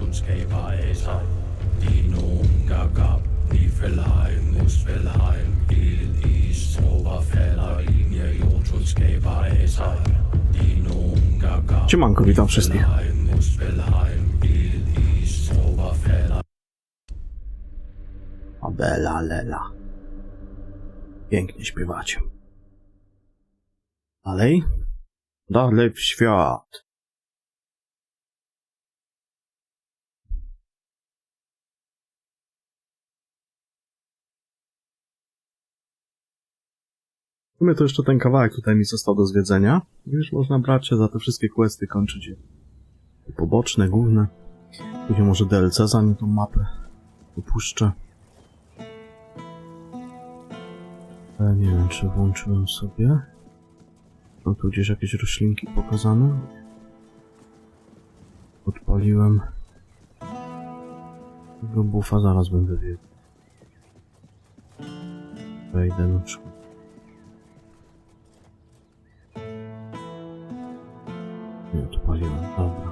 und skaber af sig. De er nogen, der gab, de fælder en musfælder en helt is, tråber falder ind i jorden, skaber af sig. De er nogen, der gab, Siemanko, witam wszystkich. en musfælder en helt is, tråber falder. Abela, lela. Pięknie śpiewacie. Dalej? Dalej w świat. W sumie to jeszcze ten kawałek tutaj mi został do zwiedzenia. Już można brać się za te wszystkie questy, kończyć je. Poboczne, główne. Później może DLC zanim tą mapę upuszczę. Nie wiem, czy włączyłem sobie. Są tu gdzieś jakieś roślinki pokazane. Odpaliłem. Tego buffa zaraz będę wiedział. Wejdę na przykład. Nie odpaliłem, dobra.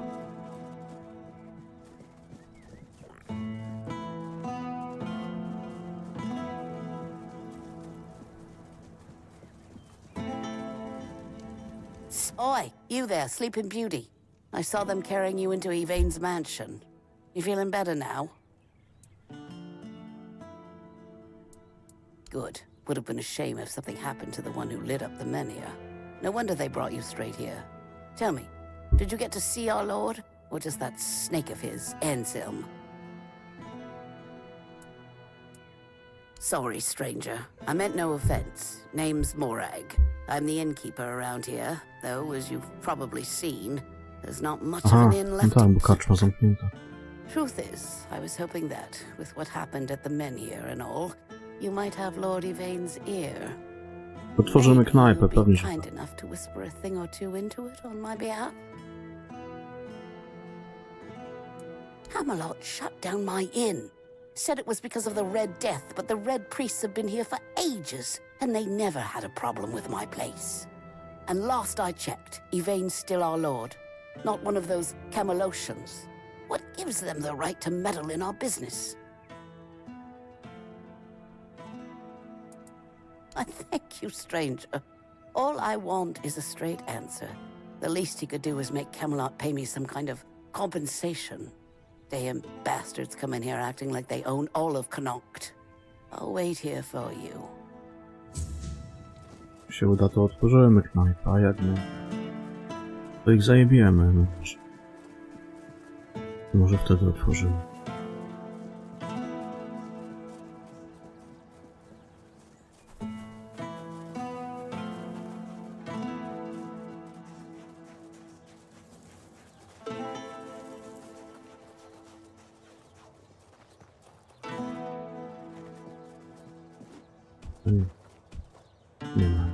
Oi, you there, Sleeping Beauty. I saw them carrying you into Yvain's mansion. You feeling better now? Good. Would have been a shame if something happened to the one who lit up the menhir. No wonder they brought you straight here. Tell me, did you get to see our lord? Or just that snake of his, Anselm? Sorry, stranger. I meant no offense. Name's Morag. I'm the innkeeper around here, though, as you've probably seen, there's not much of Aha, an inn no left. tak, bo karczma zamknięta. Truth is, I was hoping that, with what happened at the menhir and all, you might have Lord Yvain's ear. Otworzymy Maybe knajpę, you'd be pewnie się. kind enough to whisper a thing or two into it on my behalf? Camelot shut down my inn. Said it was because of the Red Death, but the Red Priests have been here for ages, and they never had a problem with my place. And last I checked, Yvain's still our lord, not one of those Camelotians. What gives them the right to meddle in our business? I thank you, stranger. All I want is a straight answer. The least he could do is make Camelot pay me some kind of compensation. Damn bastards come in here acting like they own all of Connacht. I'll wait here for you. Jak się uda, to otworzymy knajpę, a jak nie, to ich zajebiemy. No. Może wtedy otworzymy. Nie ma.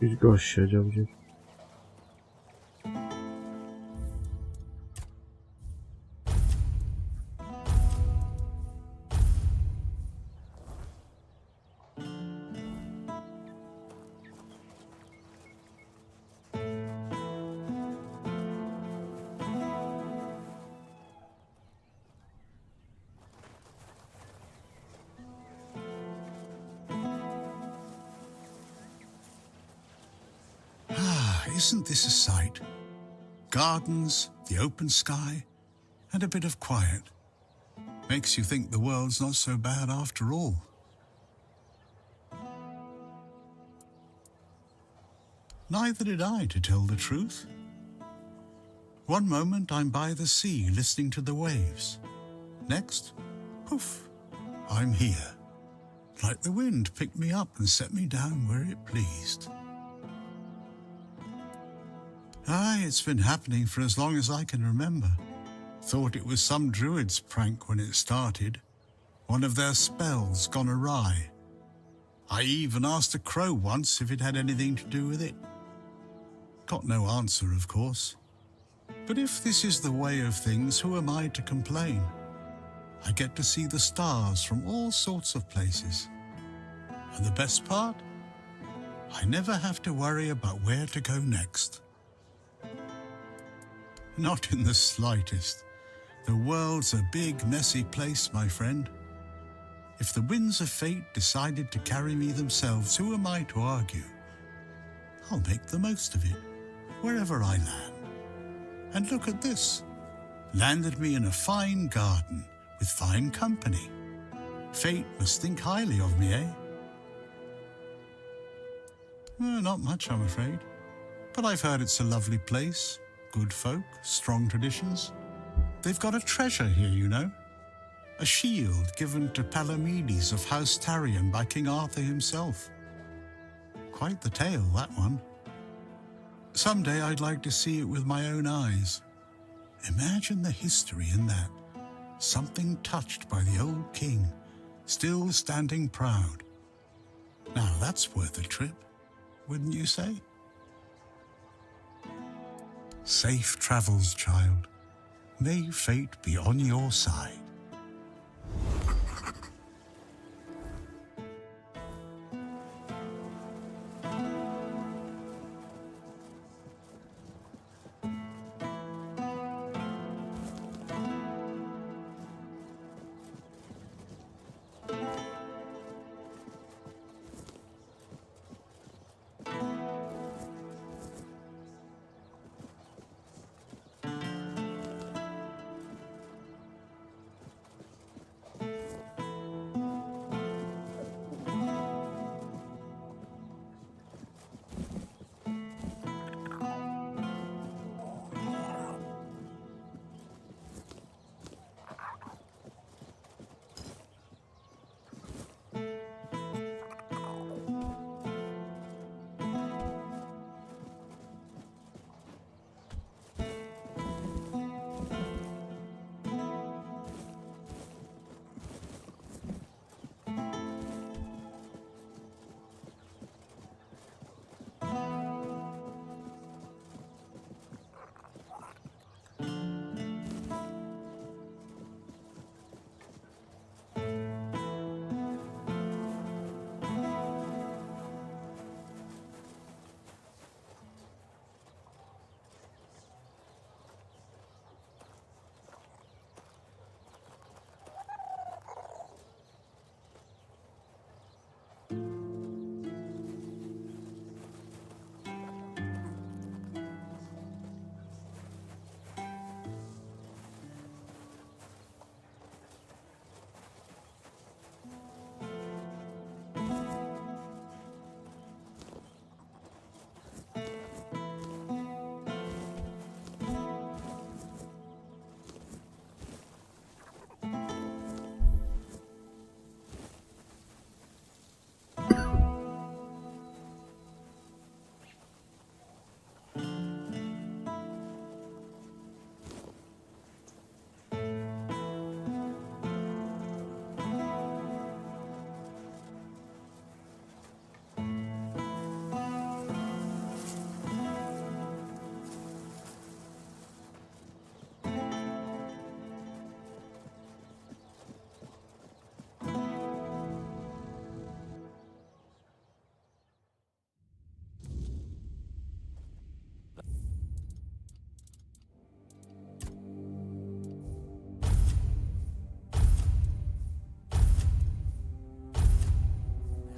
Jakiś gość siedział gdzieś. Isn't this a sight? Gardens, the open sky, and a bit of quiet. Makes you think the world's not so bad after all. Neither did I, to tell the truth. One moment I'm by the sea listening to the waves. Next, poof, I'm here. Like the wind picked me up and set me down where it pleased. Aye, it's been happening for as long as I can remember. Thought it was some druid's prank when it started. One of their spells gone awry. I even asked a crow once if it had anything to do with it. Got no answer, of course. But if this is the way of things, who am I to complain? I get to see the stars from all sorts of places. And the best part? I never have to worry about where to go next. Not in the slightest. The world's a big, messy place, my friend. If the winds of fate decided to carry me themselves, who am I to argue? I'll make the most of it, wherever I land. And look at this. Landed me in a fine garden, with fine company. Fate must think highly of me, eh? Not much, I'm afraid. But I've heard it's a lovely place. Good folk, strong traditions. They've got a treasure here, you know. A shield given to Palamedes of House Tarion by King Arthur himself. Quite the tale, that one. Someday I'd like to see it with my own eyes. Imagine the history in that. Something touched by the old king, still standing proud. Now that's worth a trip, wouldn't you say? Safe travels, child. May fate be on your side.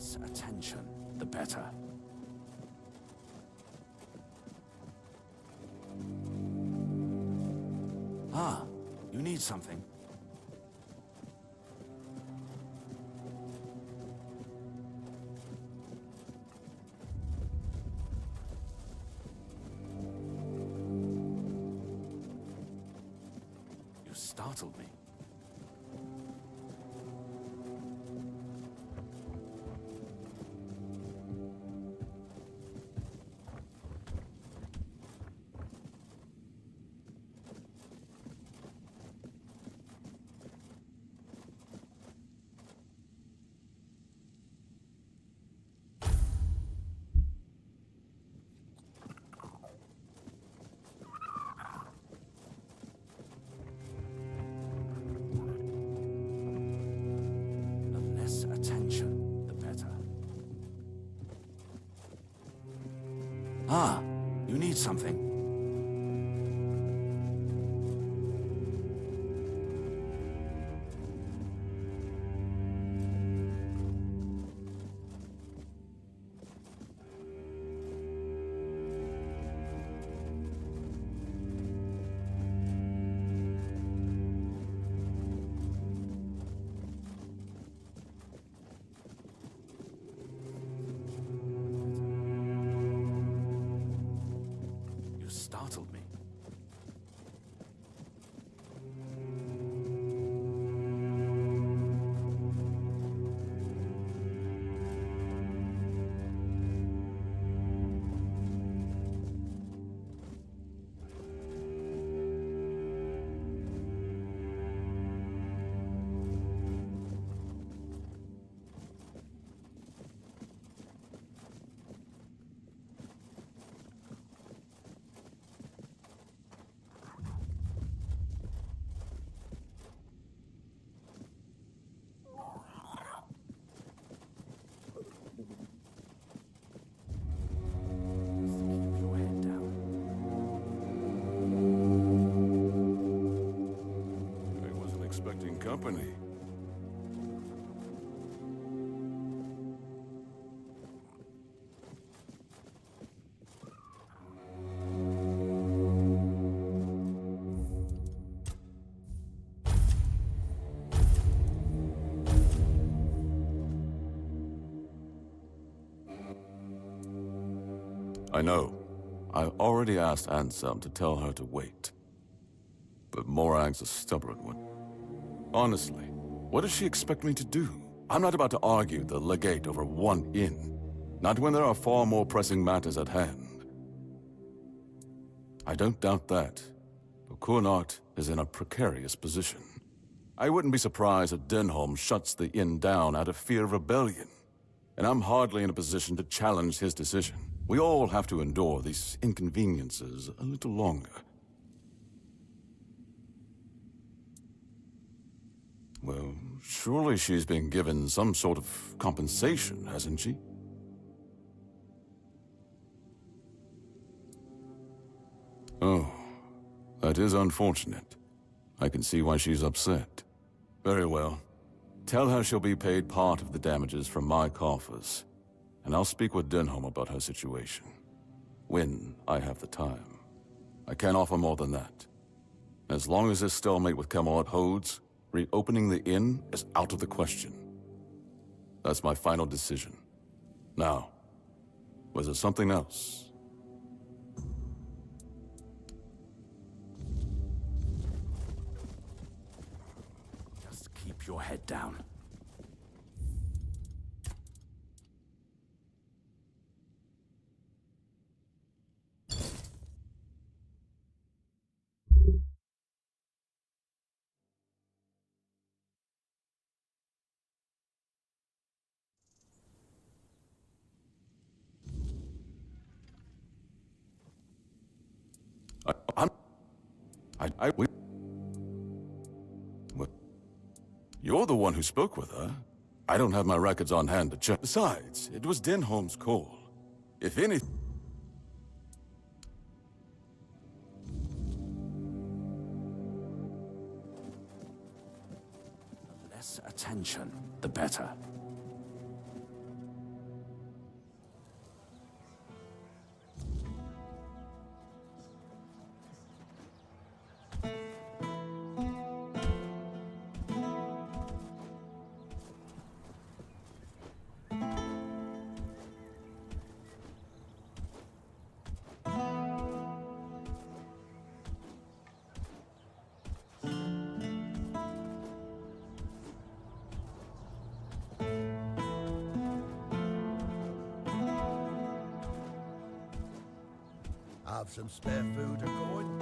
less attention, the better. Ah, you need something. You startled me. Attention, the better. Ah, you need something. Startled me. Company. I know. I already asked Ansem to tell her to wait. But Morag's a stubborn one. Honestly, what does she expect me to do? I'm not about to argue the legate over one inn. Not when there are far more pressing matters at hand. I don't doubt that. But Kunart is in a precarious position. I wouldn't be surprised if Denholm shuts the inn down out of fear of rebellion. And I'm hardly in a position to challenge his decision. We all have to endure these inconveniences a little longer. Well, surely she's been given some sort of compensation, hasn't she? Oh, that is unfortunate. I can see why she's upset. Very well. Tell her she'll be paid part of the damages from my coffers, and I'll speak with Denholm about her situation. When I have the time. I can't offer more than that. As long as this stalemate with Camelot holds, reopening the inn is out of the question. That's my final decision. Now, was there something else? Just keep your head down. You're the one who spoke with her. I don't have my records on hand to check. Besides, it was Denholm's call. If anything... The less attention, the better. Have some spare food or coin?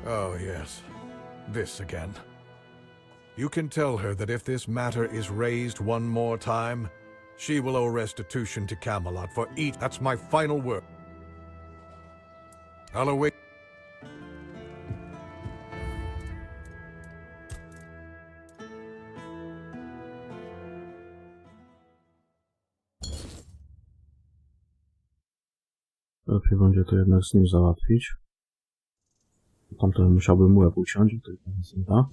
Oh, yes. This again. You can tell her that if this matter is raised one more time, she will owe restitution to Camelot for each. That's my final word. I'll await. Lepiej będzie to jednak z nim załatwić. Tamten musiałbym łeb uciąć, to jest nie da.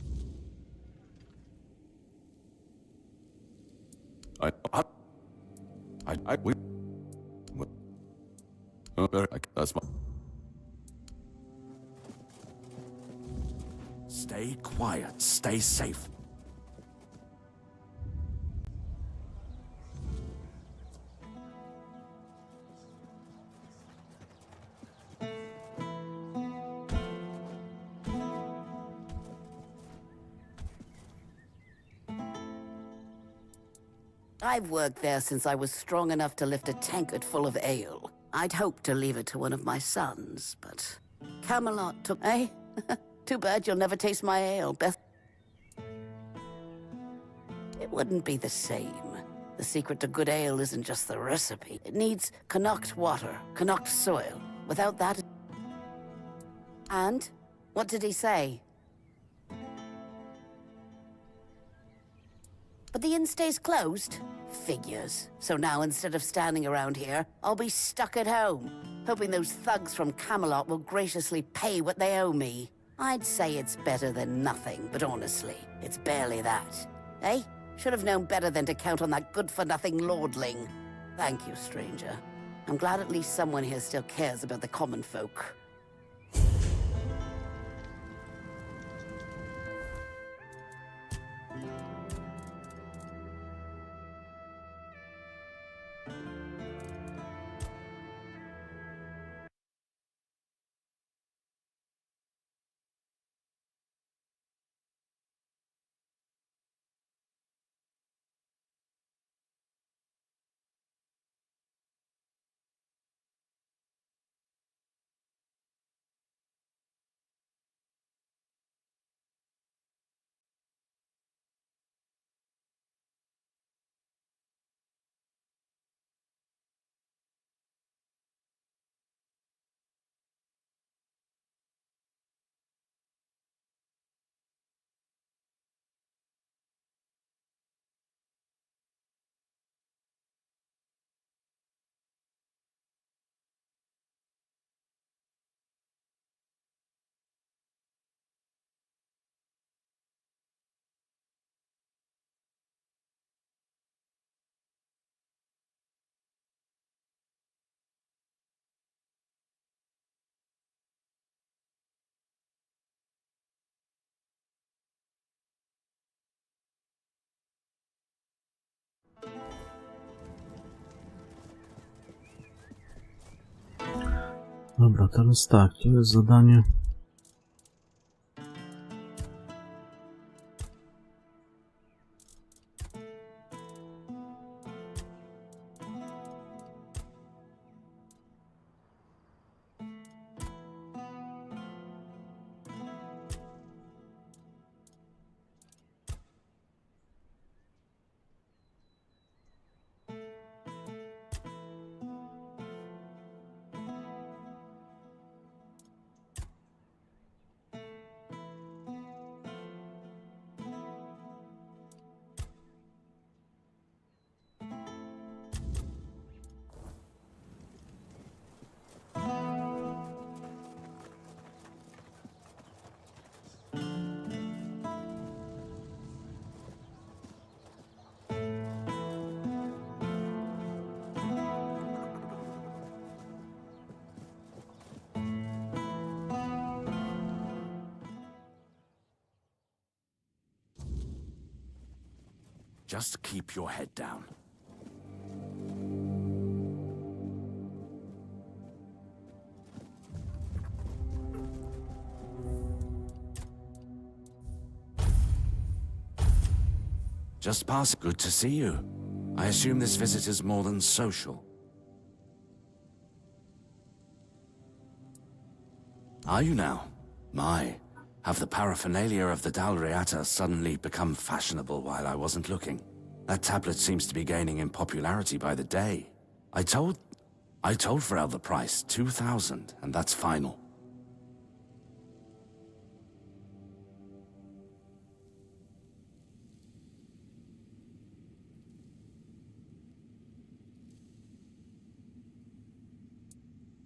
Stay quiet. Stay safe. I've worked there since I was strong enough to lift a tankard full of ale. I'd hoped to leave it to one of my sons, but Camelot took... Eh? Too bad you'll never taste my ale, Beth. It wouldn't be the same. The secret to good ale isn't just the recipe. It needs Connacht water, Connacht soil. Without that... And? What did he say? But the inn stays closed? Figures. So now instead of standing around here, I'll be stuck at home, hoping those thugs from Camelot will graciously pay what they owe me. I'd say it's better than nothing, but honestly, it's barely that. Eh? Should have known better than to count on that good-for-nothing lordling. Thank you, stranger. I'm glad at least someone here still cares about the common folk. Dobra, teraz tak, to jest zadanie. Just keep your head down. Just pass. Good to see you. I assume this visit is more than social. Are you now? My, have the paraphernalia of the Dalriata suddenly become fashionable while I wasn't looking? That tablet seems to be gaining in popularity by the day. I told Pharrell the price, 2,000, and that's final.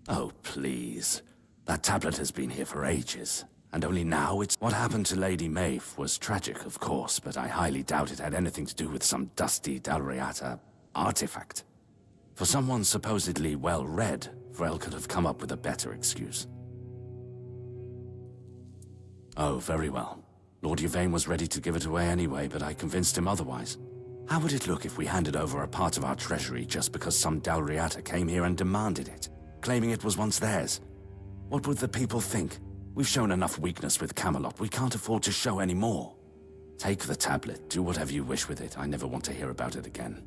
Oh, please. That tablet has been here for ages, and only now it's... What happened to Lady Maeve was tragic, of course, but I highly doubt it had anything to do with some dusty Dalriata artifact. For someone supposedly well-read, Pharrell could have come up with a better excuse. Oh, very well. Lord Yvain was ready to give it away anyway, but I convinced him otherwise. How would it look if we handed over a part of our treasury just because some Dalriata came here and demanded it, claiming it was once theirs? What would the people think? We've shown enough weakness with Camelot. We can't afford to show any more. Take the tablet. Do whatever you wish with it. I never want to hear about it again.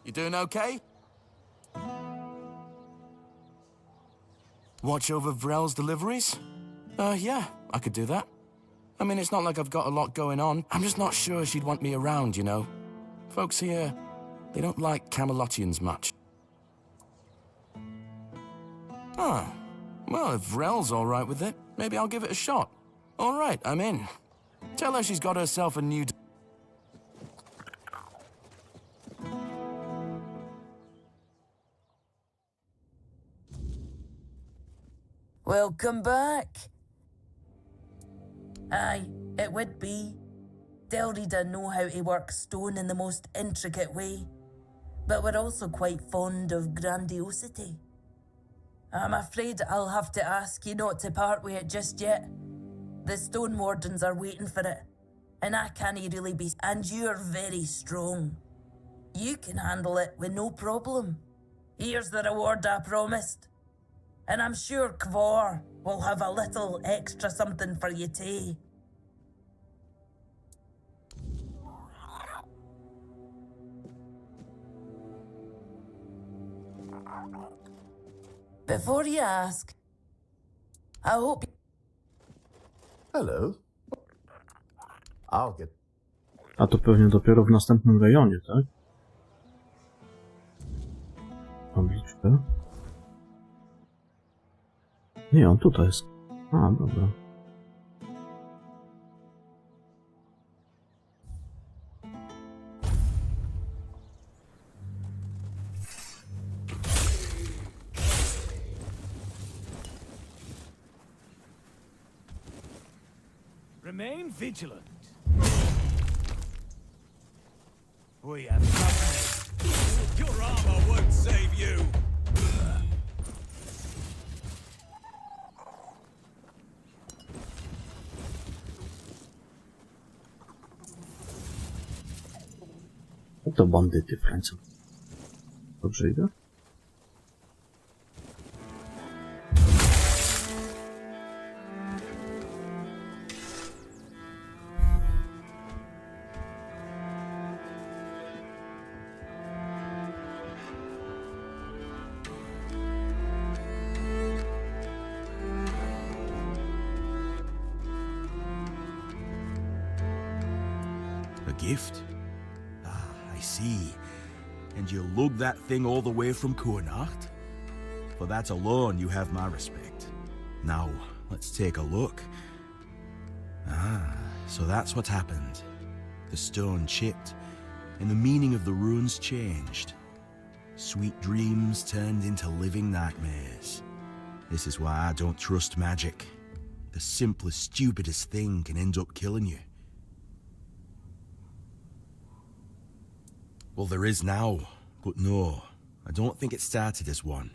You doing okay? Watch over Vrel's deliveries? Yeah, I could do that. I mean, it's not like I've got a lot going on. I'm just not sure she'd want me around, you know. Folks here, they don't like Camelotians much. Ah, well, if Vrel's all right with it, maybe I'll give it a shot. All right, I'm in. Tell her she's got herself a new... Welcome back. Aye, it would be. Delrida know how to work stone in the most intricate way, but we're also quite fond of grandiosity. I'm afraid I'll have to ask you not to part with it just yet. The Stone Wardens are waiting for it, and I can't really be... And you're very strong. You can handle it with no problem. Here's the reward I promised. And I'm sure Kvor will have a little extra something for you too. Before you ask, I hope... Hello. I'll get... A to pewnie dopiero w następnym rejonie, tak? Tabliczkę. Nie, on tutaj jest. A, dobra. Remain vigilant. We have company. Your armor won't save you. To bandyty Franców. Dobrze idę? A gift? I see. And you lug that thing all the way from Kurnacht? For that alone, you have my respect. Now, let's take a look. Ah, so that's what happened. The stone chipped, and the meaning of the runes changed. Sweet dreams turned into living nightmares. This is why I don't trust magic. The simplest, stupidest thing can end up killing you. Well, there is now, but no, I don't think it started as one.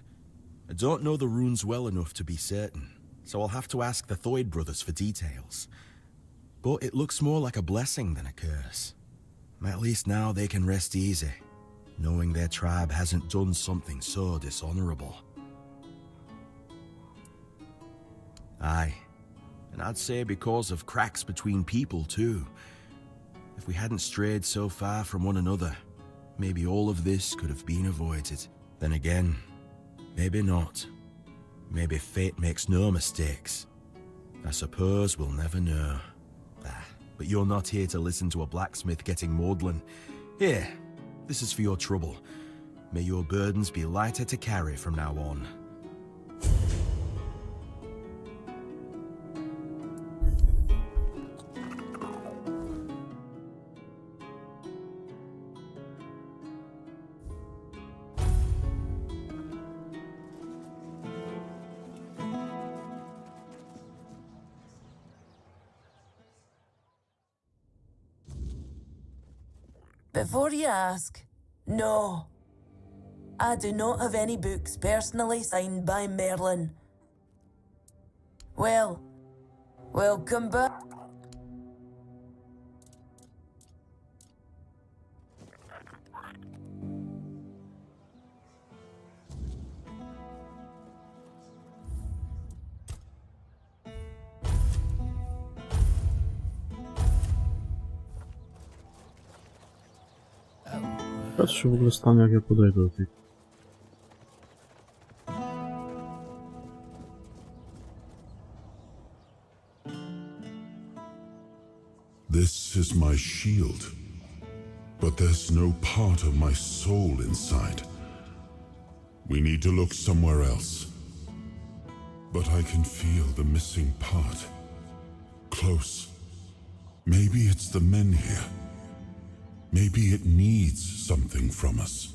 I don't know the runes well enough to be certain, so I'll have to ask the Thoyd brothers for details. But it looks more like a blessing than a curse. At least now they can rest easy, knowing their tribe hasn't done something so dishonorable. Aye, and I'd say because of cracks between people too. If we hadn't strayed so far from one another, maybe all of this could have been avoided. Then again, maybe not. Maybe fate makes no mistakes. I suppose we'll never know. But you're not here to listen to a blacksmith getting maudlin. Here, this is for your trouble. May your burdens be lighter to carry from now on. Before you ask, no. I do not have any books personally signed by Merlin. Well, welcome back. Co się w ogóle stanie, jak ja podejdę do tej... This is my shield, but there's no part of my soul inside. We need to look somewhere else. But I can feel the missing part. Close. Maybe it's the men here. Maybe it needs something from us.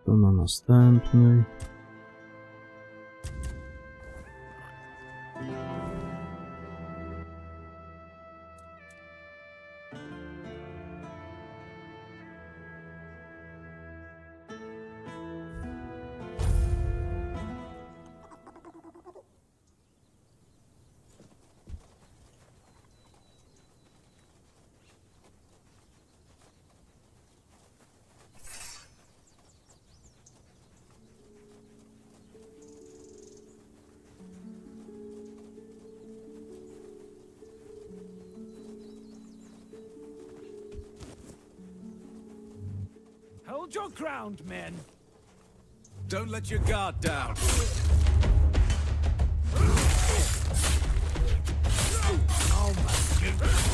To na następnej. Hold your ground, men. Don't let your guard down. Oh my goodness.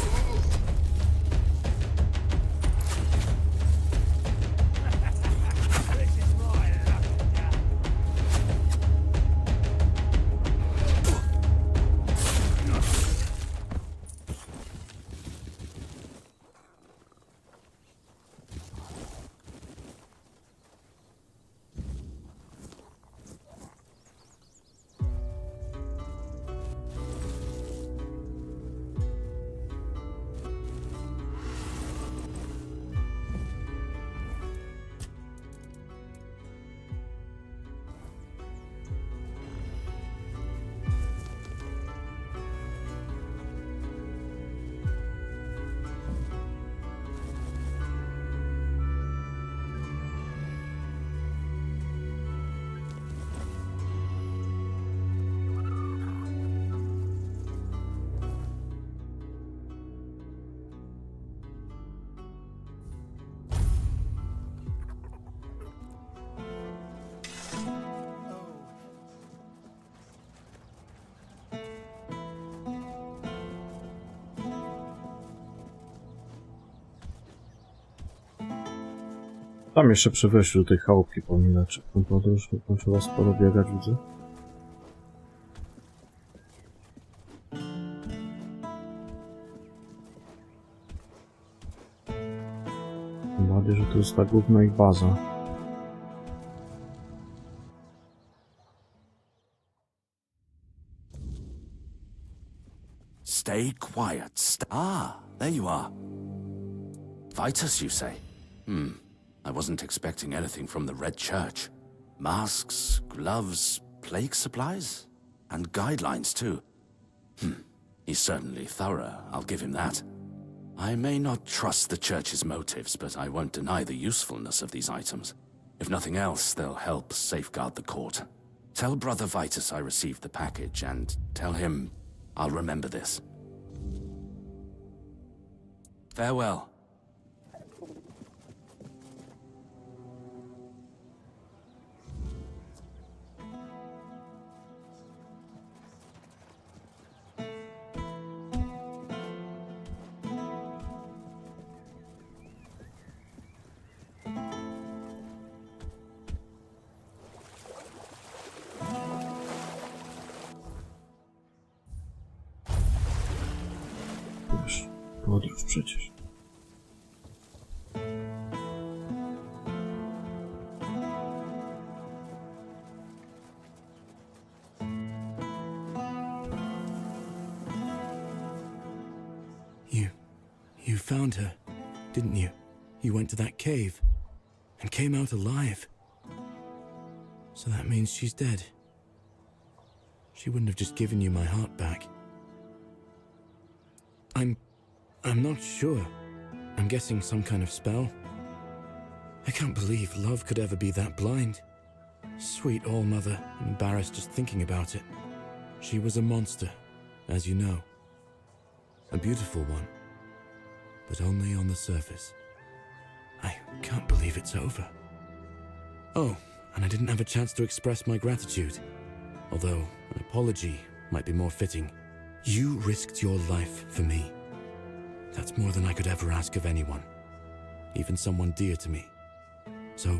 Tam jeszcze przy wejściu do tej chałupki pominąć. Tą podróż trzeba sporo biegać, widzę. Tym bardziej, że to jest ta główna ich baza. Stay quiet. There you are. Vitus, you say? I wasn't expecting anything from the Red Church. Masks, gloves, plague supplies? And guidelines, too. He's certainly thorough, I'll give him that. I may not trust the Church's motives, but I won't deny the usefulness of these items. If nothing else, they'll help safeguard the court. Tell Brother Vitus I received the package, and tell him I'll remember this. Farewell. Podróż przecież. You found her, didn't you? You went to that cave and came out alive. So that means she's dead. She wouldn't have just given you my heart back. I'm not sure. I'm guessing some kind of spell. I can't believe love could ever be that blind. Sweet All-Mother, I'm embarrassed just thinking about it. She was a monster, as you know. A beautiful one, but only on the surface. I can't believe it's over. Oh, and I didn't have a chance to express my gratitude. Although an apology might be more fitting. You risked your life for me. That's more than I could ever ask of anyone, even someone dear to me. So,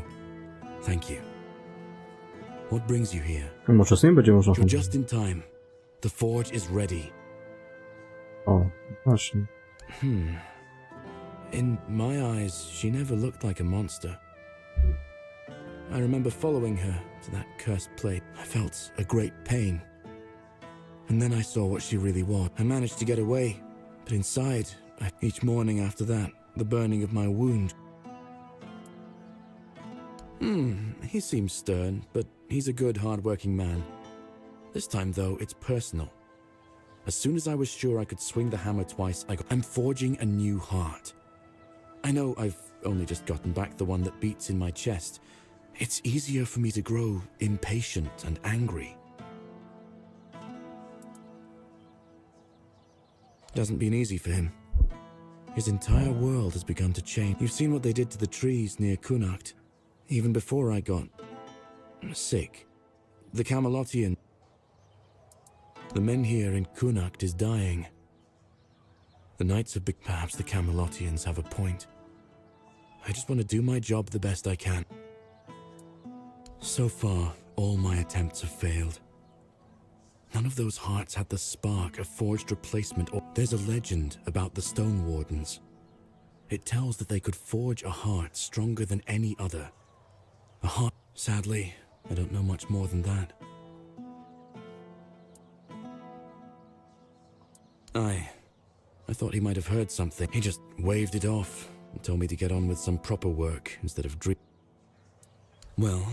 thank you. What brings you here? Może z nim będzie można. You're just in time. The forge is ready. O, właśnie. In my eyes, she never looked like a monster. I remember following her to that cursed place. I felt a great pain. And then I saw what she really was. I managed to get away, but inside, each morning after that, the burning of my wound. He seems stern, but he's a good, hard-working man. This time, though, it's personal. As soon as I was sure I could swing the hammer twice, I'm forging a new heart. I know I've only just gotten back the one that beats in my chest. It's easier for me to grow impatient and angry. It hasn't been easy for him. His entire world has begun to change. You've seen what they did to the trees near Connacht, even before I got sick. The Camelotian... The men here in Connacht is dying. The knights have been... Perhaps the Camelotians have a point. I just want to do my job the best I can. So far, all my attempts have failed. None of those hearts had the spark of forged replacement. There's a legend about the Stone Wardens. It tells that they could forge a heart stronger than any other. A heart... Sadly, I don't know much more than that. I thought he might have heard something. He just waved it off and told me to get on with some proper work instead of dream. Well,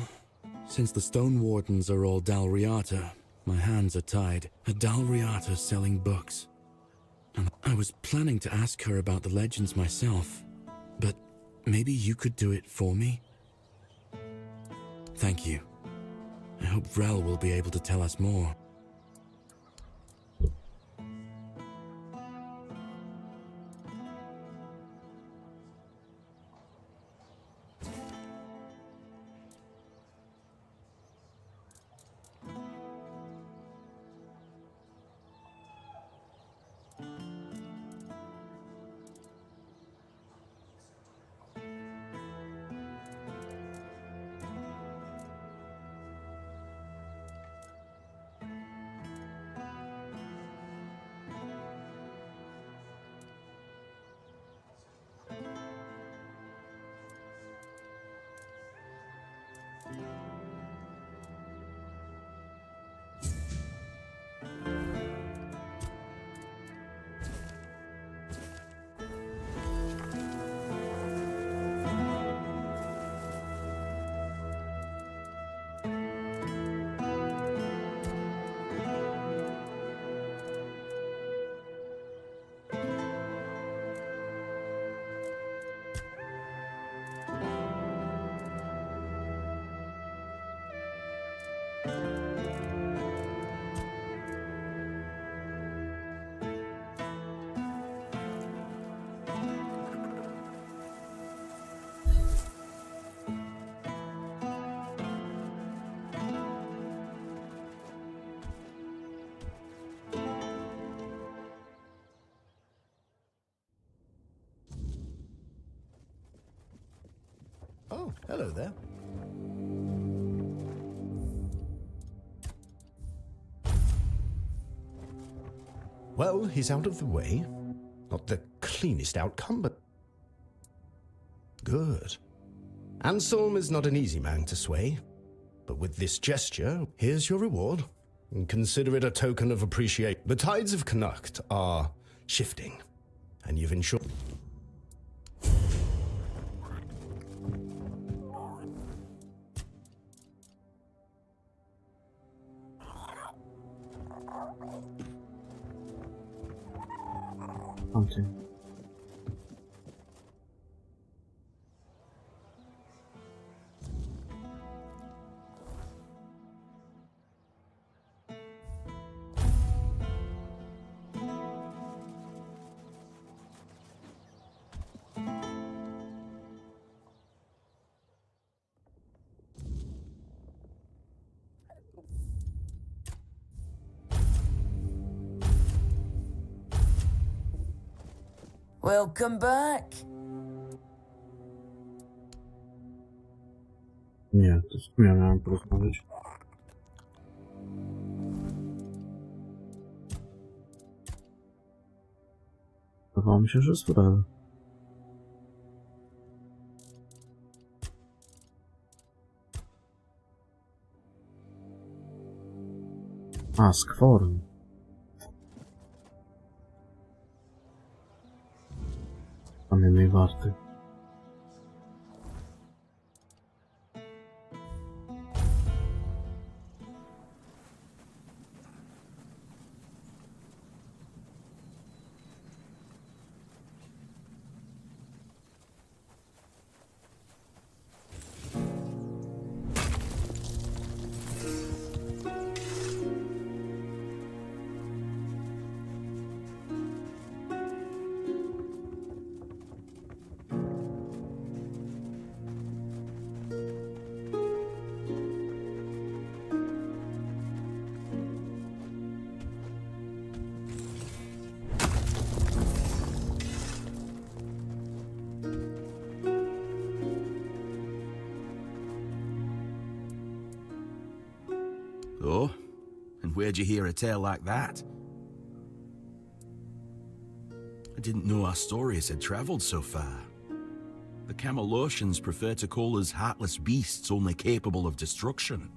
since the Stone Wardens are all Dalriata, my hands are tied. A Dalriata selling books. And I was planning to ask her about the legends myself, but maybe you could do it for me? Thank you. I hope Vrel will be able to tell us more. Hello there. Well, he's out of the way. Not the cleanest outcome, but good. Anselm is not an easy man to sway, but with this gesture, here's your reward. And consider it a token of appreciation. The tides of Connacht are shifting, and you've ensured... Okay. Welcome back. Nie, to z kim ja miałem porozmawiać? Wydawało mi się, że jest Rel. A, z Kworem. Kamiennej warty. Oh? And where'd you hear a tale like that? I didn't know our stories had travelled so far. The Camelocians prefer to call us heartless beasts only capable of destruction.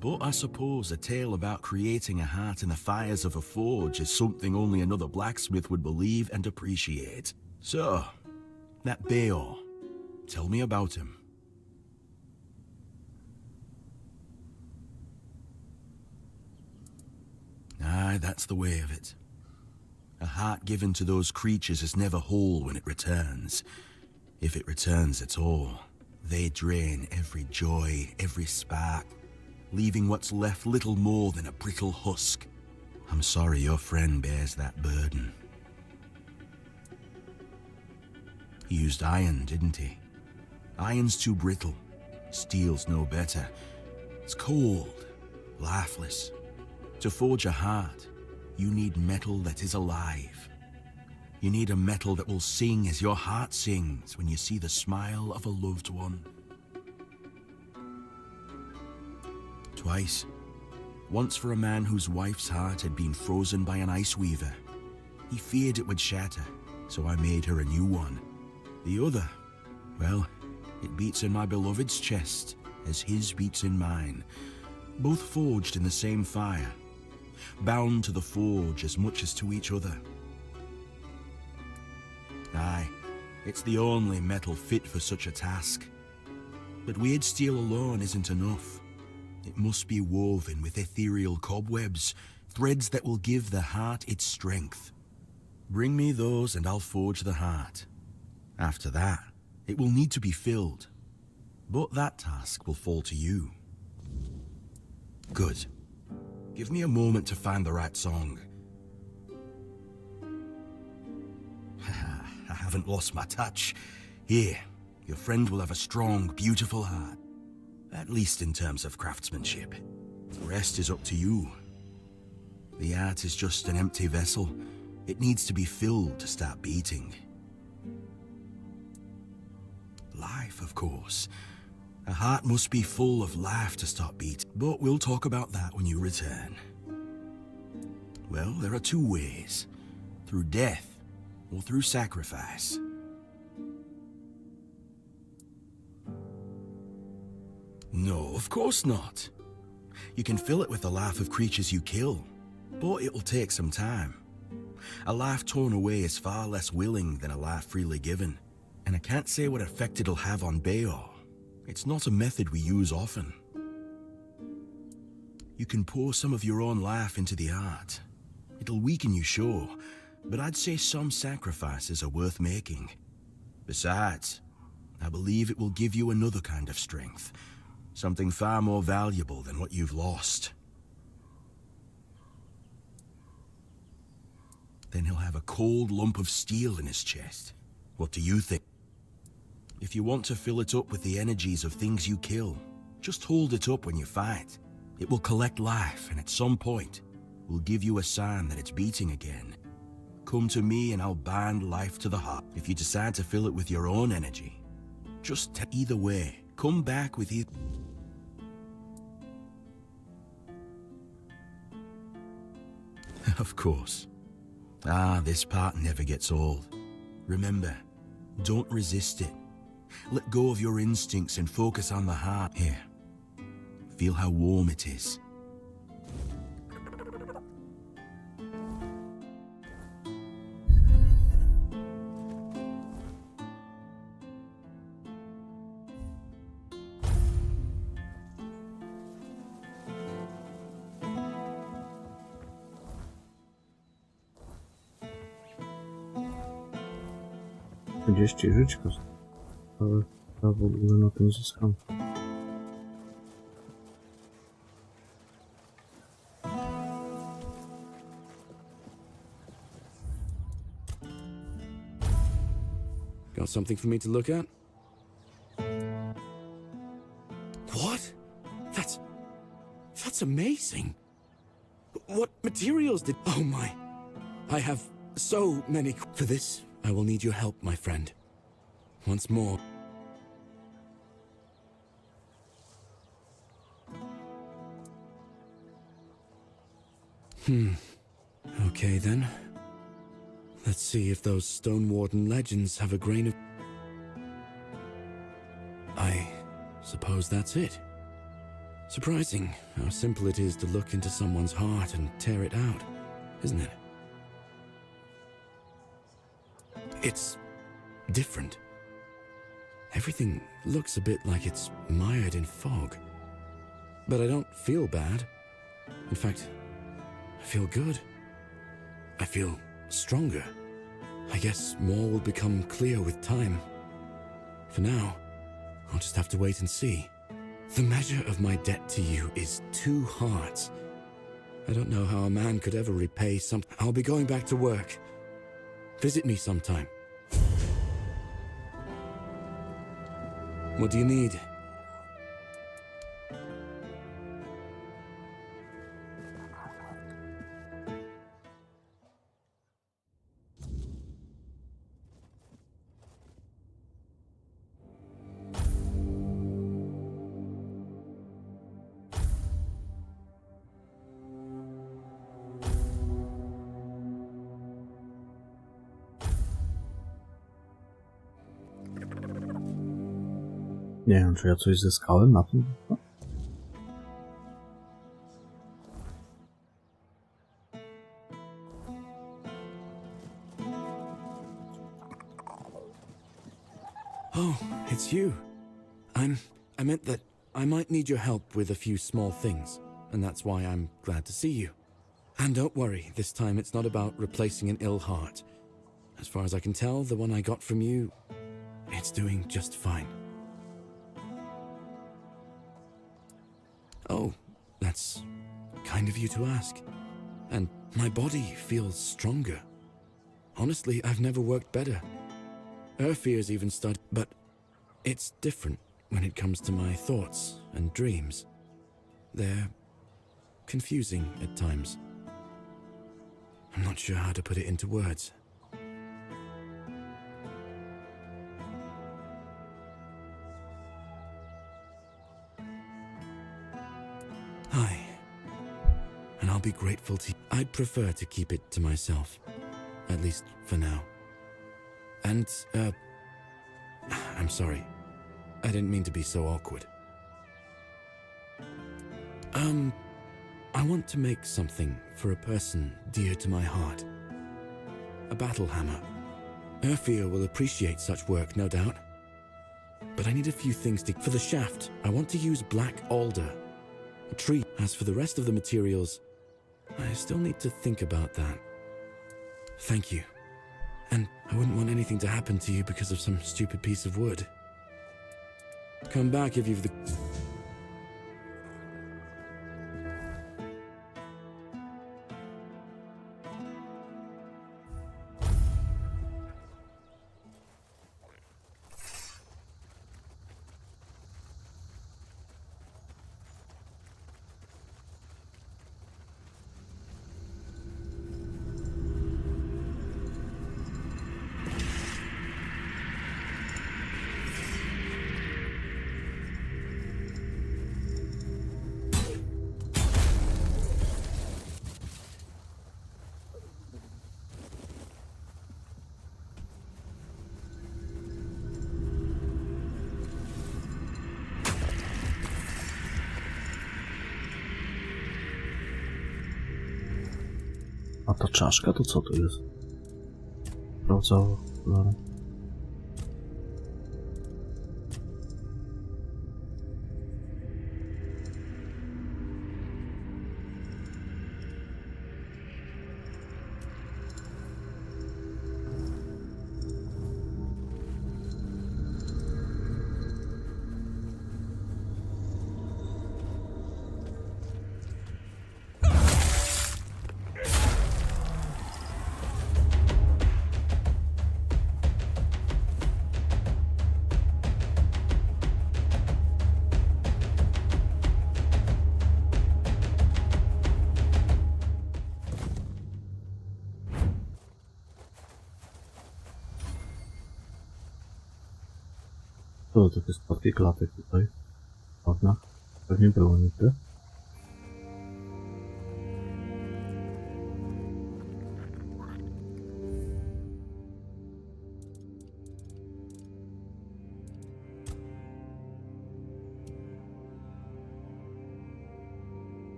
But I suppose a tale about creating a heart in the fires of a forge is something only another blacksmith would believe and appreciate. So, that Beor, tell me about him. Aye, that's the way of it. A heart given to those creatures is never whole when it returns. If it returns at all, they drain every joy, every spark, leaving what's left little more than a brittle husk. I'm sorry your friend bears that burden. He used iron, didn't he? Iron's too brittle. Steel's no better. It's cold, lifeless. To forge a heart, you need metal that is alive. You need a metal that will sing as your heart sings when you see the smile of a loved one. Twice. Once for a man whose wife's heart had been frozen by an ice weaver. He feared it would shatter, so I made her a new one. The other, well, it beats in my beloved's chest as his beats in mine. Both forged in the same fire. Bound to the forge as much as to each other. Aye, it's the only metal fit for such a task. But weird steel alone isn't enough. It must be woven with ethereal cobwebs, threads that will give the heart its strength. Bring me those and I'll forge the heart. After that, it will need to be filled. But that task will fall to you. Good. Give me a moment to find the right song. I haven't lost my touch. Here, your friend will have a strong, beautiful heart. At least in terms of craftsmanship. The rest is up to you. The art is just an empty vessel. It needs to be filled to start beating. Life, of course. A heart must be full of life to stop beating, but we'll talk about that when you return. Well, there are two ways. Through death, or through sacrifice. No, of course not. You can fill it with the life of creatures you kill, but it'll take some time. A life torn away is far less willing than a life freely given, and I can't say what effect it'll have on Bayor. It's not a method we use often. You can pour some of your own life into the art. It'll weaken you, sure, but I'd say some sacrifices are worth making. Besides, I believe it will give you another kind of strength, something far more valuable than what you've lost. Then he'll have a cold lump of steel in his chest. What do you think? If you want to fill it up with the energies of things you kill, just hold it up when you fight. It will collect life, and at some point, will give you a sign that it's beating again. Come to me and I'll bind life to the heart. If you decide to fill it with your own energy, just either way, come back with it. Of course. This part never gets old. Remember, don't resist it. Let go of your instincts and focus on the heart. Here, feel how warm it is. Żyć, ale ja w ogóle na tym zyskam. Got something for me to look at? What? That's amazing. What materials did... Oh my. I have so many... For this, I will need your help, my friend. Once more. Okay then. Let's see if those Stone Warden legends have a grain of... I suppose that's it. Surprising how simple it is to look into someone's heart and tear it out, isn't it? It's different. Everything looks a bit like it's mired in fog. But I don't feel bad. In fact, I feel good. I feel stronger. I guess more will become clear with time. For now, I'll just have to wait and see. The measure of my debt to you is 2 hearts. I don't know how a man could ever repay something. I'll be going back to work. Visit me sometime. What do you need? Nie wiem, czy ja coś zyskałem na tym. Oh, it's you. I meant that I might need your help with a few small things, and that's why I'm glad to see you. And don't worry, this time it's not about replacing an ill heart. As far as I can tell, the one I got from you, it's doing just fine. Oh, that's kind of you to ask. And my body feels stronger. Honestly, I've never worked better. Her fears even started, but it's different when it comes to my thoughts and dreams. They're confusing at times. I'm not sure how to put it into words. Hi. And I'll be grateful to you. I'd prefer to keep it to myself. At least for now. And, I'm sorry. I didn't mean to be so awkward. I want to make something for a person dear to my heart. A battle hammer. Urfia will appreciate such work, no doubt. But I need a few things for the shaft. I want to use black alder. A tree. As for the rest of the materials, I still need to think about that. Thank you. And I wouldn't want anything to happen to you because of some stupid piece of wood. Come back if you've the... A ta czaszka to co to jest? Sprawdzało. No. To takie spadki klatek tutaj. Ładna. Pewnie było nigdy.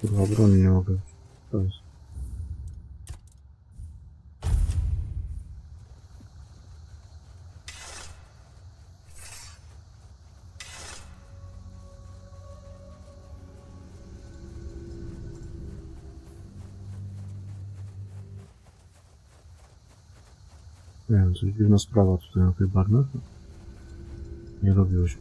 Kurwa, broni nie mogę. To jest. Nie wiem, coś dziwna sprawa tutaj na tych bagnach. Nie robiło się.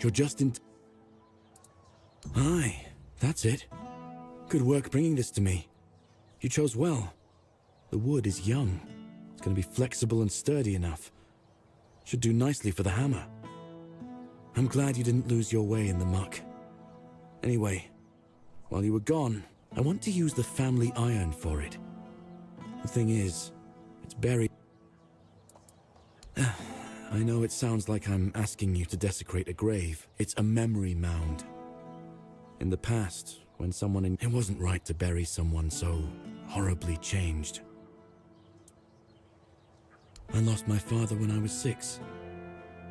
You're just in... Aye, that's it. Good work bringing this to me. You chose well. The wood is young. It's going to be flexible and sturdy enough. Should do nicely for the hammer. I'm glad you didn't lose your way in the muck. Anyway, while you were gone, I want to use the family iron for it. The thing is, it's buried... I know it sounds like I'm asking you to desecrate a grave. It's a memory mound. In the past, when someone in... It wasn't right to bury someone so horribly changed. I lost my father when I was 6.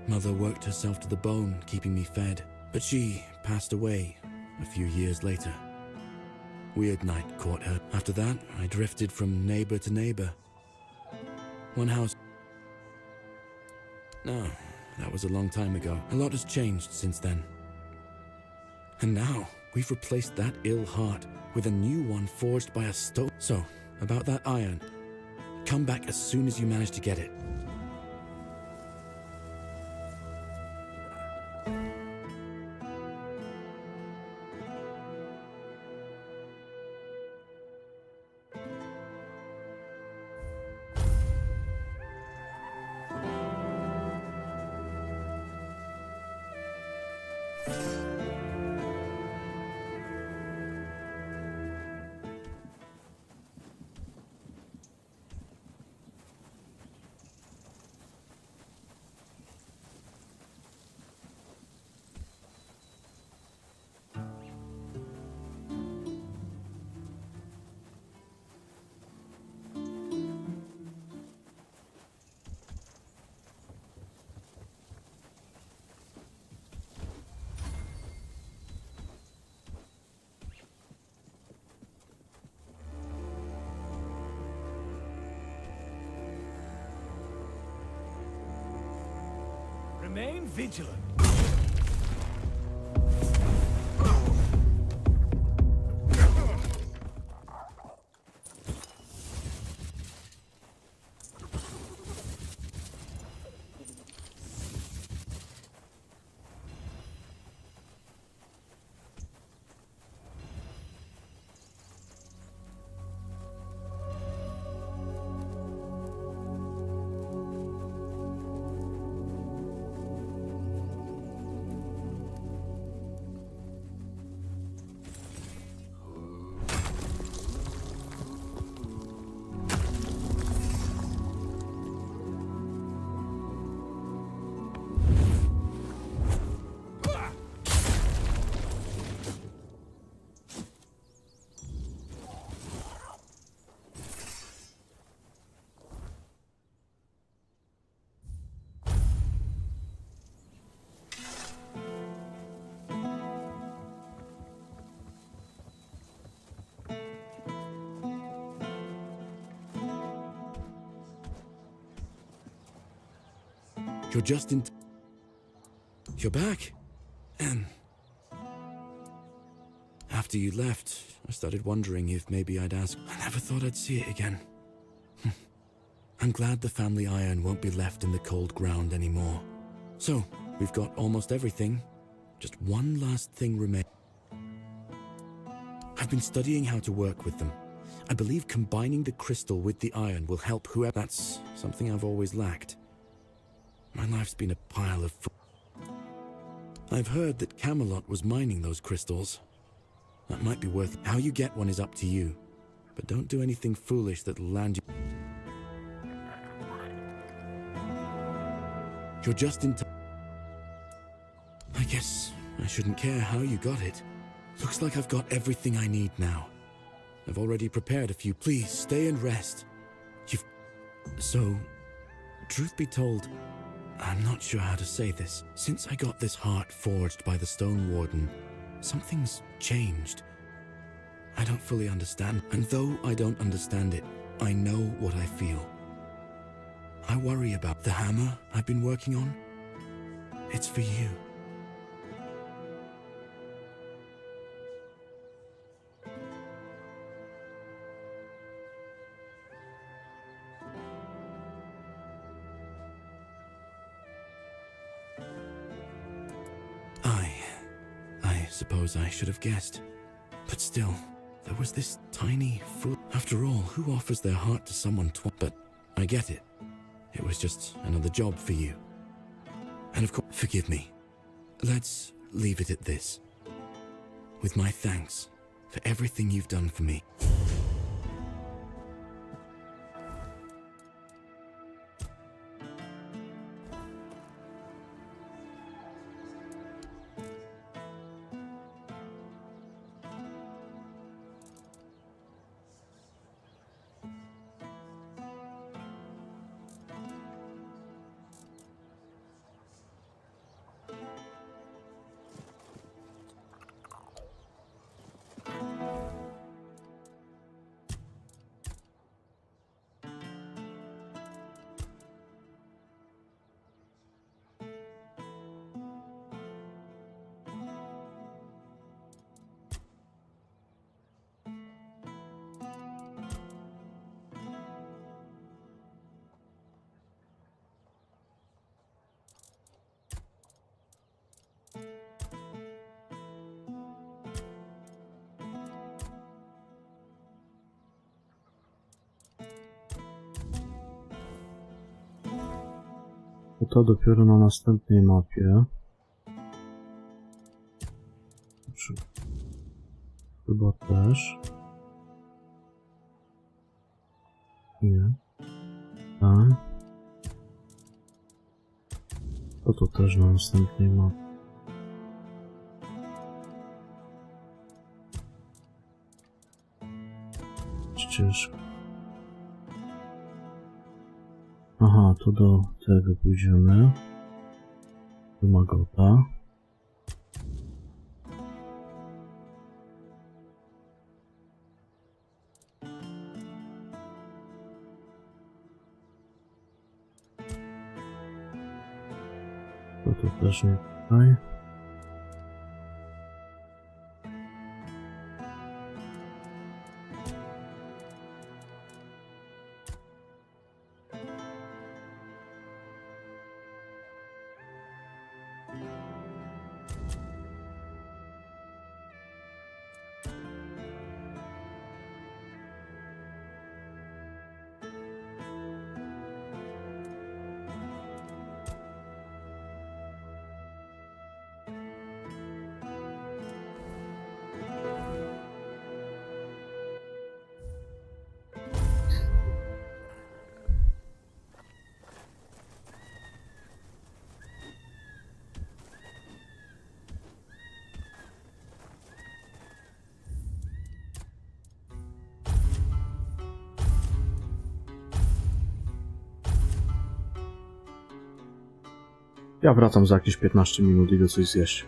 Mother worked herself to the bone, keeping me fed. But she passed away a few years later. Weird night caught her. After that, I drifted from neighbor to neighbor. one house. No, that was a long time ago. A lot has changed since then. And now, we've replaced that ill heart with a new one forged by a stone. So, about that iron, come back as soon as you manage to get it. Remain vigilant. You're just in... You're back. After you left, I started wondering if maybe I'd ask. I never thought I'd see it again. I'm glad the family iron won't be left in the cold ground anymore. So, we've got almost everything. Just one last thing remains. I've been studying how to work with them. I believe combining the crystal with the iron will help whoever... That's something I've always lacked. My life's been a pile of... I've heard that Camelot was mining those crystals. That might be worth... How you get one is up to you. But don't do anything foolish that'll land you... You're just in time. I guess I shouldn't care how you got it. Looks like I've got everything I need now. I've already prepared a few. Please, stay and rest. So, truth be told, I'm not sure how to say this. Since I got this heart forged by the Stone Warden, something's changed. I don't fully understand, and though I don't understand it, I know what I feel. I worry about the hammer I've been working on. It's for you. I suppose I should have guessed. But still, there was this tiny fool. After all, who offers their heart to someone But I get it. It was just another job for you. And of course, forgive me. Let's leave it at this. With my thanks for everything you've done for me. To dopiero na następnej mapie. Chyba też. Nie. Tak. To też na następnej mapie. Ścieżka. Aha, to do tego pójdziemy. Do Magota. To też nie tutaj. Ja wracam za jakieś 15 minut i idę coś zjeść.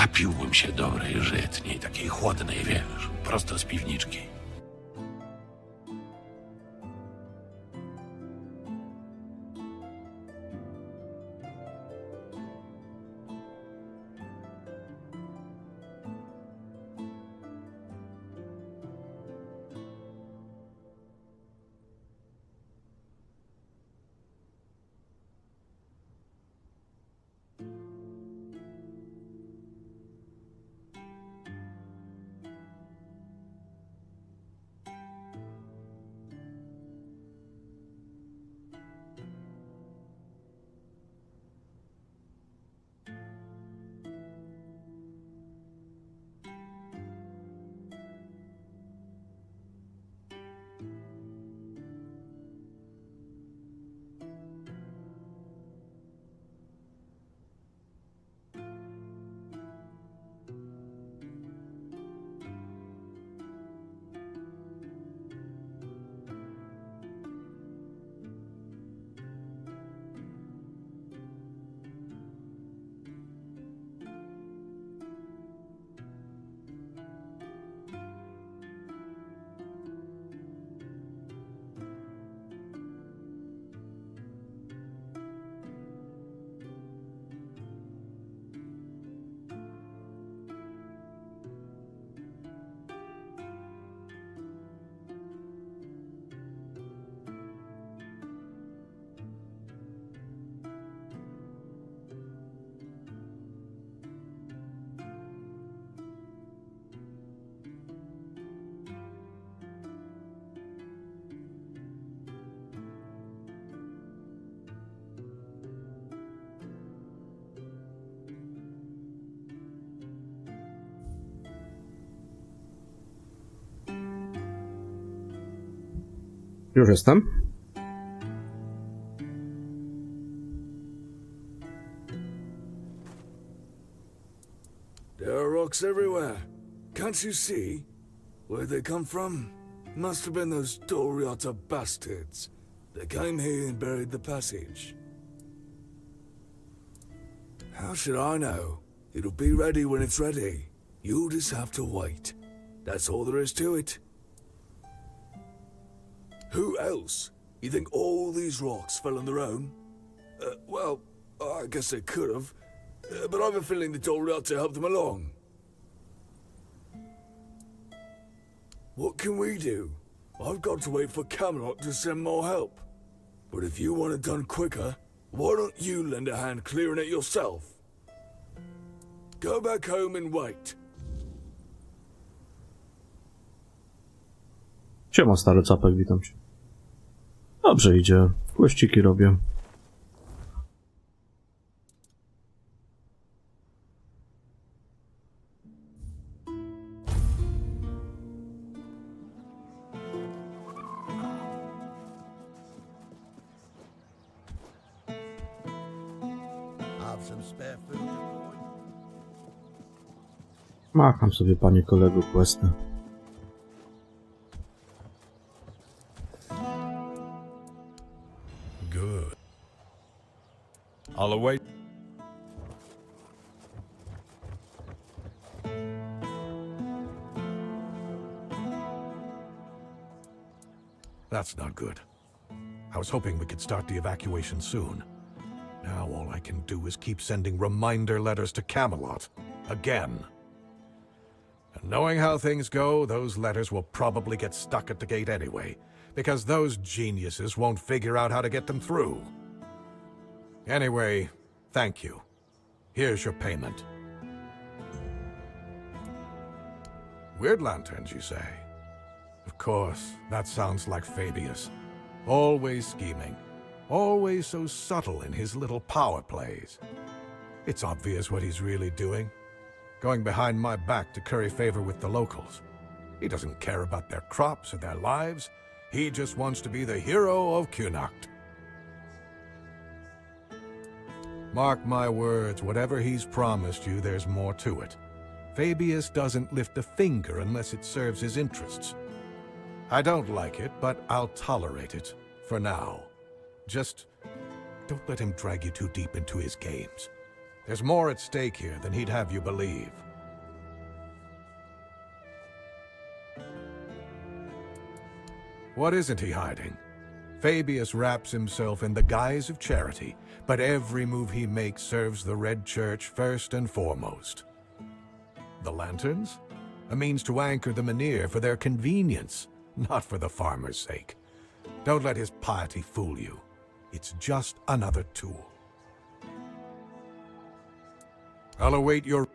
napiłbym się dobrej żytniej, takiej chłodnej, wiesz, prosto z piwniczki. Już jestem. There are rocks everywhere. Can't you see? Where'd they come from? Must have been those Doriata bastards. They came here and buried the passage. How should I know? It'll be ready when it's ready. You'll just have to wait. That's all there is to it. Who else? You think all these rocks fell on their own? Well, I guess they could have. But I've a feeling the Doriata helped them along. What can we do? I've got to wait for Camelot to send more help. But if you want it done quicker, why don't you lend a hand clearing it yourself? Go back home and wait. Siema, stary capek, witam cię. Dobrze idzie. Kłeściki robię. Macham sobie, panie kolego, questy. Good. I'll await. That's not good. I was hoping we could start the evacuation soon. Now all I can do is keep sending reminder letters to Camelot. Again. And knowing how things go, those letters will probably get stuck at the gate anyway, because those geniuses won't figure out how to get them through. Anyway, thank you. Here's your payment. Weird lanterns, you say? Of course, that sounds like Fabius. Always scheming. Always so subtle in his little power plays. It's obvious what he's really doing. Going behind my back to curry favor with the locals. He doesn't care about their crops or their lives. He just wants to be the hero of Connacht. Mark my words, whatever he's promised you, there's more to it. Fabius doesn't lift a finger unless it serves his interests. I don't like it, but I'll tolerate it, for now. Just don't let him drag you too deep into his games. There's more at stake here than he'd have you believe. What isn't he hiding? Fabius wraps himself in the guise of charity, but every move he makes serves the Red Church first and foremost. The lanterns? A means to anchor the Menhir for their convenience, not for the farmer's sake. Don't let his piety fool you. It's just another tool. I'll await your...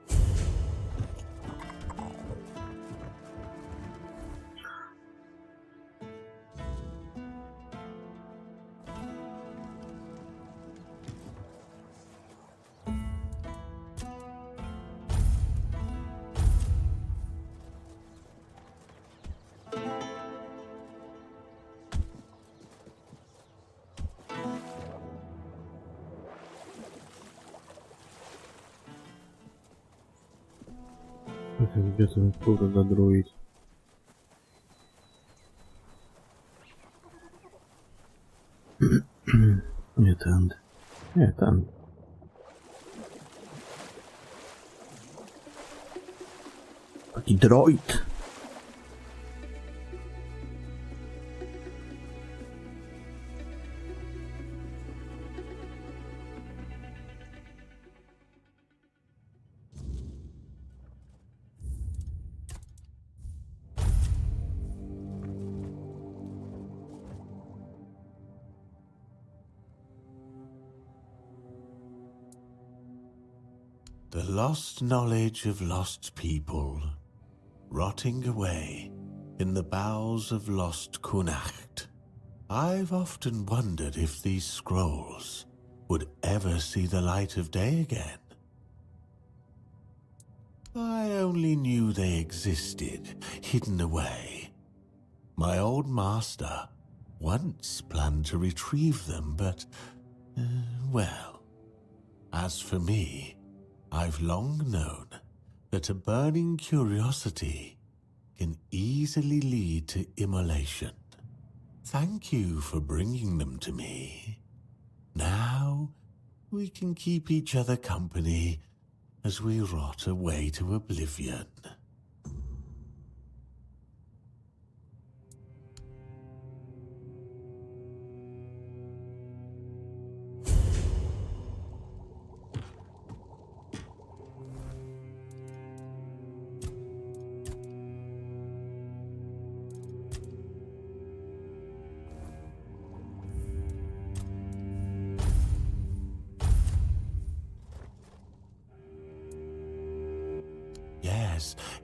Gdzie ten kurde druid? Nie tędy. Nie tędy. Taki droid. The lost knowledge of lost people, rotting away in the bowels of lost Kunacht. I've often wondered if these scrolls would ever see the light of day again. I only knew they existed, hidden away. My old master once planned to retrieve them, but, well, as for me, I've long known that a burning curiosity can easily lead to immolation. Thank you for bringing them to me. Now we can keep each other company as we rot away to oblivion.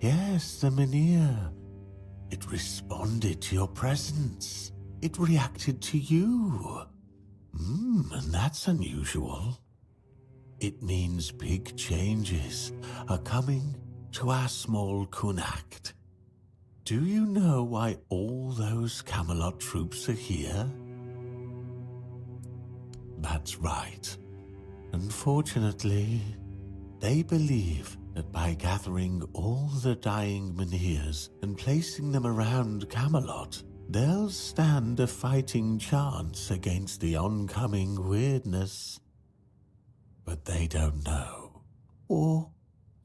Yes, the Menhir. It responded to your presence. It reacted to you. And that's unusual. It means big changes are coming to our small Kunacht. Do you know why all those Camelot troops are here? That's right. Unfortunately, they believe that by gathering all the dying Menhirs and placing them around Camelot, they'll stand a fighting chance against the oncoming weirdness. But they don't know, or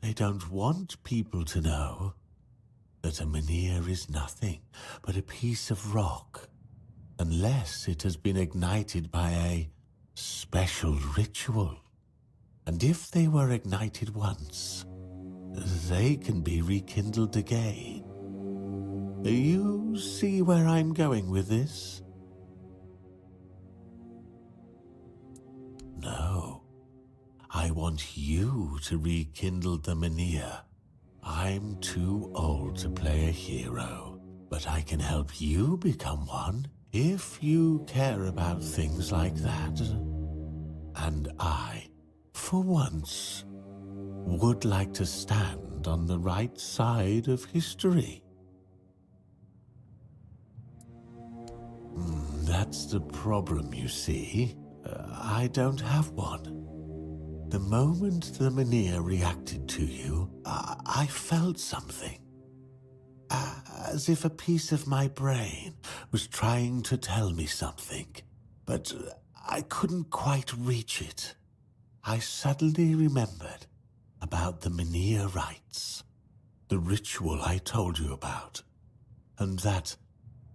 they don't want people to know, that a Menhir is nothing but a piece of rock, unless it has been ignited by a special ritual. And if they were ignited once, they can be rekindled again. You see where I'm going with this? No. I want you to rekindle the Menhir. I'm too old to play a hero, but I can help you become one if you care about things like that. And I, for once, would like to stand on the right side of history. That's the problem, you see. I don't have one. The moment the Menhir reacted to you, I felt something. As if a piece of my brain was trying to tell me something, but I couldn't quite reach it. I suddenly remembered about the Menhir rites, the ritual I told you about, and that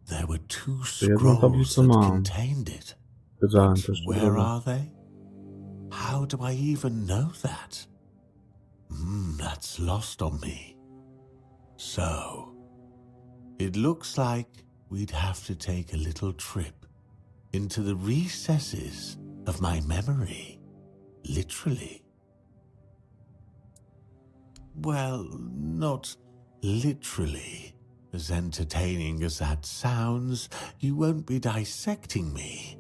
there were 2 scrolls that contained it. But where are they? How do I even know that? That's lost on me. So, it looks like we'd have to take a little trip into the recesses of my memory, literally. Well, not literally. As entertaining as that sounds, you won't be dissecting me.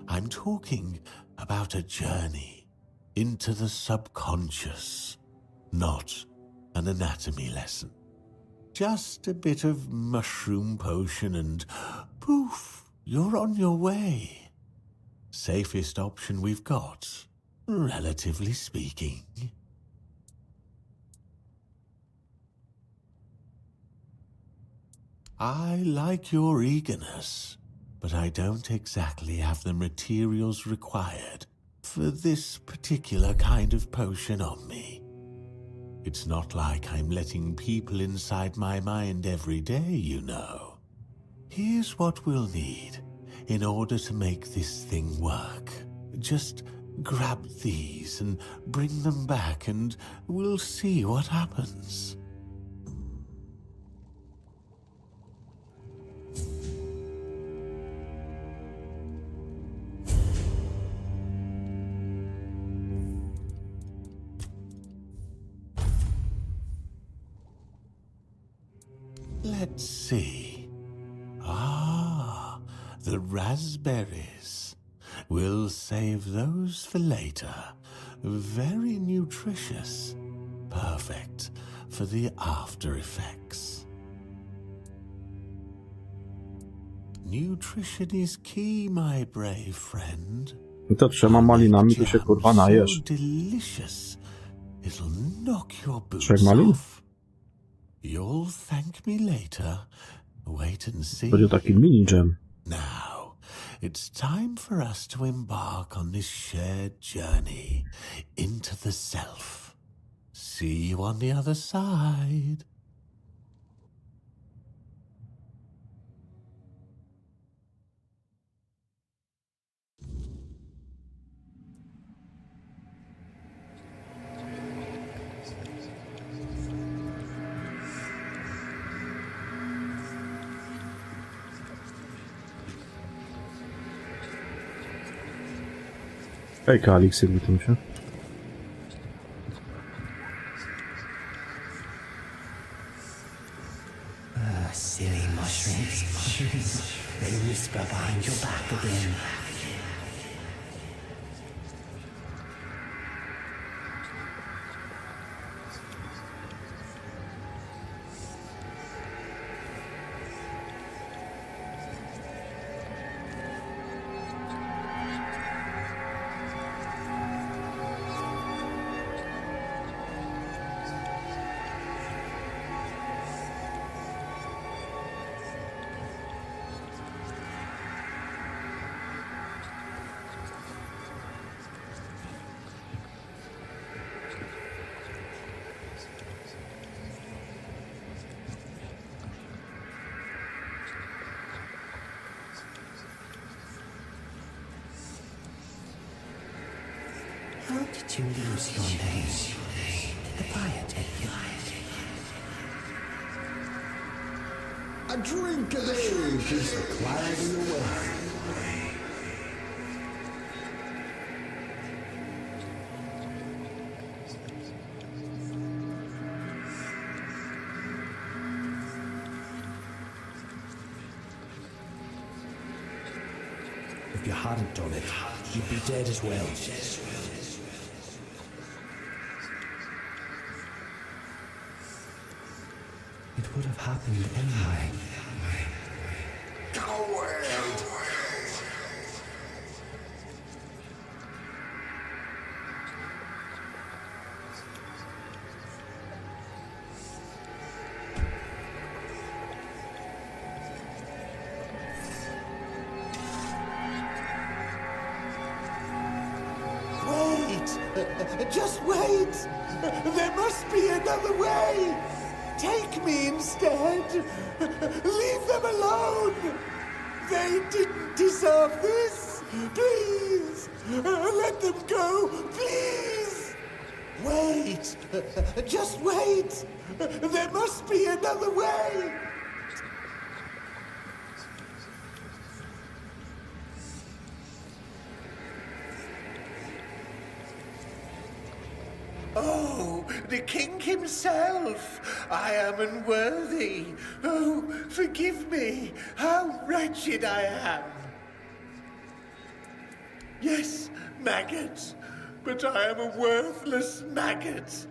I'm talking about a journey into the subconscious, not an anatomy lesson. Just a bit of mushroom potion and poof, you're on your way. Safest option we've got, relatively speaking. I like your eagerness, but I don't exactly have the materials required for this particular kind of potion on me. It's not like I'm letting people inside my mind every day, you know. Here's what we'll need in order to make this thing work. Just grab these and bring them back and we'll see what happens. Let's see. The raspberries. We'll save those for later. Very nutritious. Perfect for the after effects. Nutrition is key, my brave friend. I to 3 malinami to się kurwa najesz. So delicious. It'll knock your boots 3 malin? off. You'll thank me later. Wait and see. Będzie taki mini jam. Now, it's time for us to embark on this shared journey into the self. See you on the other side. Hej, Kaliksy, witam się. Silly mushrooms. They whisper behind your back again. How did you lose your name? Did the fire take you? A drink of age is the clarity away. If you hadn't done it, you'd be dead as well. It would have happened anyway. Wait! Just wait! There must be another way! Take me instead! Leave them alone! They didn't deserve this! Please! Let them go! Please! Wait! Just wait! There must be another way! Oh, the king himself! I am unworthy! Oh, forgive me! How wretched I am! Yes, maggot, but I am a worthless maggot.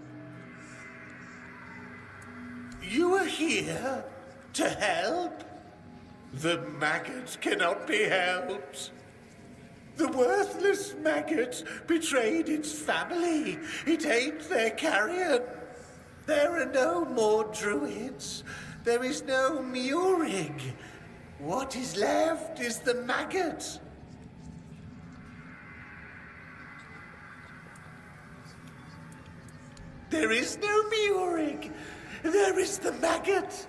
You are here to help? The maggot cannot be helped. The worthless maggot betrayed its family. It ate their carrion. There are no more druids. There is no Murig. What is left is the maggot. There is no Murig. There is the maggot.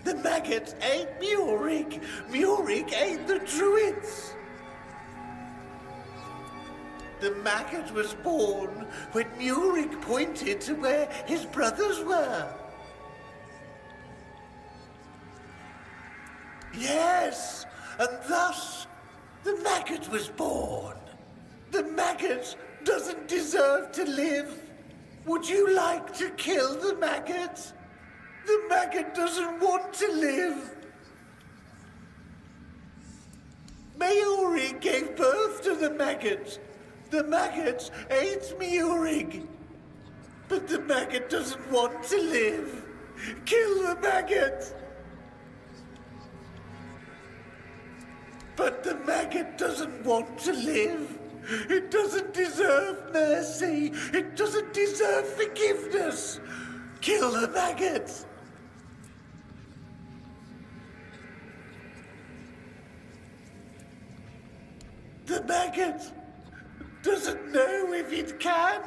The maggot ate Murig. Murig ate the druids. The maggot was born when Murig pointed to where his brothers were. Yes, and thus the maggot was born. The maggot doesn't deserve to live. Would you like to kill the maggot? The maggot doesn't want to live. Murig gave birth to the maggot. The maggot ate Murig. But the maggot doesn't want to live. Kill the maggot! But the maggot doesn't want to live. It doesn't deserve mercy. It doesn't deserve forgiveness. Kill the maggot! The maggot doesn't know if it can.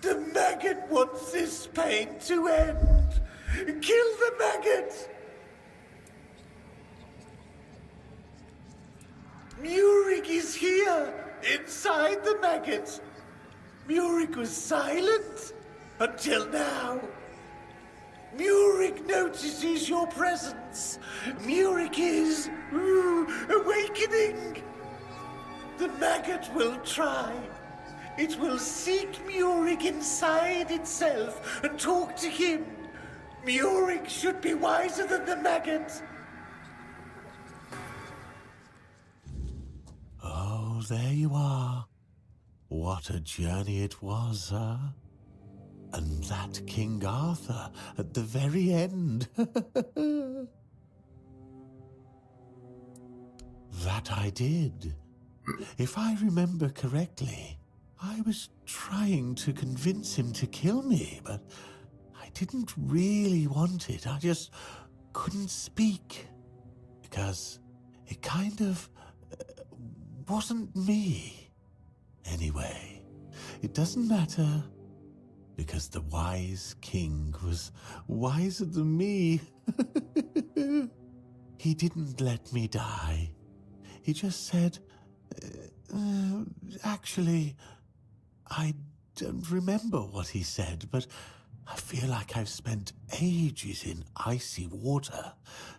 The maggot wants this pain to end. Kill the maggot! Murig is here, inside the maggot. Murig was silent until now. Murig notices your presence. Murig is awakening. The maggot will try. It will seek Murig inside itself and talk to him. Murig should be wiser than the maggot. Oh, there you are. What a journey it was, huh? And that King Arthur at the very end. That I did. If I remember correctly, I was trying to convince him to kill me, but I didn't really want it. I just couldn't speak. Because it kind of wasn't me. Anyway, it doesn't matter. Because the wise king was wiser than me. He didn't let me die. He just said, actually, I don't remember what he said, but I feel like I've spent ages in icy water,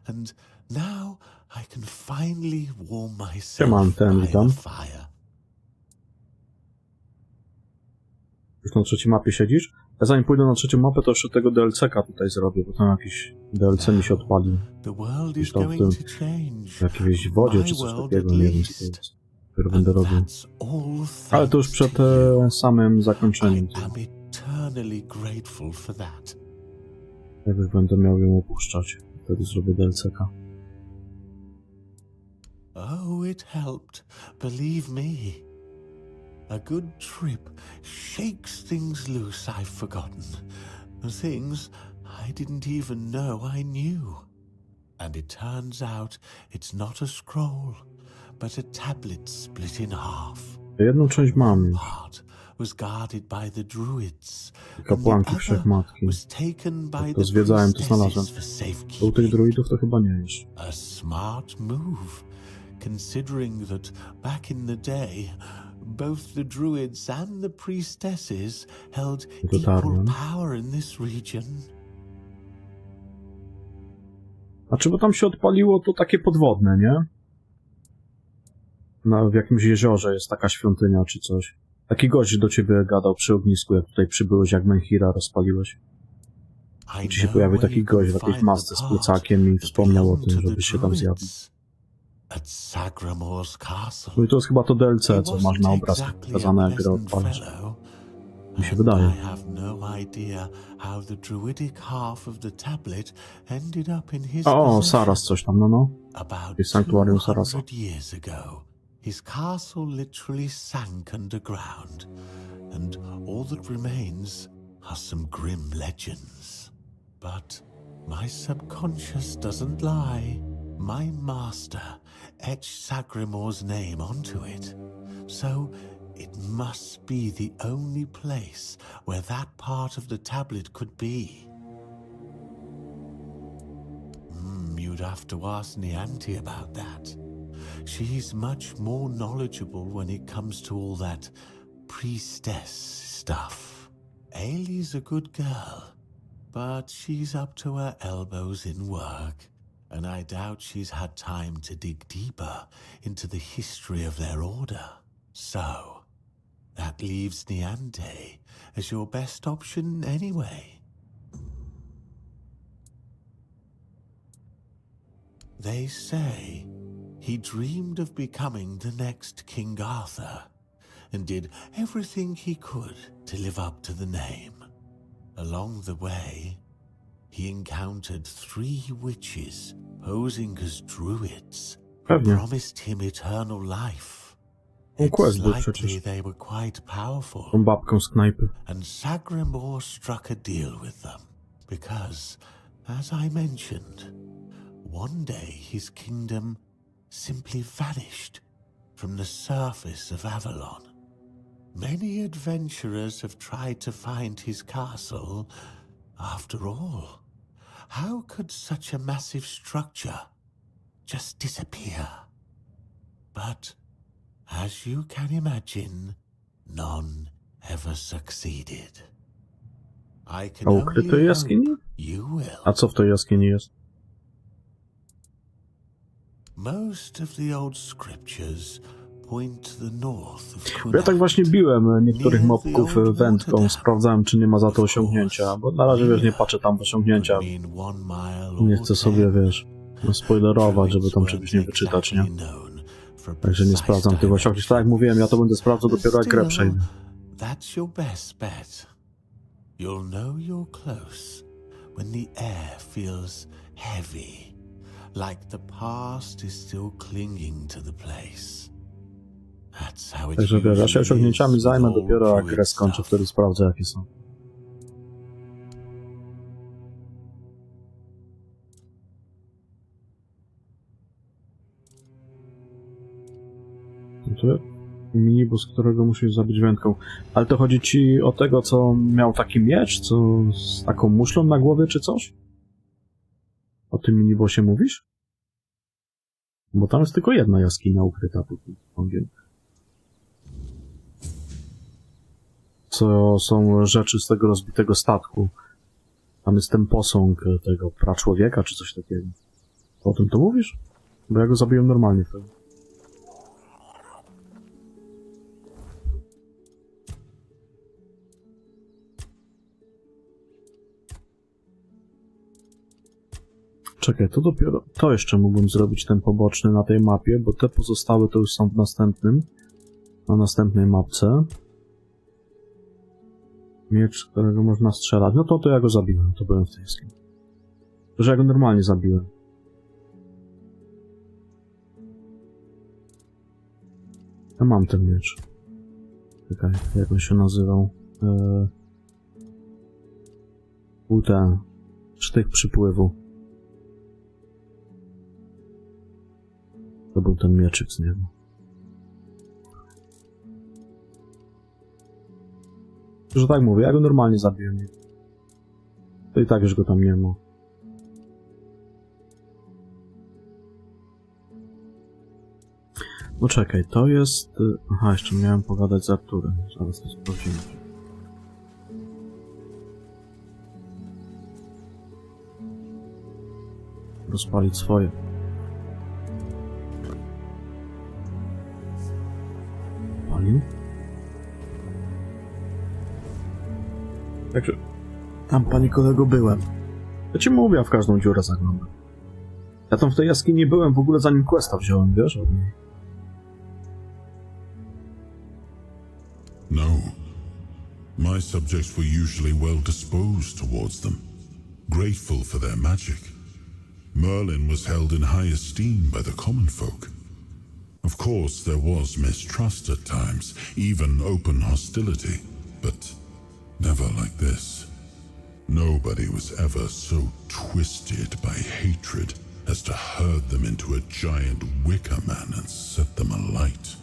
and now I can finally warm myself by the fire. Już na trzeciej mapie siedzisz? Ja zanim pójdę na trzecią mapę, to jeszcze tego DLC-ka tutaj zrobię, bo tam jakiś DLC mi się odpalił. Gdzieś tam w tym, w jakiejś wodzie czy coś takiego, nie wiem co to jest. Dopiero będę robił. Ale to już przed samym zakończeniem. Jak już będę miał ją opuszczać, wtedy zrobię DLC-ka. Oh, it helped, believe me. A good trip shakes things loose I've forgotten. Things I didn't even know I knew. And it turns out it's not a scroll, but a tablet split in half. Jedną część mam już. Part was guarded by the druids. Kapłanki Wszechmatki. To zwiedzałem, to znalazłem. U tych druidów to chyba nie jest. A smart move, considering that back in the day, both the druids and the priestesses held equal power in this region. A czy bo tam się odpaliło to takie podwodne, nie? W jakimś jeziorze jest taka świątynia czy coś. Taki gość do ciebie gadał przy ognisku, jak tutaj przybyłeś, jak Menhira rozpaliłeś. I ci się pojawił taki gość w takiej masce z plecakiem i wspomniał o tym, żebyś się tam zjawił. No i to jest chyba to DLC, co masz na obrazku pokazane, jak grę odpalasz. Mi się wydaje. O, Saras coś tam, no. Jest sanktuarium Sarasa. His castle literally sank underground, and all that remains are some grim legends. But my subconscious doesn't lie. My master etched Sagrimor's name onto it, so it must be the only place where that part of the tablet could be. You'd have to ask Nianti about that. She's much more knowledgeable when it comes to all that priestess stuff. Ailey's a good girl, but she's up to her elbows in work, and I doubt she's had time to dig deeper into the history of their order. So, that leaves Niante as your best option anyway. They say he dreamed of becoming the next King Arthur, and did everything he could to live up to the name. Along the way, he encountered 3 witches posing as druids who promised him eternal life. It's likely they were quite powerful, and Sagrimor struck a deal with them, because, as I mentioned, one day his kingdom simply vanished from the surface of Avalon. Many adventurers have tried to find his castle. After all, how could such a massive structure just disappear? But, as you can imagine, none ever succeeded. I can only hope you will. A co w tej jaskini jest? Most of the old scriptures point to the north of Ja tak właśnie biłem niektórych mobków wędką, sprawdzałem, czy nie ma za to osiągnięcia, bo na razie, wiesz, nie patrzę tam w osiągnięcia. Nie chcę sobie, wiesz, spoilerować, żeby tam czegoś nie wyczytać, nie? Także nie sprawdzam tych osiągnięć. Tak jak mówiłem, ja to będę sprawdzał dopiero jak grę przejdę. That's your best bet. You'll know you're close when the air feels heavy. Like the past is still clinging to the place. That's how it Także wiesz, ja się osiągnięciami zajmę dopiero jak grę skończę, wtedy sprawdzę jakie są. Tu minibus, którego musisz zabić wędką. Ale to chodzi ci o tego, co miał taki miecz, co z taką muszlą na głowie, czy coś? O tym minibusie mówisz? Bo tam jest tylko jedna jaskinia ukryta pod tym wągiem. Co są rzeczy z tego rozbitego statku. Tam jest ten posąg tego praczłowieka, czy coś takiego. O tym to mówisz? Bo ja go zabiłem normalnie wtedy. Czekaj, to dopiero... To jeszcze mógłbym zrobić ten poboczny na tej mapie, bo te pozostałe to już są w następnym. Na następnej mapce. Miecz, którego można strzelać. No to ja go zabiłem, to byłem w tej jaskini. To, że ja go normalnie zabiłem. Ja mam ten miecz. Czekaj, jak on się nazywał? Był ten... Sztyk przypływu. To był ten mieczyk z niego. Że tak mówię, ja go normalnie zabiłem. To i tak już go tam nie ma. No czekaj, to jest... Aha, jeszcze miałem pogadać z Arturem. Zaraz to sprawdzimy. Rozpalić swoje. Palił? Także... Tam, panie kolego, byłem. Ja ci mówię, a w każdą dziurę zaglądam. Ja tam w tej jaskini byłem w ogóle zanim questa wziąłem, wiesz? Od niej. No. My subjects were usually well disposed towards them, grateful for their magic. Merlin was held in high esteem by the common folk. Of course, there was mistrust at times, even open hostility, but never like this. Nobody was ever so twisted by hatred as to herd them into a giant wicker man and set them alight.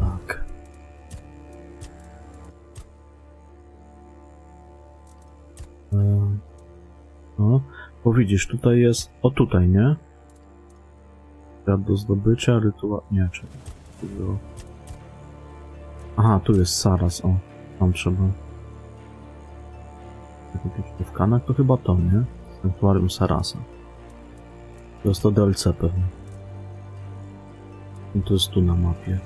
Tak. No, bo widzisz, tutaj jest... O, tutaj, nie? Świat do zdobycia, rytuał... Nie, czekaj. Aha, tu jest Saras, o. Tam trzeba. W kanach to chyba to, nie? Sanktuarium Sarasa. To jest to DLC pewnie. I to jest tu na mapie.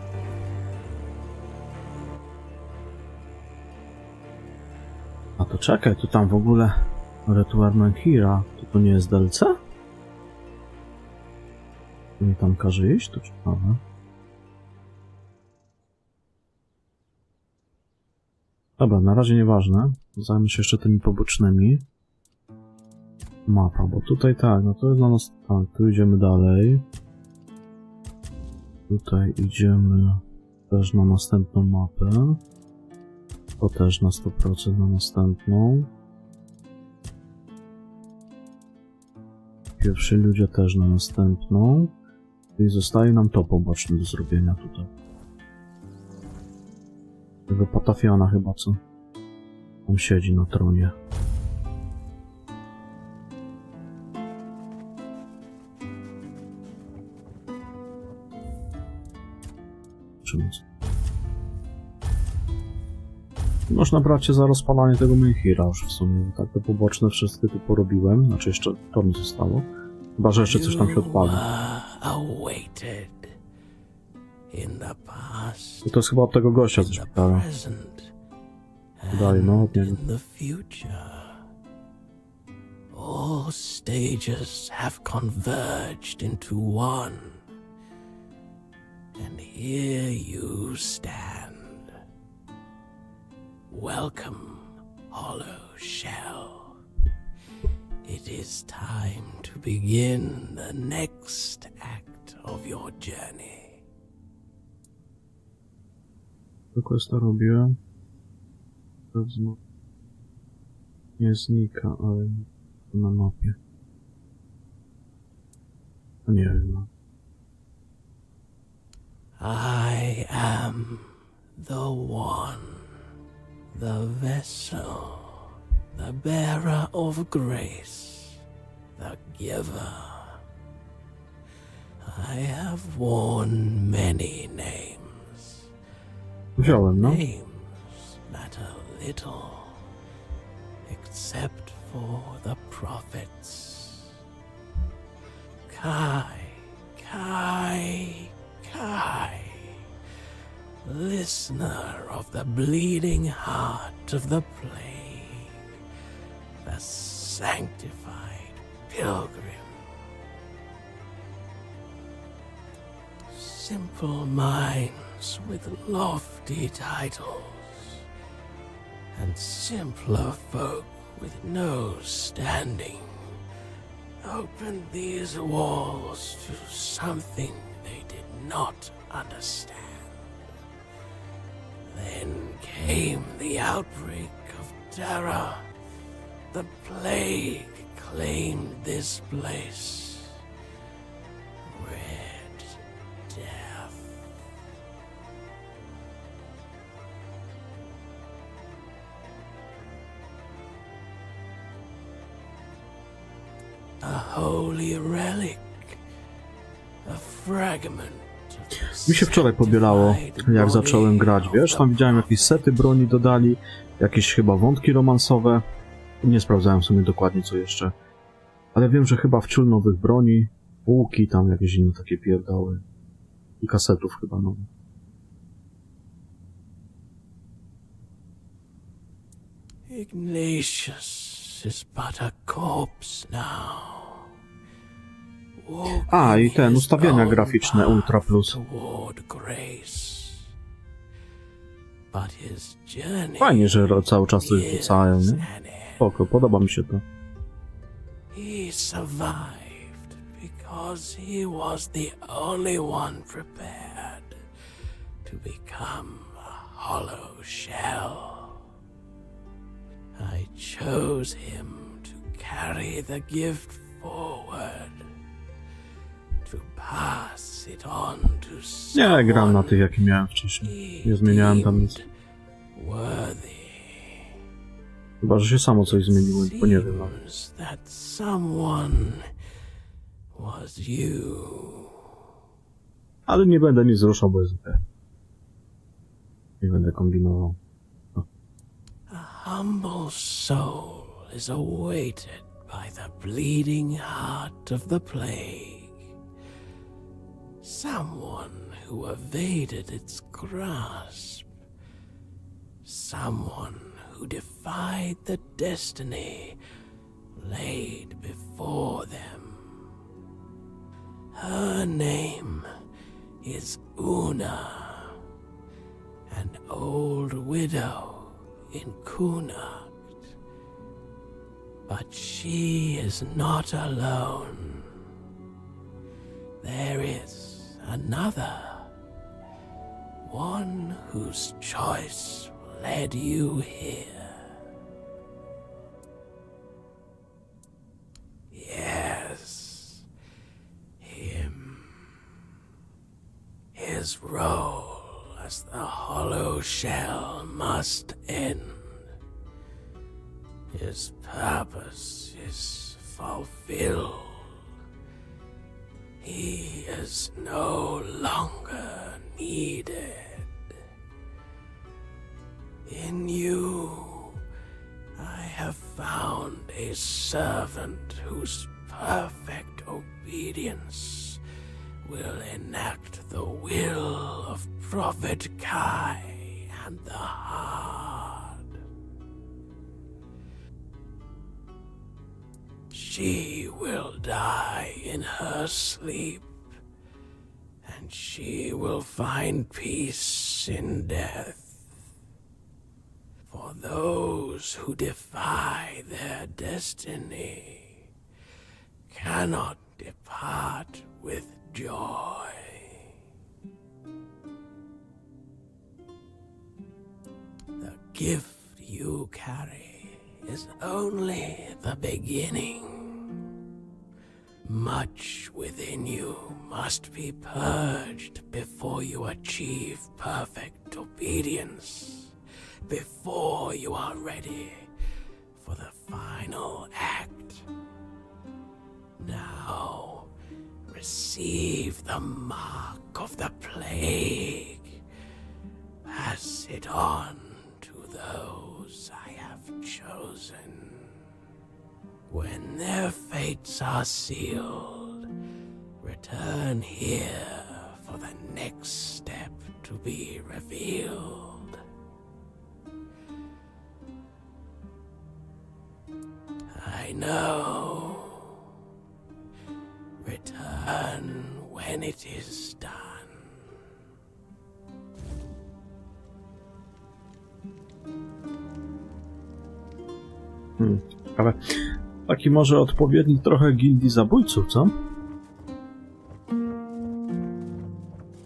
A to czekaj, to tam w ogóle Rytuał Menhira, to nie jest DLC? Nie tam każe iść? To ciekawe. Dobra, na razie nieważne. Zajmę się jeszcze tymi pobocznymi. Mapa, bo tutaj tak, no to jest na nas... Tak, tu idziemy dalej. Tutaj idziemy też na następną mapę. To też na 100% na następną. Pierwsi ludzie też na następną. I zostaje nam to poboczne do zrobienia tutaj. Tego Patafiana chyba, co? On siedzi na tronie. Można brać się za rozpalanie tego Menhira już w sumie. Tak te poboczne wszystkie tu porobiłem. Znaczy jeszcze to mi zostało. Chyba, że jeszcze coś tam się odpali. I to jest chyba od tego gościa ze szpitala. Dalej, no od niego. All stages have converged into one. And here you stand. Welcome, hollow shell. It is time to begin the next act of your journey. To questa robiłem. Nie znika, ale na mapie. Nie wiem. No. I am the one, the vessel, the bearer of grace, the giver. I have worn many names. Wziąłem, no. Names matter little, except for the prophets. Kai, Kai, Kai, listener of the bleeding heart of the plague, the sanctified pilgrim. Simple minds with lofty titles, and simpler folk with no standing opened these walls to something they did not understand. Then came the outbreak of terror. The plague claimed this place. Red death. A holy relic. A fragment. Mi się wczoraj pobielało, jak zacząłem grać, wiesz, tam widziałem jakieś sety broni dodali, jakieś chyba wątki romansowe. Nie sprawdzałem w sumie dokładnie co jeszcze. Ale wiem, że chyba wciul nowych broni, łuki, tam jakieś inne takie pierdoły. I kasetów chyba nowych. Ignatius is but a corpse now. A, i ten, ustawienia graficzne Ultra Plus. Fajnie, że cały czas coś wrzucają, nie? Spoko, podoba mi się to. He survived because he was the only one prepared to become a hollow shell. I chose him to carry the gift forward. To pass it on to Nie, gram na tych, jakie miałem wcześniej. Nie zmieniałem tam nic. Chyba, że się samo coś zmieniło, bo nie wiem. Ale nie będę nic ruszał, bo jest ok. Nie będę kombinował. No. A humble soul is awaited by the bleeding heart of the plague. Someone who evaded its grasp. Someone who defied the destiny laid before them. Her name is Una, an old widow in Kunakt. But she is not alone. There is another, one whose choice led you here. Yes, him. His role as the hollow shell must end. His purpose is fulfilled. He is no longer needed. In you, I have found a servant whose perfect obedience will enact the will of Prophet Kai and the Hard. She will die in her sleep, and she will find peace in death. For those who defy their destiny cannot depart with joy. The gift you carry is only the beginning. Much within you must be purged before you achieve perfect obedience, before you are ready for the final act. Now, receive the mark of the plague. Pass it on to those I have chosen. When their fates are sealed, return here for the next step to be revealed. I know. Return when it is done. Ale taki może odpowiednik trochę gildii zabójców, co?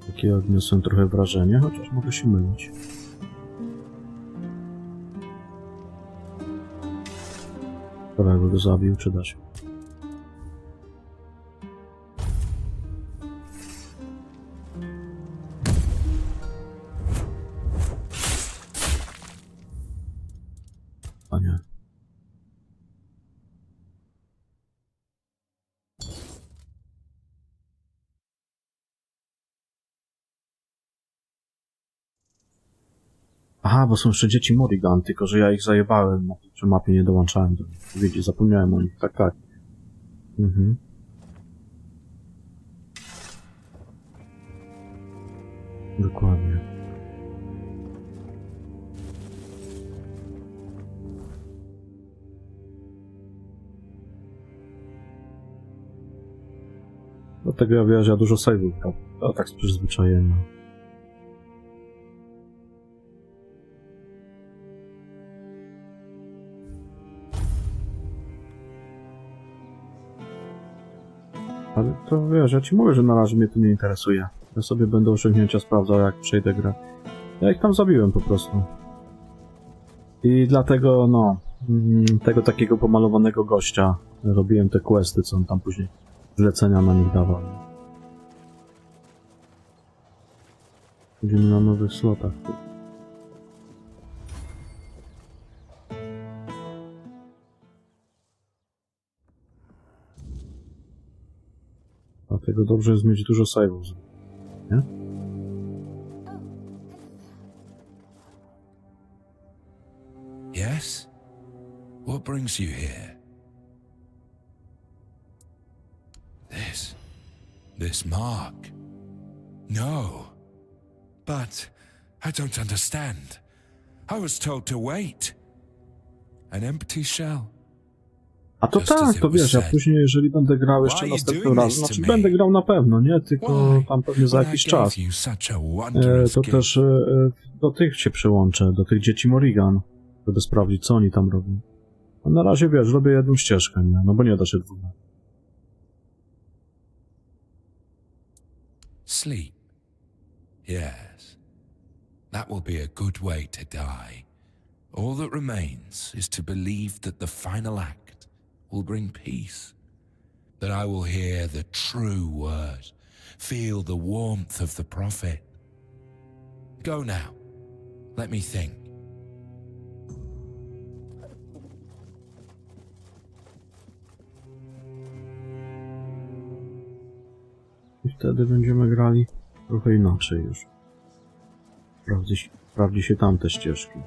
Takie odniosłem trochę wrażenie, chociaż mogę się mylić. Dobra, go zabił, czy da się? A nie. Aha, bo są jeszcze dzieci Morrigan, tylko że ja ich zajebałem, przy mapie nie dołączałem do nich. Wiecie, zapomniałem o nich, tak. Mhm. Dokładnie. Dlatego ja wiem, że ja dużo save'ów, a tak z przyzwyczajenia. Ale to wiesz, ja ci mówię, że na razie mnie to nie interesuje. Ja sobie będę osiągnięcia sprawdzał, jak przejdę grę. Ja ich tam zabiłem po prostu. I dlatego, no, tego takiego pomalowanego gościa robiłem te questy, co on tam później zlecenia na nich dawał. Będziemy na nowych slotach. Dlatego dobrze jest mieć dużo save'ów, nie? Yes? What brings you here? This mark. No. But I don't understand. I was told to wait. An empty shell. A to tak, to wiesz, ja później, jeżeli będę grał jeszcze następnym razem, znaczy będę grał na pewno, nie? Tylko tam pewnie za jakiś czas. To też do tych się przyłączę, do tych dzieci Morrigan, żeby sprawdzić, co oni tam robią. A na razie, wiesz, robię jedną ścieżkę, nie? No bo nie da się dwóch. Sleep. Yes. That will be a good way to die. All that remains is to believe that the final act will bring peace. That I will hear the true word, feel the warmth of the prophet. Go now. Let me think. I wtedy będziemy grali trochę inaczej już. Sprawdzi się tamte ścieżki.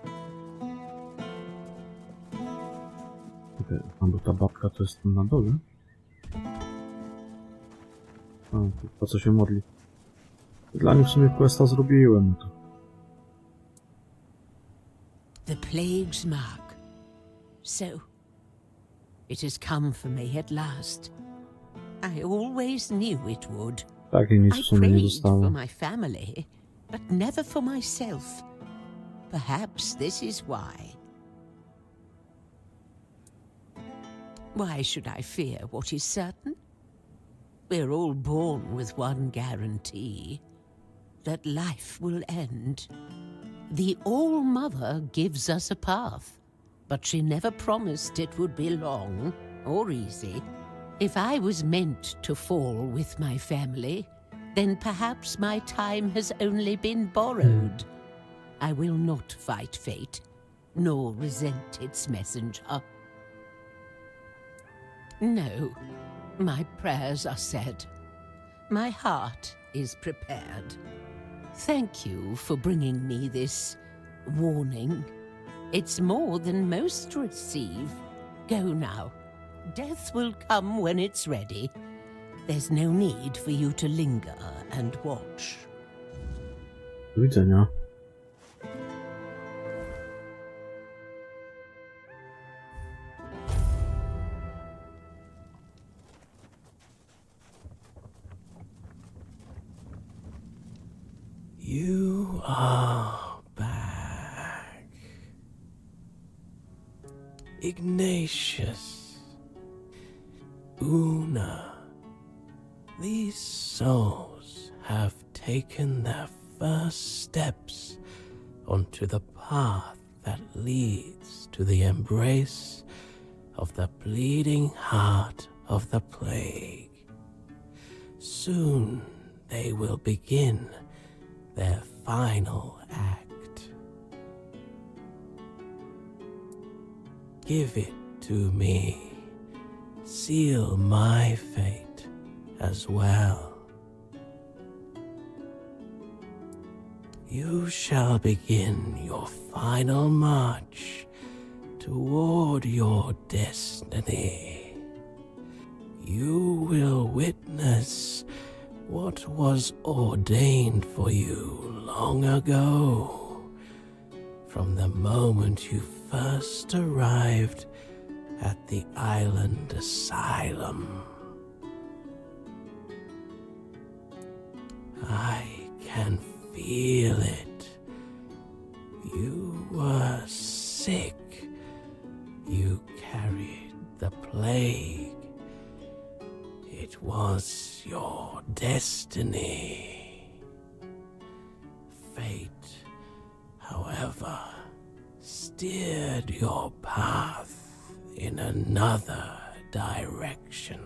Okej, bo ta babka to jest tam na dole. A, po co się modli? Dla nich w sumie questa zrobiłem to. The plague's mark. So, it has come for me at last. I always knew it would. Tak, i nic w sumie nie zostało. I prayed for my family, but never for myself. Perhaps this is why. Why should I fear what is certain? We're all born with one guarantee, that life will end. The All-Mother gives us a path, but she never promised it would be long or easy. If I was meant to fall with my family, then perhaps my time has only been borrowed. I will not fight fate, nor resent its messenger. No, my prayers are said. My heart is prepared. Thank you for bringing me this warning. It's more than most receive. Go now. Death will come when it's ready. There's no need for you to linger and watch. Do widzenia. You are back. Ignatius. Una. These souls have taken their first steps onto the path that leads to the embrace of the bleeding heart of the plague. Soon they will begin their final act. Give it to me. Seal my fate as well. you shall begin your final march toward your destiny. You will witness what was ordained for you long ago, from the moment you first arrived at the island asylum. I can feel it. You were sick. You carried the plague. It was your destiny. Fate, however, steered your path in another direction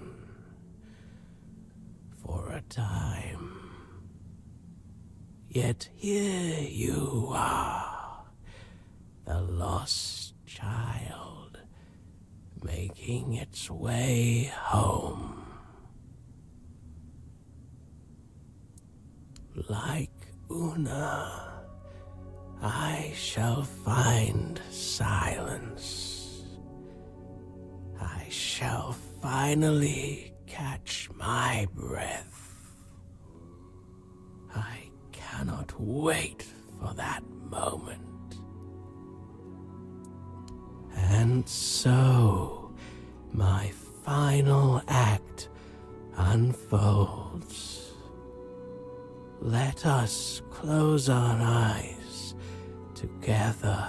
for a time. Yet here you are, the lost child, making its way home. Like Una, I shall find silence. I shall finally catch my breath. I cannot wait for that moment. And so, my final act unfolds. Let us close our eyes together.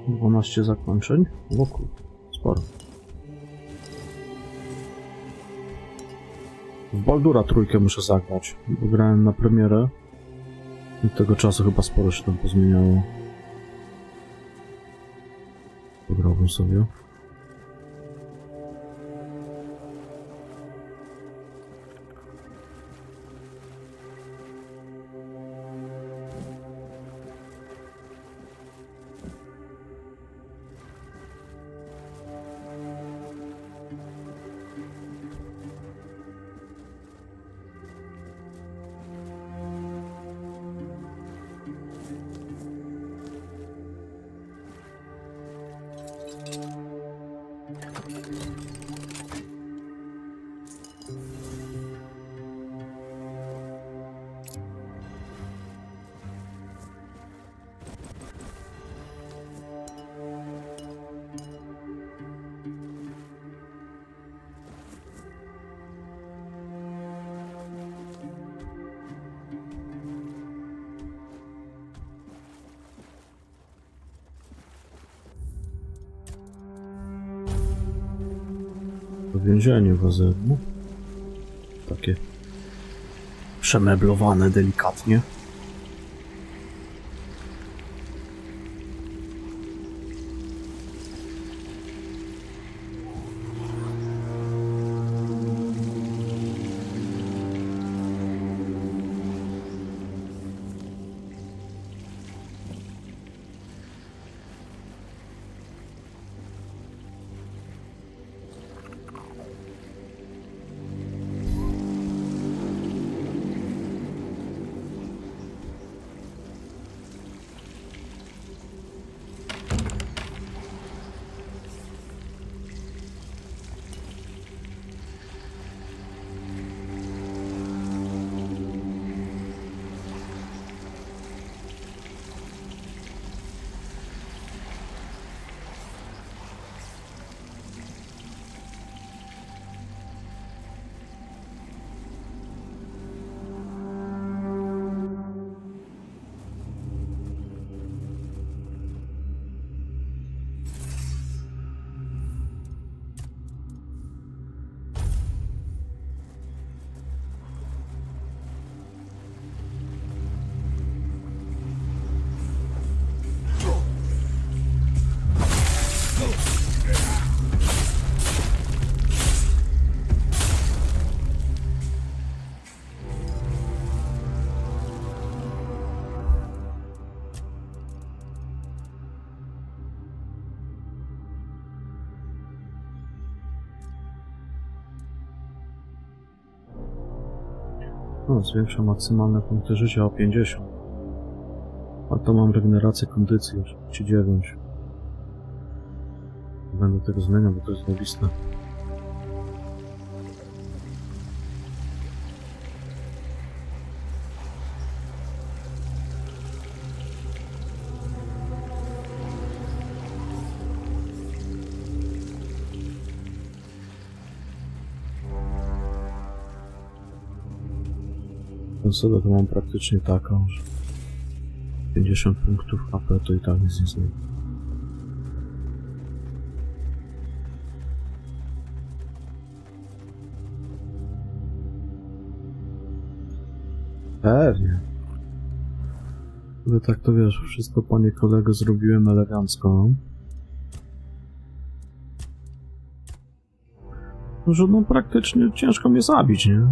Dwanaście zakończeń? Wokół. Sporo. W Baldura trójkę muszę zagrać, bo grałem na premierę. I od tego czasu chyba sporo się tam pozmieniało. Pograłbym sobie. Więzienie w Azerbu. Takie przemeblowane delikatnie. No, zwiększa maksymalne punkty życia o 50. A to mam regenerację kondycji o 39. Będę tego zmieniał, bo to jest zajebiste. Sobie to mam praktycznie taką, że 50 punktów HP to i tak nic nie zmieni. Pewnie. Ale tak to wiesz, wszystko panie kolego zrobiłem elegancko. Że no praktycznie ciężko mnie zabić, nie?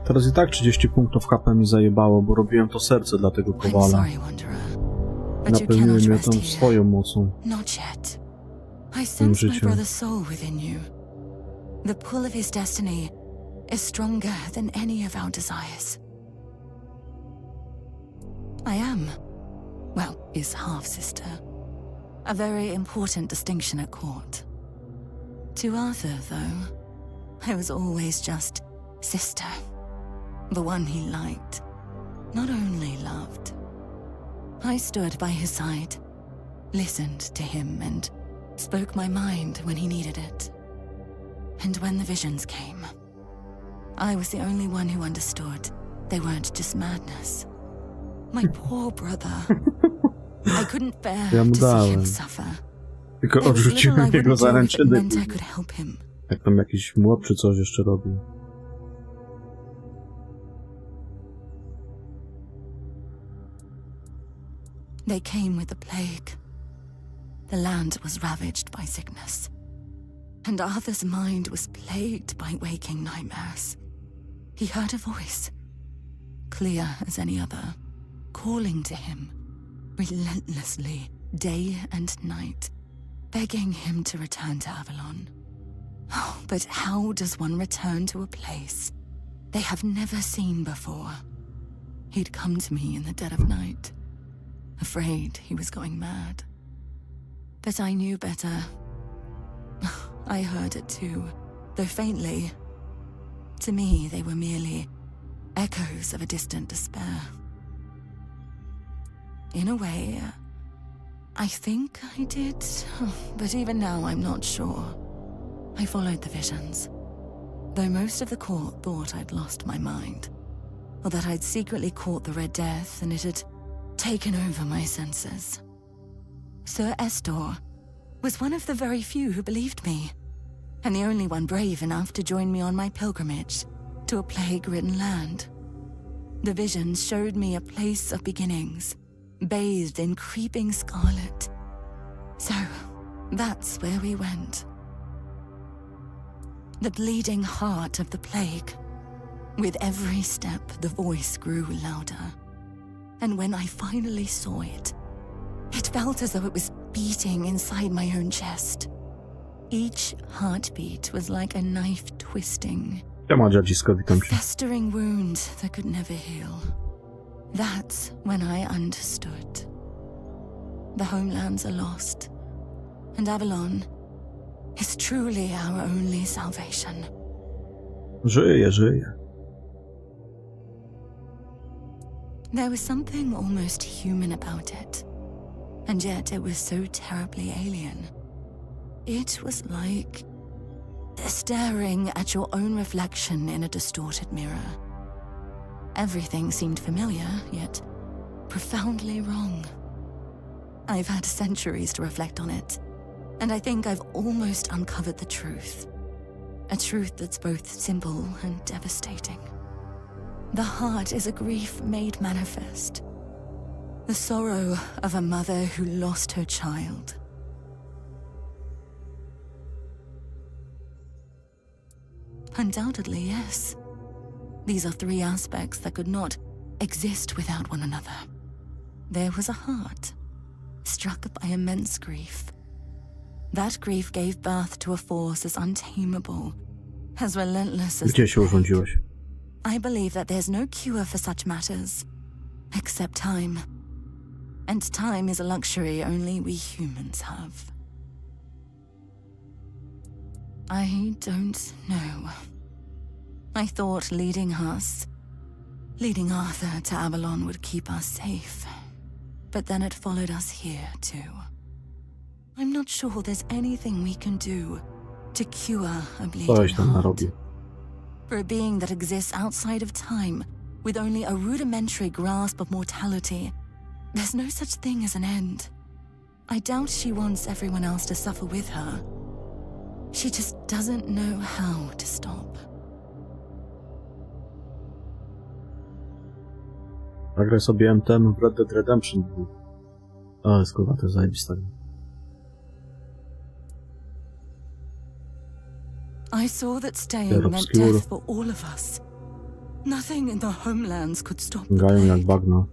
Teraz i tak 30 punktów HP mi zajebało, bo robiłem to serce dla tego kowala. Napełniłem je tą swoją mocą. Tym życiem. The pull of his destiny is stronger than any of our desires. I am, well, his half-sister. A very important distinction at court. To Arthur, though, I was always just sister. The one he liked, not only loved. I stood by his side, listened to him, and spoke my mind when he needed it. And when the visions came, I was the only one who understood they weren't just madness. My poor brother. I couldn't bear to see him suffer. Tylko odrzuciłem jego zaręczyny. I could help him. Jak tam jakiś młot czy coś jeszcze robił. They came with the plague. The land was ravaged by sickness. And Arthur's mind was plagued by waking nightmares. He heard a voice, clear as any other, calling to him, relentlessly, day and night, begging him to return to Avalon. Oh, but how does one return to a place they have never seen before? He'd come to me in the dead of night, afraid he was going mad. But I knew better. I heard it too, though faintly. To me, they were merely echoes of a distant despair. In a way, I think I did, but even now I'm not sure. I followed the visions, though most of the court thought I'd lost my mind, or that I'd secretly caught the Red Death and it had taken over my senses. Sir Estor was one of the very few who believed me, and the only one brave enough to join me on my pilgrimage to a plague-ridden land. The visions showed me a place of beginnings, bathed in creeping scarlet. So, that's where we went. The bleeding heart of the plague. With every step, the voice grew louder. And when I finally saw it, it felt as though it was beating inside my own chest. Each heartbeat was like a knife twisting. A festering wound that could never heal. That's when I understood. The homelands are lost, and Avalon is truly our only salvation. Żyje, żyje. There was something almost human about it, and yet it was so terribly alien. It was like staring at your own reflection in a distorted mirror. Everything seemed familiar, yet profoundly wrong. I've had centuries to reflect on it, and I think I've almost uncovered the truth. A truth that's both simple and devastating. The heart is a grief made manifest. The sorrow of a mother who lost her child. Undoubtedly, yes. These are three aspects that could not exist without one another. There was a heart, struck by immense grief. That grief gave birth to a force as untamable, as relentless as... Gdzie się urządziłeś? I believe that there's no cure for such matters, except time. And time is a luxury only we humans have. I don't know. I thought leading Arthur to Avalon would keep us safe. But then it followed us here, too. I'm not sure there's anything we can do to cure a bleeding heart. For a being that exists outside of time, with only a rudimentary grasp of mortality, there's no such thing as an end. I doubt she wants everyone else to suffer with her. She just doesn't know how to stop. Zagraj sobie MTM w Red Dead Redemption. O, jest kurwa, to jest zajebista. I saw that staying meant death for all of us. Nothing in the homelands could stop the Grają jak bagno.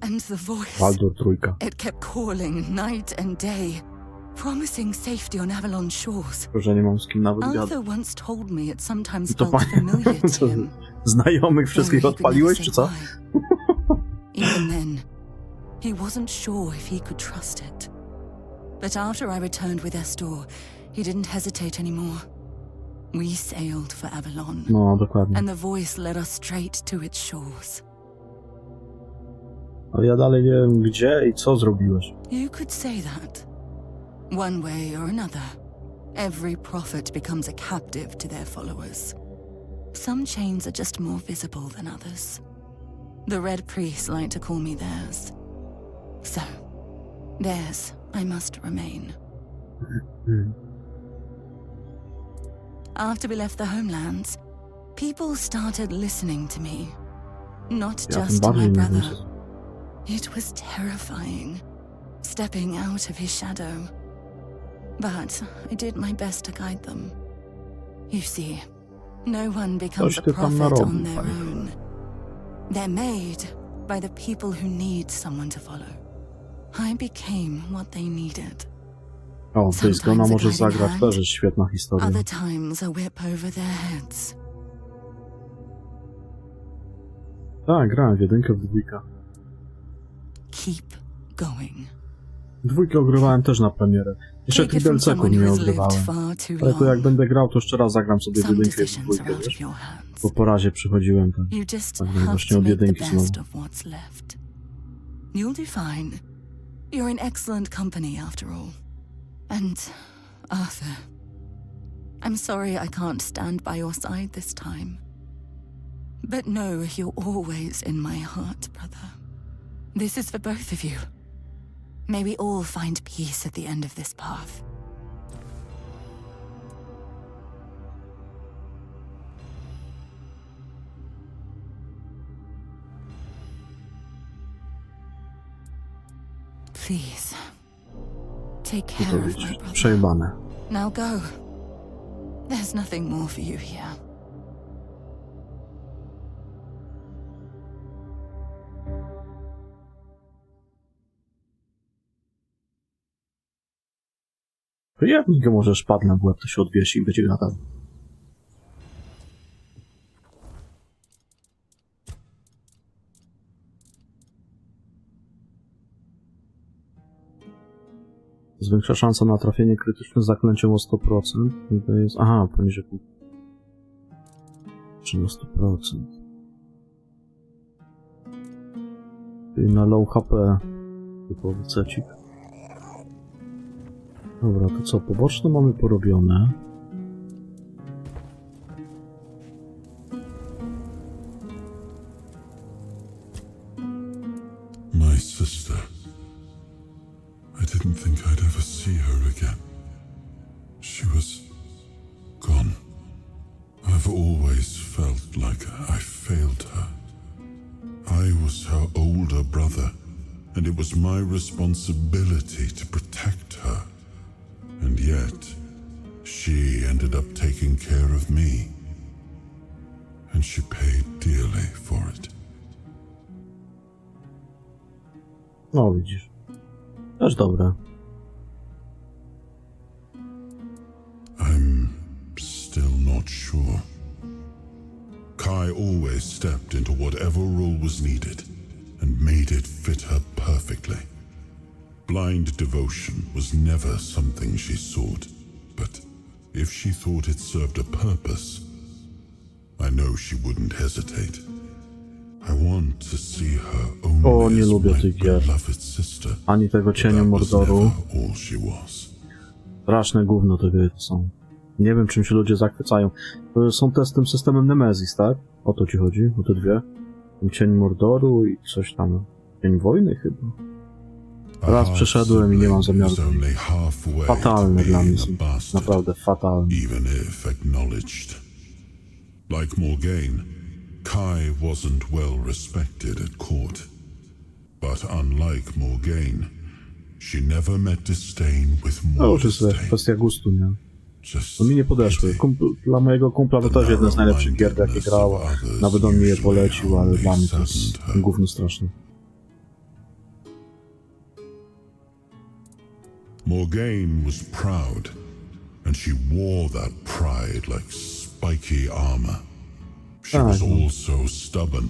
And the voice, Baldur trójka. it kept calling night and day, promising safety on Avalon shores. Że nie mam z kim nawet gadać. Arthur once told me it sometimes To felt familiar to him. Znajomych wszystkich odpaliłeś, czy co? Even then, he wasn't sure if he could trust it. But after I returned with Estor, he didn't hesitate anymore. We sailed for Avalon. No, dokładnie. And the voice led us straight to its shores. Ale ja dalej nie wiem, gdzie i co zrobiłeś. You could say that. One way or another, every prophet becomes a captive to their followers. Some chains are just more visible than others. The Red Priests like to call me theirs. So, theirs I must remain. After we left the homelands, people started listening to me. Not just to my brother. It was terrifying, stepping out of his shadow. But I did my best to guide them. You see, no one becomes a prophet on their own. They're made by the people who need someone to follow. I became what they needed. O, Blizgona może zagrać, też jest świetna historia. Other times a whip over their heads. Tak, grałem w jedynkę, w dwójkę. Keep going. Dwójkę ogrywałem też na premierę. Jeszcze tych DLC-ków nie ogrywałem. Ale to jak będę grał, to jeszcze raz zagram sobie jedynkę i dwójkę, wiesz? Bo po razie przychodziłem tak właśnie od jedynki znowu. You'll do fine. You're in excellent company after all. And Arthur, I'm sorry I can't stand by your side this time. But no, you're always in my heart, brother. This is for both of you. May we all find peace at the end of this path. Please, take care of my brother. Przejebane. Now go. There's nothing more for you here. Jak mi go może szpadł na łeb, to się odwiesi i będzie gadał. Zwiększa szansa na trafienie krytyczne z zaklęciem o 100%. I to jest... Aha, poniżej pół. Czy na 100%. Czyli na low HP. Typowy cecik. Dobra, to co? Poboczne mamy porobione. My sister. I didn't think I'd ever see her again. She was gone. I've always felt like I failed her. I was her older brother, and it was my responsibility to protect her. And yet, she ended up taking care of me. And she paid dearly for it. No widzisz. Też dobre. I'm still not sure. Kai always stepped into whatever role was needed and made it fit her perfectly. Blind devotion was never something she sought, but if she thought it served a purpose, I know she wouldn't hesitate. I want to see her O, only nie as lubię my tych gier. beloved sister. Ani tego Cienia Mordoru. All she was. Straszne gówno te gry to są. Nie wiem, czym się ludzie zachwycają. To są te z tym systemem Nemesis, tak? O to ci chodzi? O te dwie? Cień Mordoru i coś tam. Cień Wojny chyba. Raz przeszedłem i nie mam zamiaru. Fatalne dla mnie są. Naprawdę fatalne. Even if acknowledged. Like Morgaine, Kai wasn't well respected at court. But unlike Morgaine, she never met disdain with No more już jest disdain. kwestia gustu, nie? To mi nie podeszły. Dla mojego kumpla to też jedna z najlepszych gier, jakie grała. Nawet on mi je polecił, ale dla mnie to jest gówno straszne. Morgaine was proud, and she wore that pride like spiky armor. She was also stubborn,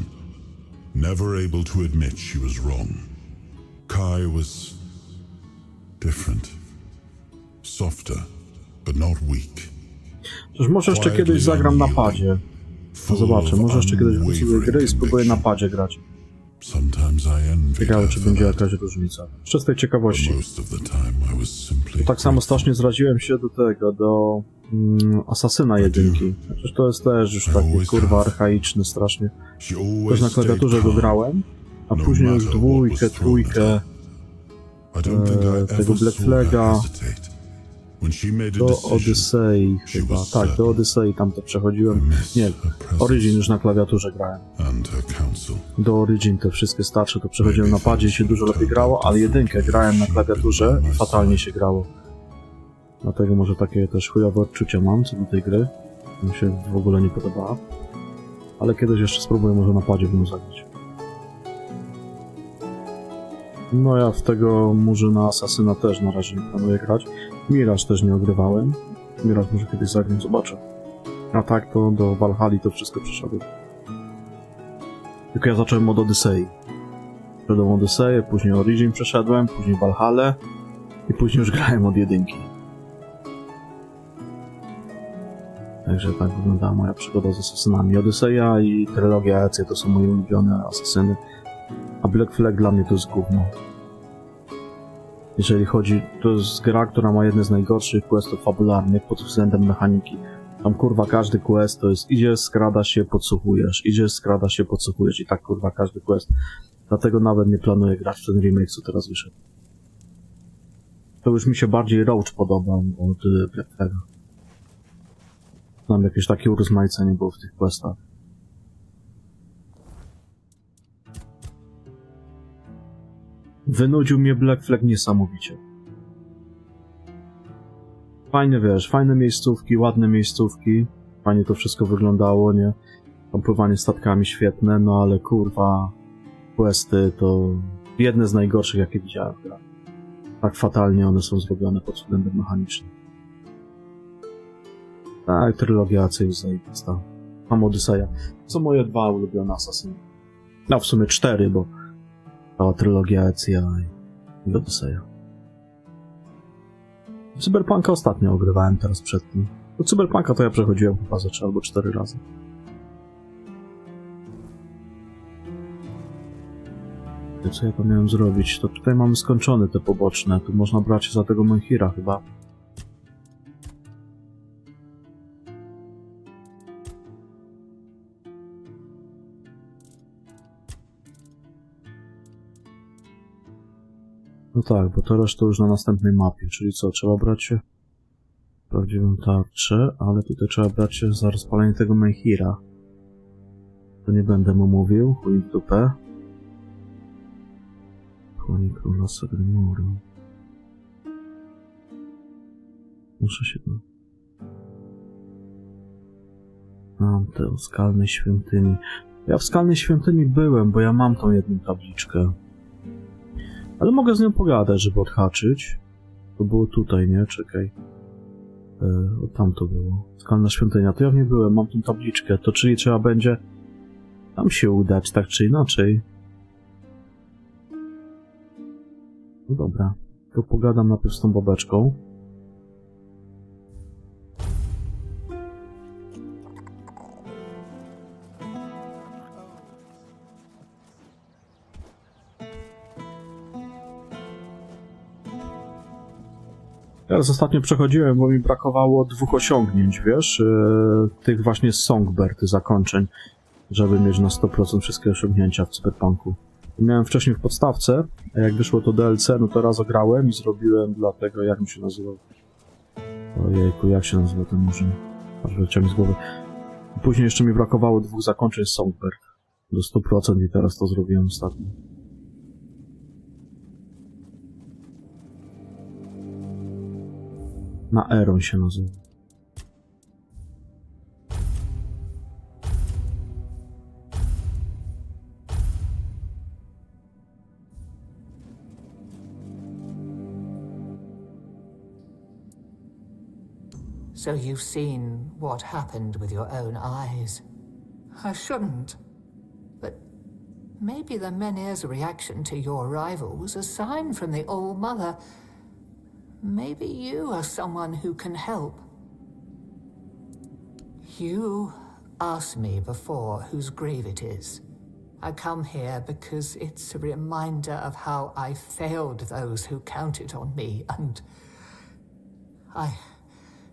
never able to admit she was wrong. Kai was different, softer, but not weak. Przecież może jeszcze kiedyś zagram na padzie. No zobaczę, może jeszcze kiedyś wrócę do gry i spróbuję na padzie grać. Ciekawe, czy będzie jakaś różnica. Jeszcze z tej ciekawości. To tak samo strasznie zraziłem się do tego, do Asasyna 1. Przecież to jest też już taki kurwa archaiczny strasznie. Też na klawiaturze go grałem, a później już 2, 3, tego Black Flaga, do Odyssey chyba. Tak, do Odyssey tam to przechodziłem. Nie, Origin już na klawiaturze grałem. Do Origin te wszystkie starsze to przechodziłem na padzie i się dużo lepiej grało, ale jedynkę grałem na klawiaturze i fatalnie się grało. Dlatego może takie też chujowe odczucia mam co do tej gry. Mi się w ogóle nie podobała. Ale kiedyś jeszcze spróbuję może na padzie w nią zagrać. No ja w tego Murzyna Asasyna też na razie nie planuję grać. Mirage też nie ogrywałem. Mirage może kiedyś zagram, zobaczę. A tak to do Valhalli to wszystko przeszedłem. Tylko ja zacząłem od Odyssey. Przeszedłem Odyssey, później Origin przeszedłem, później Valhallę i później już grałem od jedynki. Także tak wyglądała moja przygoda z Asasynami. Odyseja i trylogia Ecy to są moje ulubione asasyny. A Black Flag dla mnie to jest gówno. Jeżeli chodzi, to jest gra, która ma jedne z najgorszych questów fabularnych pod względem mechaniki. Tam kurwa każdy quest to jest idziesz, skrada się, podsłuchujesz, idziesz, skrada się, podsłuchujesz i tak kurwa każdy quest. Dlatego nawet nie planuję grać w ten remake, co teraz wyszedł. To już mi się bardziej Roach podobał od Black Flaga. Tam jakieś takie urozmaicenie było w tych questach. Wynudził mnie Black Flag niesamowicie. Fajne, wiesz, fajne miejscówki, ładne miejscówki. Fajnie to wszystko wyglądało, nie? Tam pływanie statkami świetne, no ale kurwa questy to jedne z najgorszych, jakie widziałem w grach. Tak fatalnie one są zrobione pod względem mechanicznym. Tak, trylogia Acy jest zajebista. Mam Odyseja. Są moje dwa ulubione asasyny. No w sumie 4, bo ta trylogia Ecja i Odyseja. Cyberpunka ostatnio ogrywałem teraz przed tym. Do Cyberpunka to ja przechodziłem chyba ze 3 albo 4 razy. co ja tam miałem zrobić? To tutaj mamy skończone te poboczne. Tu można brać za tego menhira chyba. No tak, bo to reszta już na następnej mapie, czyli co, trzeba brać się prawdziwą tarczę, ale tutaj trzeba brać się za rozpalenie tego menhira. To nie będę mu mówił, chuj w dupę. Chuj króla Sagrymoru. Muszę się... Mam tę skalnej świątyni. Ja w skalnej świątyni byłem, bo ja mam tą jedną tabliczkę. Ale mogę z nią pogadać, żeby odhaczyć. To było tutaj, nie? Czekaj. Tam to było. Skalna świątynia. To ja w niej byłem, mam tą tabliczkę. To czyli trzeba będzie tam się udać, tak czy inaczej. No dobra. To pogadam najpierw z tą babeczką. Teraz ostatnio przechodziłem, bo mi brakowało 2 osiągnięć, wiesz, tych właśnie songbird zakończeń, żeby mieć na 100% wszystkie osiągnięcia w Cyberpunku. Miałem wcześniej w podstawce, a jak wyszło to DLC, no to raz ograłem i zrobiłem dla tego, jak mi się nazywał. Ojejku, jak się nazywa ten murzyn? Aż wyleciał mi z głowy. Później jeszcze mi brakowało 2 zakończeń songbird do 100% i teraz to zrobiłem ostatnio. Na Eron się nazywa. So you've seen what happened with your own eyes. I shouldn't. But maybe the Menhir's reaction to your arrival was a sign from the All Mother. Maybe you are someone who can help. You asked me before whose grave it is. I come here because it's a reminder of how I failed those who counted on me, and I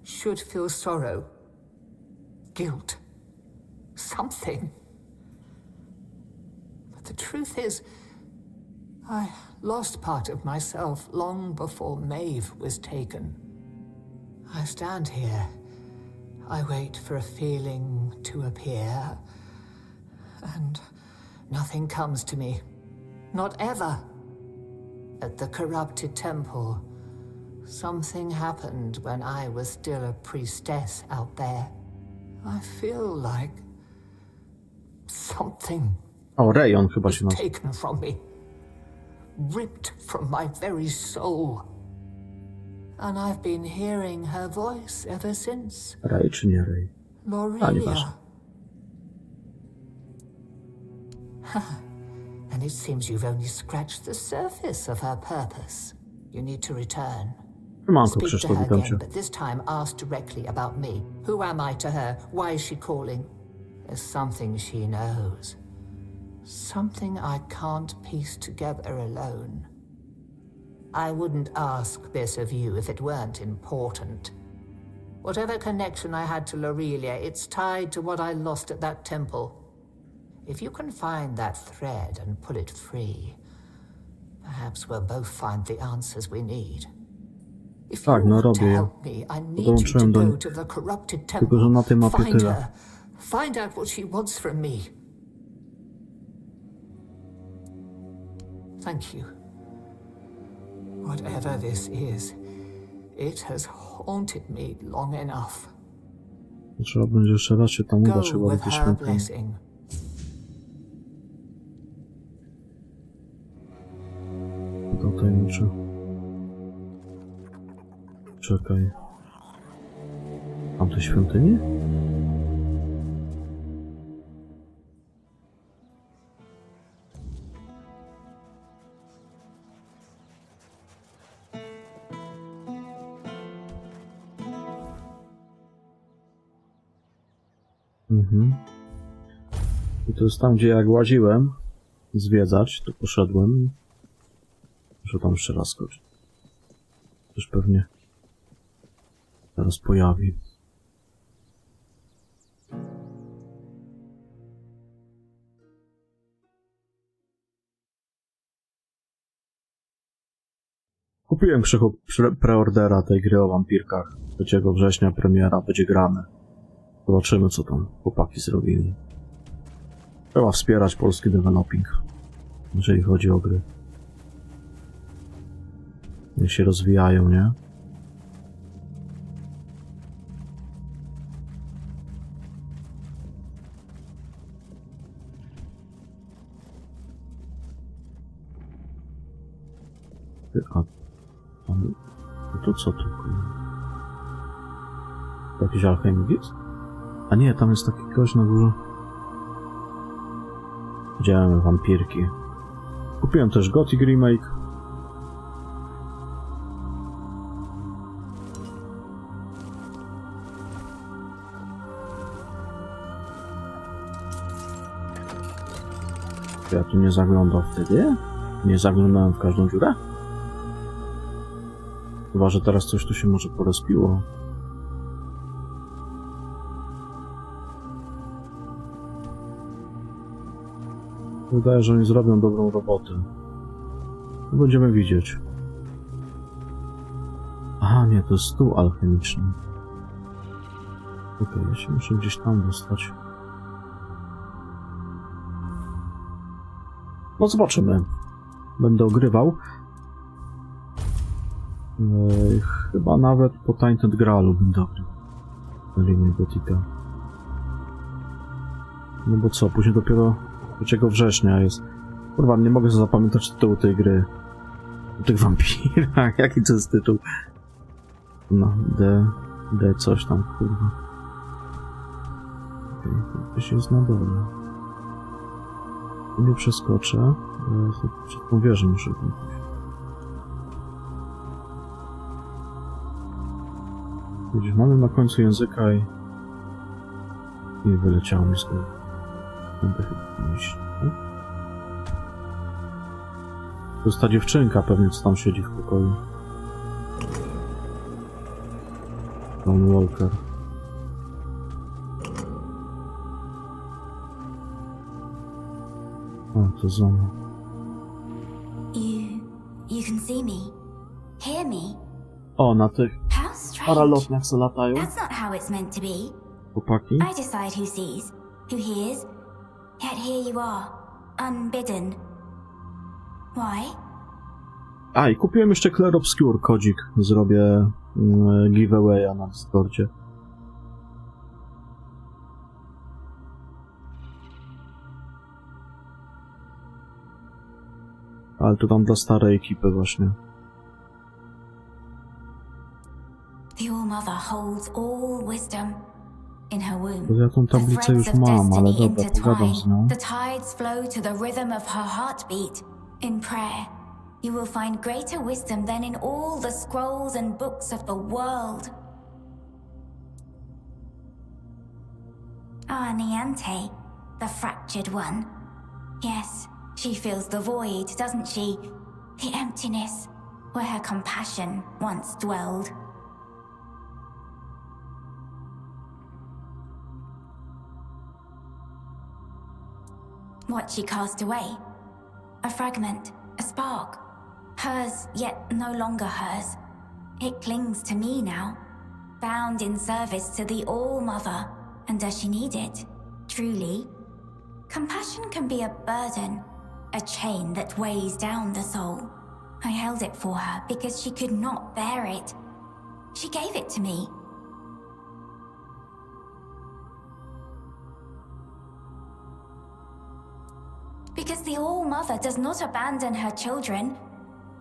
should feel sorrow, guilt, something. But the truth is, I lost part of myself long before Maeve was taken. I stand here. I wait for a feeling to appear, and nothing comes to me. Not ever. At the corrupted temple, something happened when I was still a priestess out there. I feel like something Rejon chyba się was nazywa. taken from me. Ripped from my very soul. And I've been hearing her voice ever since. Rej czy nie Rej? Lorelia. And it seems you've only scratched the surface of her purpose. You need to return. Manko, Speak to Krzysztof, her witam again, cię. but this time ask directly about me. Who am I to her? Why is she calling? There's something she knows. Something I can't piece together alone. I wouldn't ask this of you if it weren't important. Whatever connection I had to Lorelia, it's tied to what I lost at that temple. If you can find that thread and pull it free, perhaps we'll both find the answers we need. If Tak, you no want to robię. help me, I need you to Podłączyłem do go nich. to the corrupted Tylko, temple. że na tej mapie Find tyle. her. Find out what she wants from me. Thank you. Whatever this is, it has haunted me long enough. Trzeba będzie jeszcze raz się tam udać chyba Go do with tej her świątyni. blessing. Do tajemniczy. Czekaj. Mam tej świątyni? I to jest tam, gdzie jak łaziłem zwiedzać, to poszedłem. Muszę tam jeszcze raz skoczyć. Też pewnie teraz pojawi. Kupiłem krzyku preordera tej gry o wampirkach. 3 września premiera, będzie grane. Zobaczymy, co tam chłopaki zrobili. Trzeba wspierać polski developing, jeżeli chodzi o gry. Niech się rozwijają, nie? A to co tu? Jakiś alchemik? A nie, tam jest taki gość na górze. Widziałem wampirki. Kupiłem też Gothic Remake. Ja tu nie zaglądał wtedy? Nie zaglądałem w każdą dziurę? Chyba, że teraz coś tu się może porozpiło. Wydaje, że oni zrobią dobrą robotę. No będziemy widzieć. Aha, nie, to jest stół alchemiczny. Okej, ja się muszę gdzieś tam dostać. No zobaczymy. Będę ogrywał. Chyba nawet po Tainted Grailu będę ogrywał. Na linię Gothica. No bo co, później dopiero 3 września jest. Kurwa, nie mogę sobie zapamiętać tytułu tej gry. O tych wampirach. Jaki to jest tytuł? No, D coś tam, kurwa. Okej, gdzieś jest na dole. Nie przeskoczę. Przed tą wieżą muszę pójść. Gdzieś mamy na końcu języka i wyleciało mi z głowy. Będę chyba iść. To jest ta dziewczynka pewnie, co tam siedzi w pokoju. John Walker. O, to Zona. You can see me, hear me. O, na tych paralotniach co latają. That's not how it's meant to be. Chłopaki. I decide who sees, who hears. Yet here you are, unbidden. Why? A, i kupiłem jeszcze Clair Obscure kodzik. Zrobię giveawaya na Discordzie. Ale to tam dla starej ekipy właśnie. The All-Mother holds all wisdom in her womb. Ja tą tablicę już mam, ale dobra, pogadam z nią. The tides flow to the rhythm of her heartbeat. In prayer, you will find greater wisdom than in all the scrolls and books of the world. Ah, Niante, the fractured one. Yes, she feels the void, doesn't she? The emptiness, where her compassion once dwelled. What she cast away? A fragment, a spark. Hers, yet no longer hers. It clings to me now, bound in service to the All-Mother. And does she need it? Truly? Compassion can be a burden, a chain that weighs down the soul. I held it for her because she could not bear it. She gave it to me. Because the All-Mother does not abandon her children.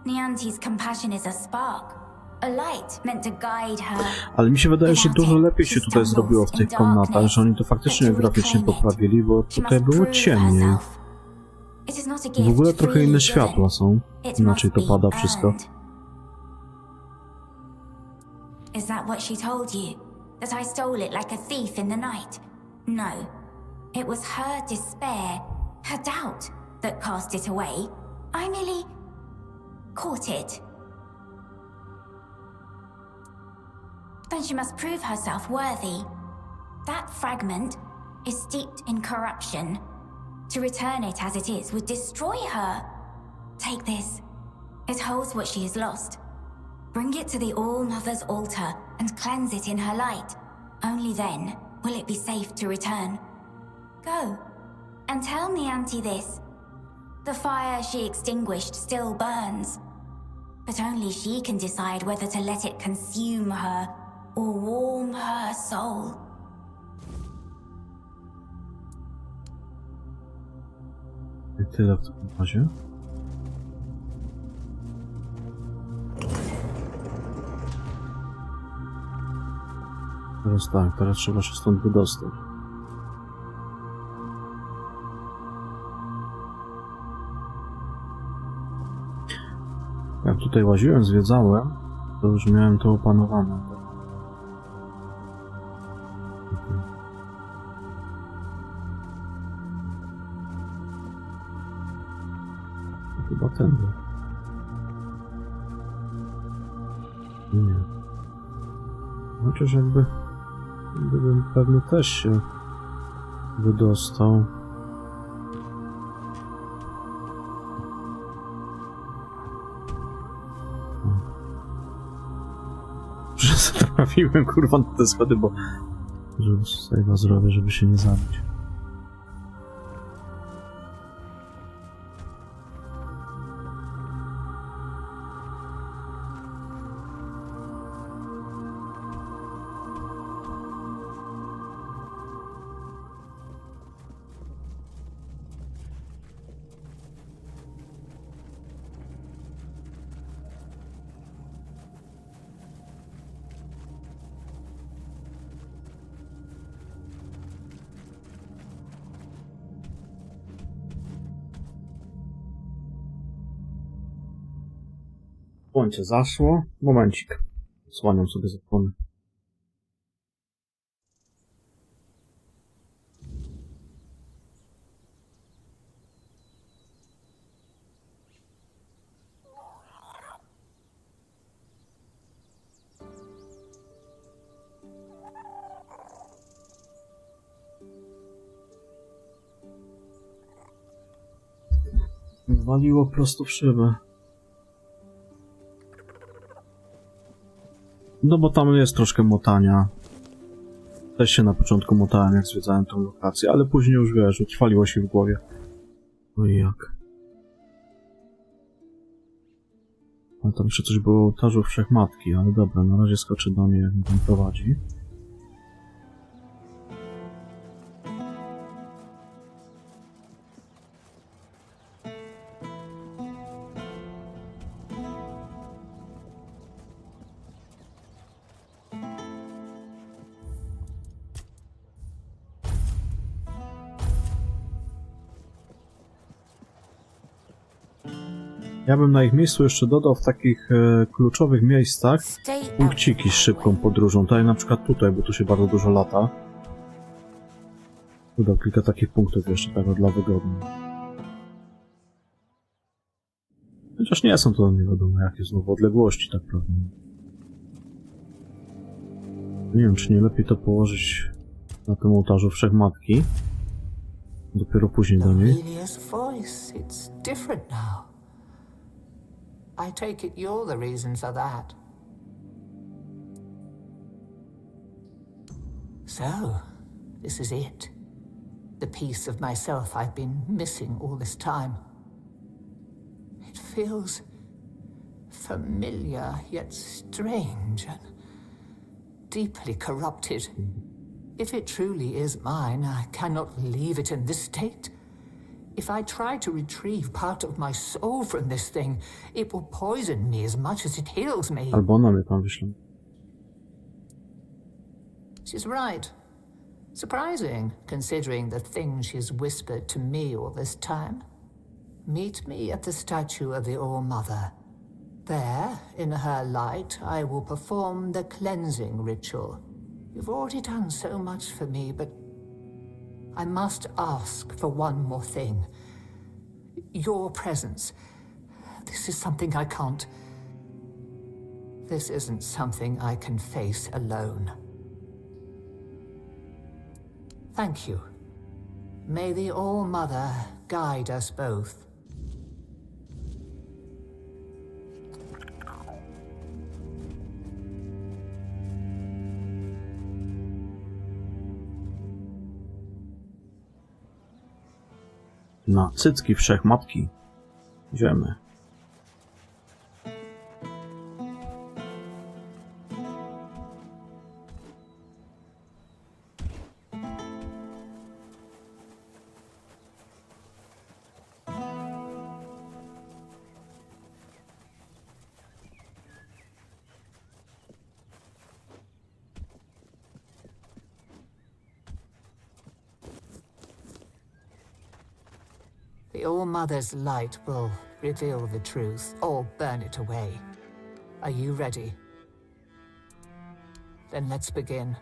Nianti's compassion is a spark, a light meant to guide her. Ale mi się wydaje, że dużo lepiej się tutaj zrobiło w tych komnatach, że oni to faktycznie graficznie poprawili, bo tutaj było ciemniej. W ogóle trochę inne światła są, inaczej to pada wszystko. Is that what she told you? That I stole it like a thief in the night? No. It was her despair, her doubt, that cast it away. I merely caught it. Then she must prove herself worthy. That fragment is steeped in corruption. To return it as it is would destroy her. Take this. It holds what she has lost. Bring it to the All-Mother's altar and cleanse it in her light. Only then will it be safe to return. Go, and tell Nianti this. The fire she extinguished still burns, but only she can decide whether to let it consume her or warm her soul. I tyle w takim razie. Teraz tak, teraz trzeba się stąd wydostać. Jak tutaj łaziłem, zwiedzałem, to już miałem to opanowane. Chyba tędy. Nie. Chociaż jakby... Gdybym pewnie też się wydostał. Że trafiłem kurwa na te schody, bo... Żeby save'a zrobię, żeby się nie zabić. Słońce zaszło. Momencik. Słaniam sobie zapłony. Waliło prosto w szybę. No bo tam jest troszkę motania. Też się na początku motałem, jak zwiedzałem tą lokację, ale później już wiesz, utrwaliło się w głowie. No i jak? A tam jeszcze coś było o ołtarzu Wszechmatki, ale dobra, na razie skoczę do mnie, jak mnie tam prowadzi. Ja bym na ich miejscu jeszcze dodał w takich kluczowych miejscach punkciki z szybką podróżą. Tak jak na przykład tutaj, bo tu się bardzo dużo lata. Dodał kilka takich punktów jeszcze, tak dla wygodnych. Chociaż nie są to nie wiadomo jakie znowu odległości, tak prawda. Nie wiem, czy nie lepiej to położyć na tym ołtarzu Wszechmatki. Dopiero później do niej. I take it you're the reason for that. So, this is it. The piece of myself I've been missing all this time. It feels familiar, yet strange and deeply corrupted. If it truly is mine, I cannot leave it in this state. If I try to retrieve part of my soul from this thing, it will poison me as much as it heals me. Albo ona mnie tam wyśle. She's right. Surprising, considering the things she's whispered to me all this time. Meet me at the statue of the All-Mother. There, in her light, I will perform the cleansing ritual. You've already done so much for me, but I must ask for one more thing. your presence. This is something I can't... This isn't something I can face alone. Thank you. May the All-Mother guide us both. Na cycki wszechmatki. Idziemy. The All-Mother's light will reveal the truth, or burn it away. Are you ready? Then let's begin.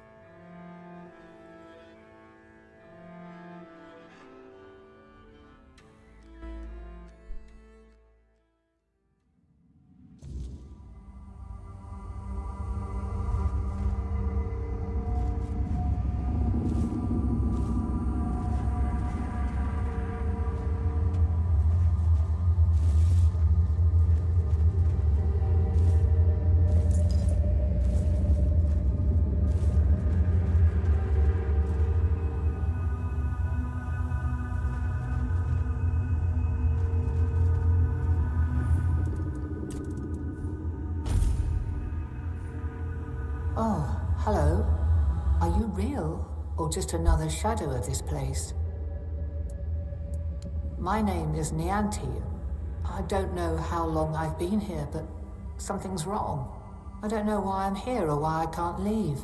Oh, hello. Are you real, or just another shadow of this place? My name is Nianti. I don't know how long I've been here, but something's wrong. I don't know why I'm here or why I can't leave.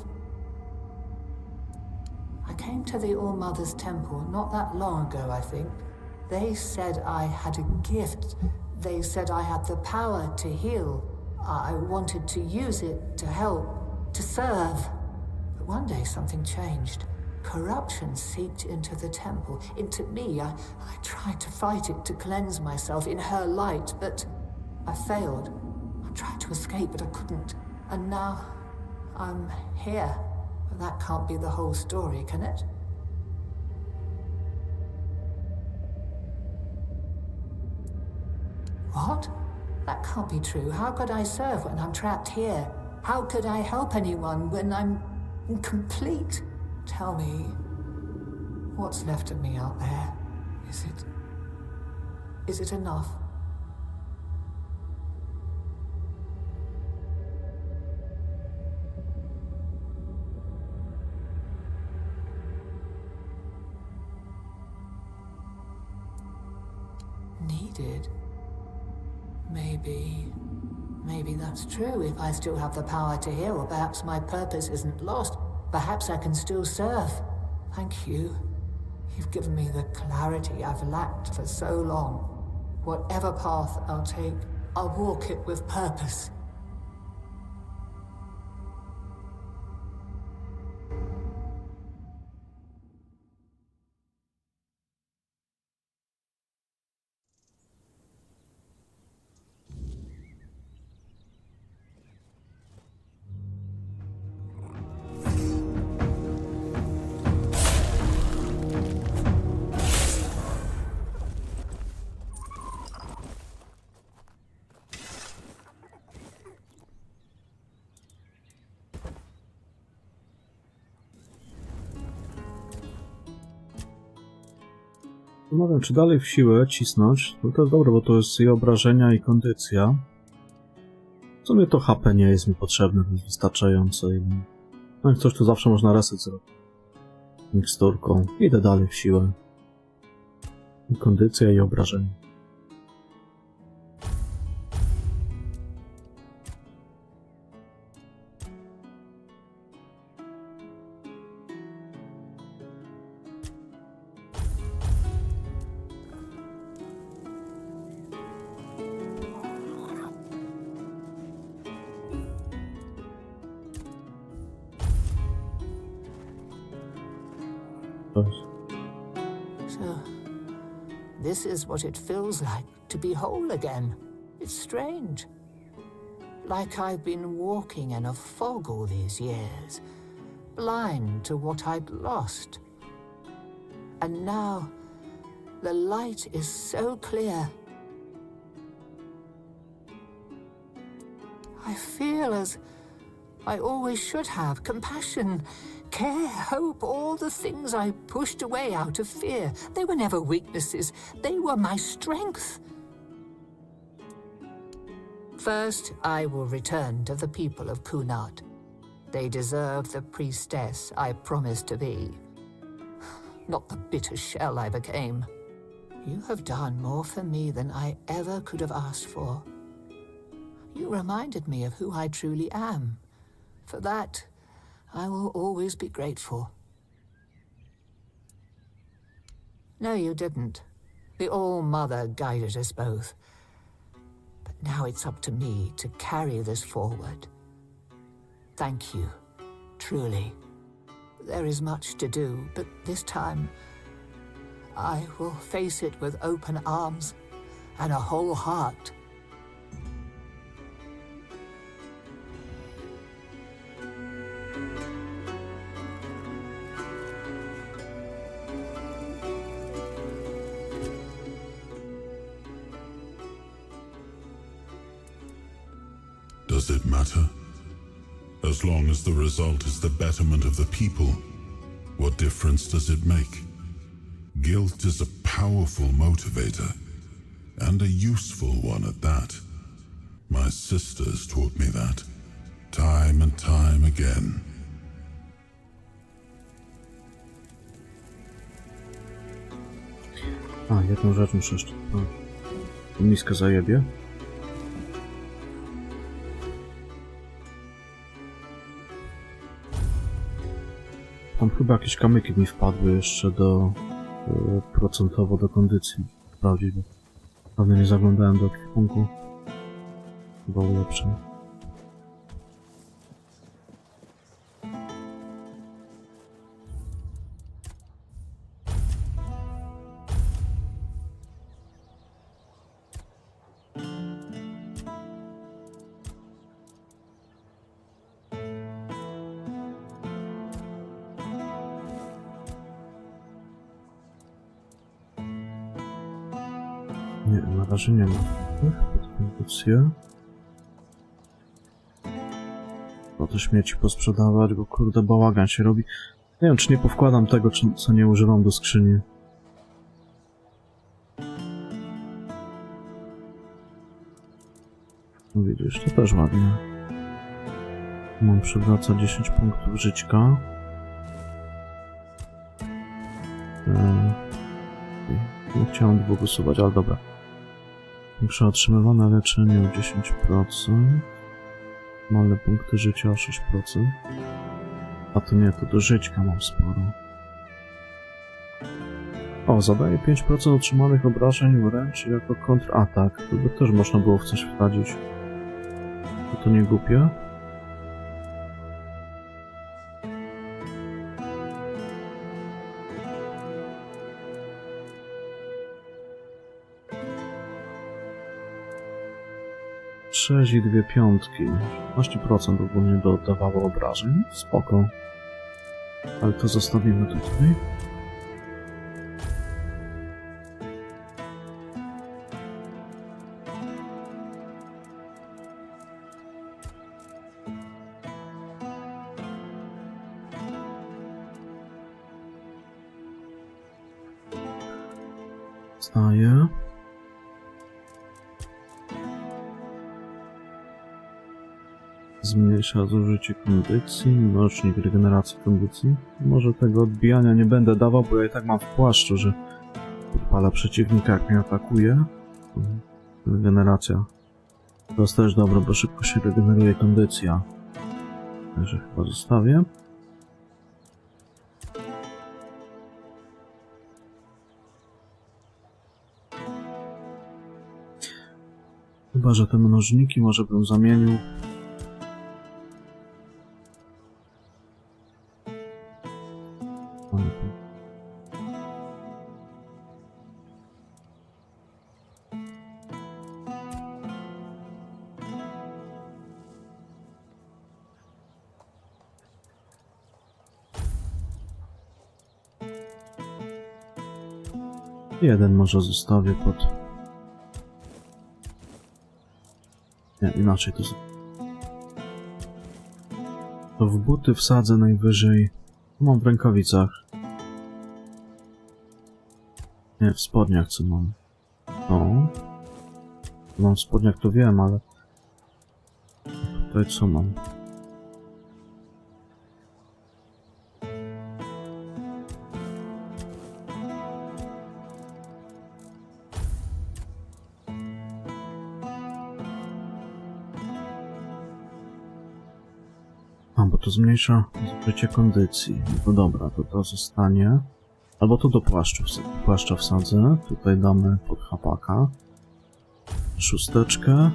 I came to the All-Mother's temple not that long ago, I think. They said I had a gift. They said I had the power to heal. I wanted to use it to help. To serve. But one day something changed. Corruption seeped into the temple, into me. I tried to fight it, to cleanse myself in her light, but I failed. I tried to escape, but I couldn't. And now I'm here. But that can't be the whole story, can it? What? That can't be true. How could I serve when I'm trapped here? How could I help anyone when I'm incomplete? Tell me, what's left of me out there? Is it enough? Needed? Maybe that's true if I still have the power to heal, or perhaps my purpose isn't lost. Perhaps I can still serve. Thank you. You've given me the clarity I've lacked for so long. Whatever path I'll take, I'll walk it with purpose. No wiem, czy dalej w siłę cisnąć, to jest dobre, bo to jest i obrażenia, i kondycja. W sumie to HP nie jest mi potrzebne, to jest wystarczające. No jak coś, to zawsze można reset zrobić. Miksturką. Idę dalej w siłę. I kondycja, i obrażenia. This is what it feels like to be whole again. It's strange. Like I've been walking in a fog all these years, blind to what I'd lost. And now, the light is so clear. I feel as I always should have: compassion, care, hope, all the things I pushed away out of fear. They were never weaknesses, they were my strength. First, I will return to the people of Kunat. They deserve the priestess I promised to be, not the bitter shell I became. You have done more for me than I ever could have asked for. You reminded me of who I truly am. For that, I will always be grateful. No, you didn't. The All-Mother guided us both. But now it's up to me to carry this forward. Thank you, truly. There is much to do, but this time, I will face it with open arms and a whole heart. Does it matter? As long as the result is the betterment of the people, what difference does it make? Guilt is a powerful motivator, and a useful one at that. My sisters taught me that, time and time again. A, jedną rzecz muszę jeszcze... Miskę zajebie. Tam chyba jakieś kamyki mi wpadły jeszcze procentowo do kondycji. Prawdziwie. Pewnie nie zaglądałem do ekwipunku. Chyba ulepszę. Nie, na razie nie ma. Kondycję. Po te śmieci posprzedawać, bo kurde bałagan się robi. Nie wiem, czy nie powkładam tego, co nie używam do skrzyni. No widzisz, to też ładnie. Mam przywraca 10 punktów żyćka. Nie chciałem dwóch usuwać, ale dobra. Większe otrzymywane leczenie o 10%. Malne punkty życia o 6%. A to nie, to do żyćka mam sporo. O, zadaje 5% otrzymanych obrażeń wręcz jako kontratak. To by też można było w coś wsadzić. To nie głupie. Sześć i 2 piątki. 15% ogólnie dodawało obrażeń. Spoko. Ale to zostawimy tutaj. Staję. Zmniejsza zużycie kondycji, mnożnik regeneracji kondycji. Może tego odbijania nie będę dawał, bo ja i tak mam w płaszczu, że podpala przeciwnika, jak mnie atakuje. Regeneracja. To jest też dobre, bo szybko się regeneruje kondycja. Także chyba zostawię. Chyba że te mnożniki może bym zamienił. Jeden może zostawię pod... Nie, inaczej to... To w buty wsadzę najwyżej... Mam w rękawicach. Nie, w spodniach co mam. O. Mam w spodniach, to wiem, ale... Tutaj co mam? A, bo to zmniejsza zużycie kondycji. No dobra, to zostanie. Albo to do płaszcza wsadzę. Tutaj damy pod chapaka. Szósteczkę.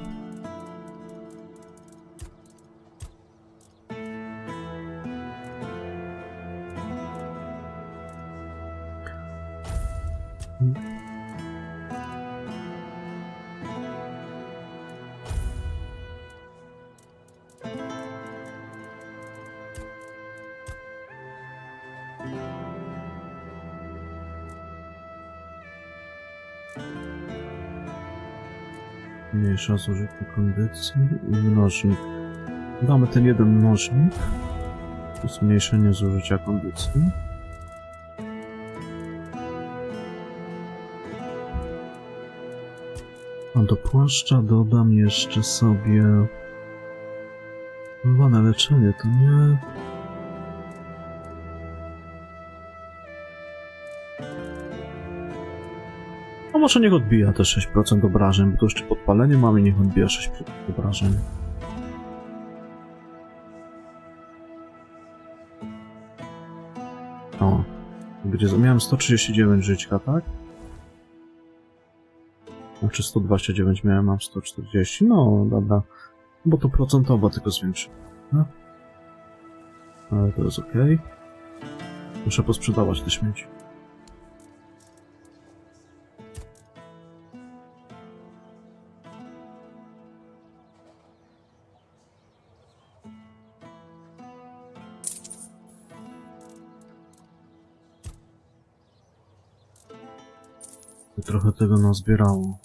Mniejsza zużycie kondycji i mnożnik. Damy ten jeden mnożnik. Zmniejszenie zużycia kondycji. A do płaszcza dodam jeszcze sobie... na leczenie to nie... A może niech odbija te 6% obrażeń, bo to jeszcze podpalenie mamy, niech odbija 6% obrażeń. O, gdzie miałem 139 żyćka, tak? Znaczy 129 miałem, mam 140, no dobra. Bo to procentowo tylko zwiększy. No. Ale to jest ok. Muszę posprzedawać te śmieci. Trochę tego nazbierało.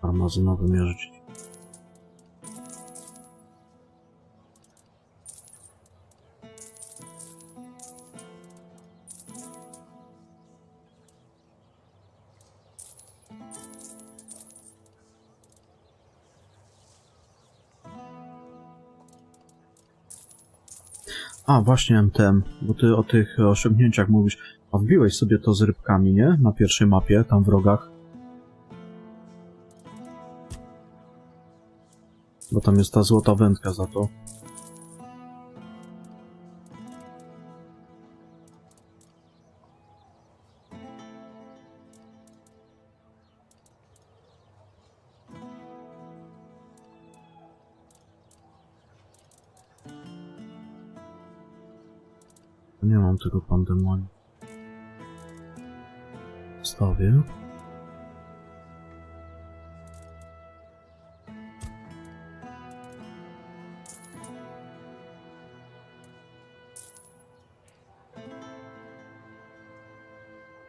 Armazynowy mierzyć. A, właśnie MTM, bo ty o tych osiągnięciach mówisz. A wbiłeś sobie to z rybkami, nie? Na pierwszej mapie, tam w rogach. Bo tam jest ta złota wędka za to. Nie mam tego pandemonii. Stawię.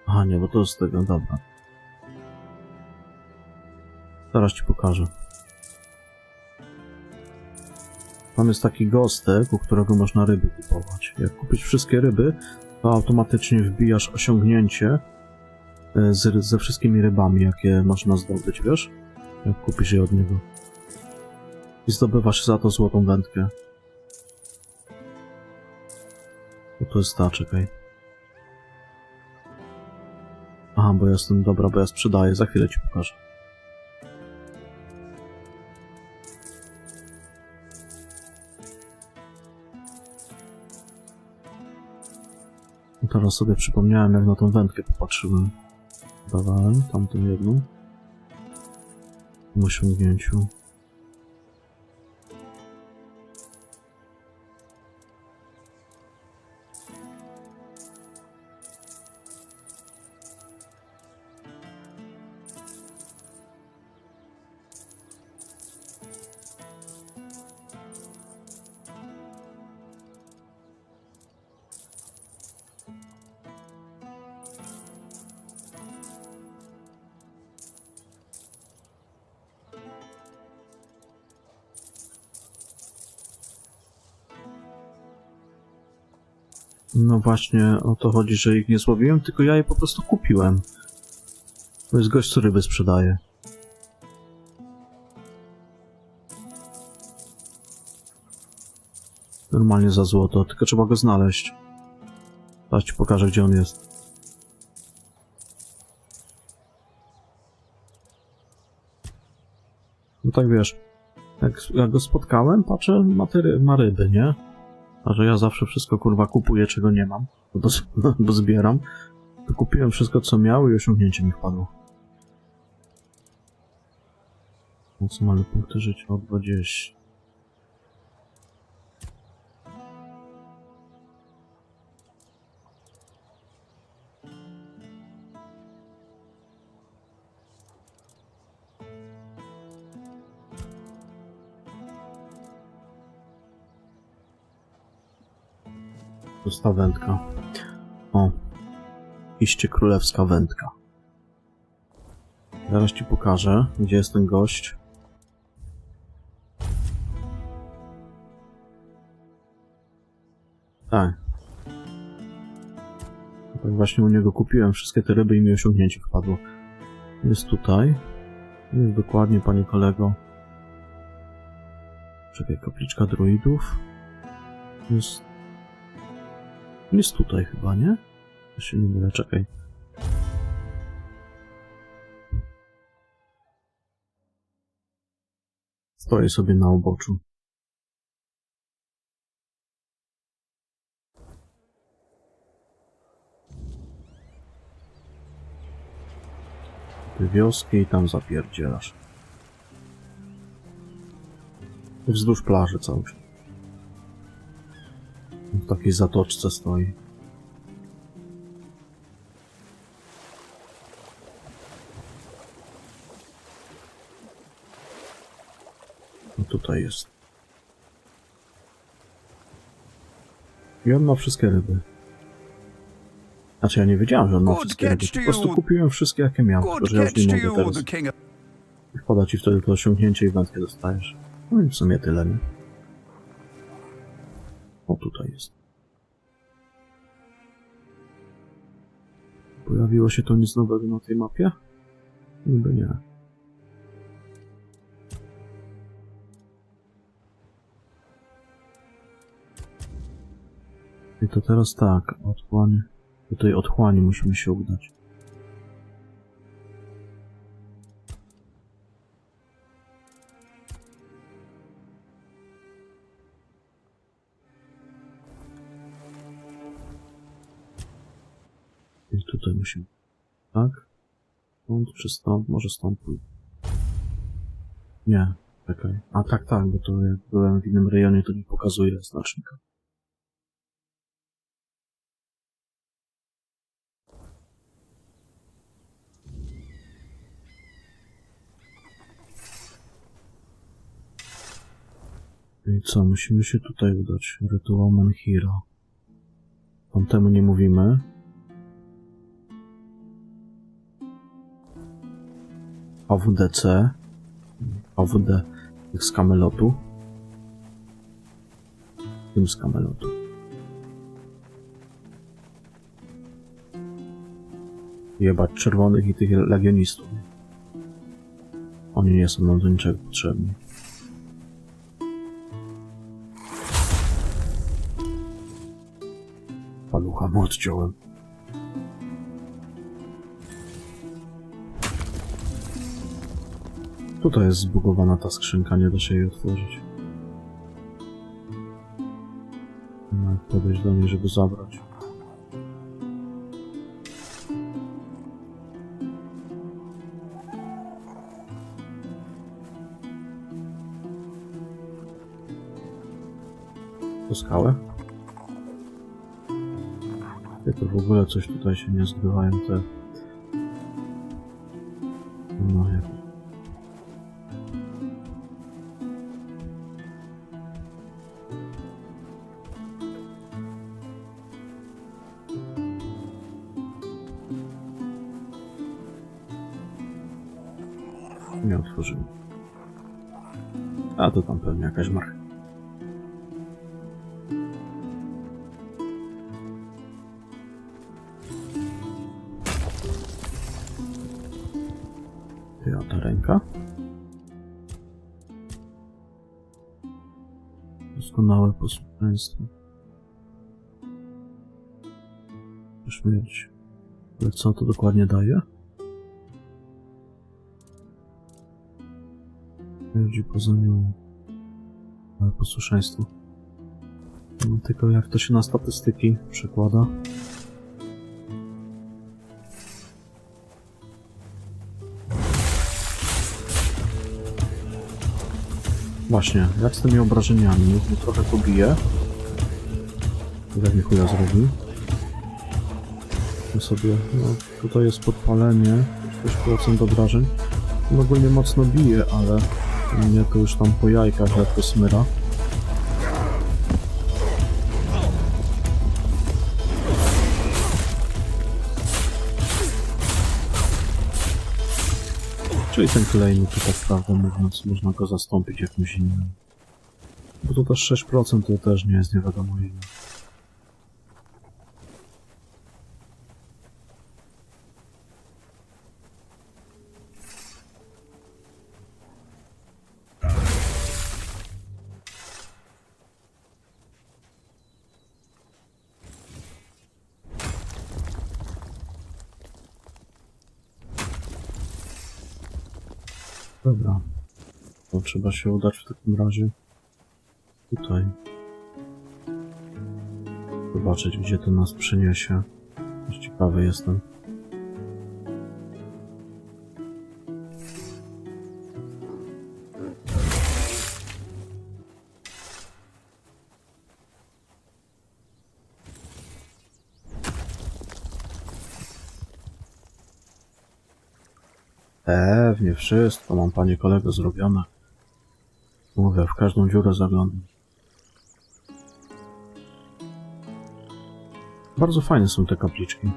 Aha, nie, bo to jest tego, dobra. Zaraz ci pokażę. Tam jest taki gostek, u którego można ryby kupować. Jak kupisz wszystkie ryby, to automatycznie wbijasz osiągnięcie ze wszystkimi rybami, jakie można zdobyć, wiesz? Jak kupisz je od niego. I zdobywasz za to złotą wędkę. No to jest ta, czekaj. Aha, bo ja jestem, dobra, bo ja sprzedaję, za chwilę ci pokażę. Teraz sobie przypomniałem, jak na tą wędkę popatrzyłem. Dawałem tamtą jedną. tym osiągnięciu. No właśnie o to chodzi, że ich nie złowiłem, tylko ja je po prostu kupiłem. To jest gość, co ryby sprzedaje. Normalnie za złoto, tylko trzeba go znaleźć. Zaraz ci pokażę, gdzie on jest. No tak wiesz, jak go spotkałem, patrzę, ma ryby, nie? A że ja zawsze wszystko kurwa kupuję, czego nie mam, bo zbieram, to kupiłem wszystko, co miał i osiągnięcie mi wpadło. Maksymalne punkty życia o 20. To jest ta wędka. O. Iście królewska wędka. Zaraz ci pokażę, gdzie jest ten gość. Tak. Tak właśnie u niego kupiłem wszystkie te ryby i mi osiągnięcie wpadło. Jest tutaj. Jest dokładnie, panie kolego. Czekaj, kapliczka druidów. Jest tutaj chyba, nie? Ja się nie mylę, czekaj. Stoję sobie na uboczu. Ty wioskę i tam zapierdzielasz. Wzdłuż plaży cały czas. W takiej zatoczce stoi. No tutaj jest. I on ma wszystkie ryby. Znaczy ja nie wiedziałem, że on ma wszystkie ryby. Po prostu kupiłem wszystkie, jakie miał. Tylko że ja już nie mogę teraz. Wpada ci wtedy to osiągnięcie i wędkę dostajesz. No i w sumie tyle, nie? O, tutaj jest. Pojawiło się to nic nowego na tej mapie? Niby nie. I to teraz tak, otchłań. Do tej otchłani musimy się udać. I tutaj musimy. Tak? Stąd czy stąd? Może stąd pójdę. Nie, czekaj. A tak, bo to jak byłem w innym rejonie, to nie pokazuje znacznika. I co? Musimy się tutaj udać. Rytuał Menhira. Tamtemu nie mówimy. AWDC. AWD z Kamelotu. Tym z Kamelotu. Jebać czerwonych i tych legionistów. Oni nie są nam do niczego potrzebni. Palucha mu odciąłem. Tutaj jest zbugowana ta skrzynka, nie da się jej otworzyć. No, jak podejść do niej, żeby zabrać. Po skałę? To w ogóle coś tutaj się nie zgrywają te... No jak... Nie otworzyłem. A to tam pewnie jakaś marka. Ta ręka. Doskonałe posłuszeństwo. Śmierć. Ale co to dokładnie daje? Śmierdzi poza nią. Ale posłuszeństwo. No, tylko jak to się na statystyki przekłada? Właśnie, jak z tymi obrażeniami? Niech mnie trochę pobije. Jak mi chuja zrobi. To sobie, no tutaj jest podpalenie, 6% obrażeń. On ogólnie mocno bije, ale mnie to już tam po jajkach lekko smyra. Czyli ten klejny to tak prawdę mówiąc można go zastąpić jakimś innym. Bo to też 6% to też nie jest nie wiadomo ile. Dobra, to trzeba się udać w takim razie tutaj. Zobaczyć, gdzie to nas przyniesie. Już ciekawy jestem. Pewnie wszystko mam, panie kolego, zrobione. Mówię, w każdą dziurę zaglądam. Bardzo fajne są te kapliczki.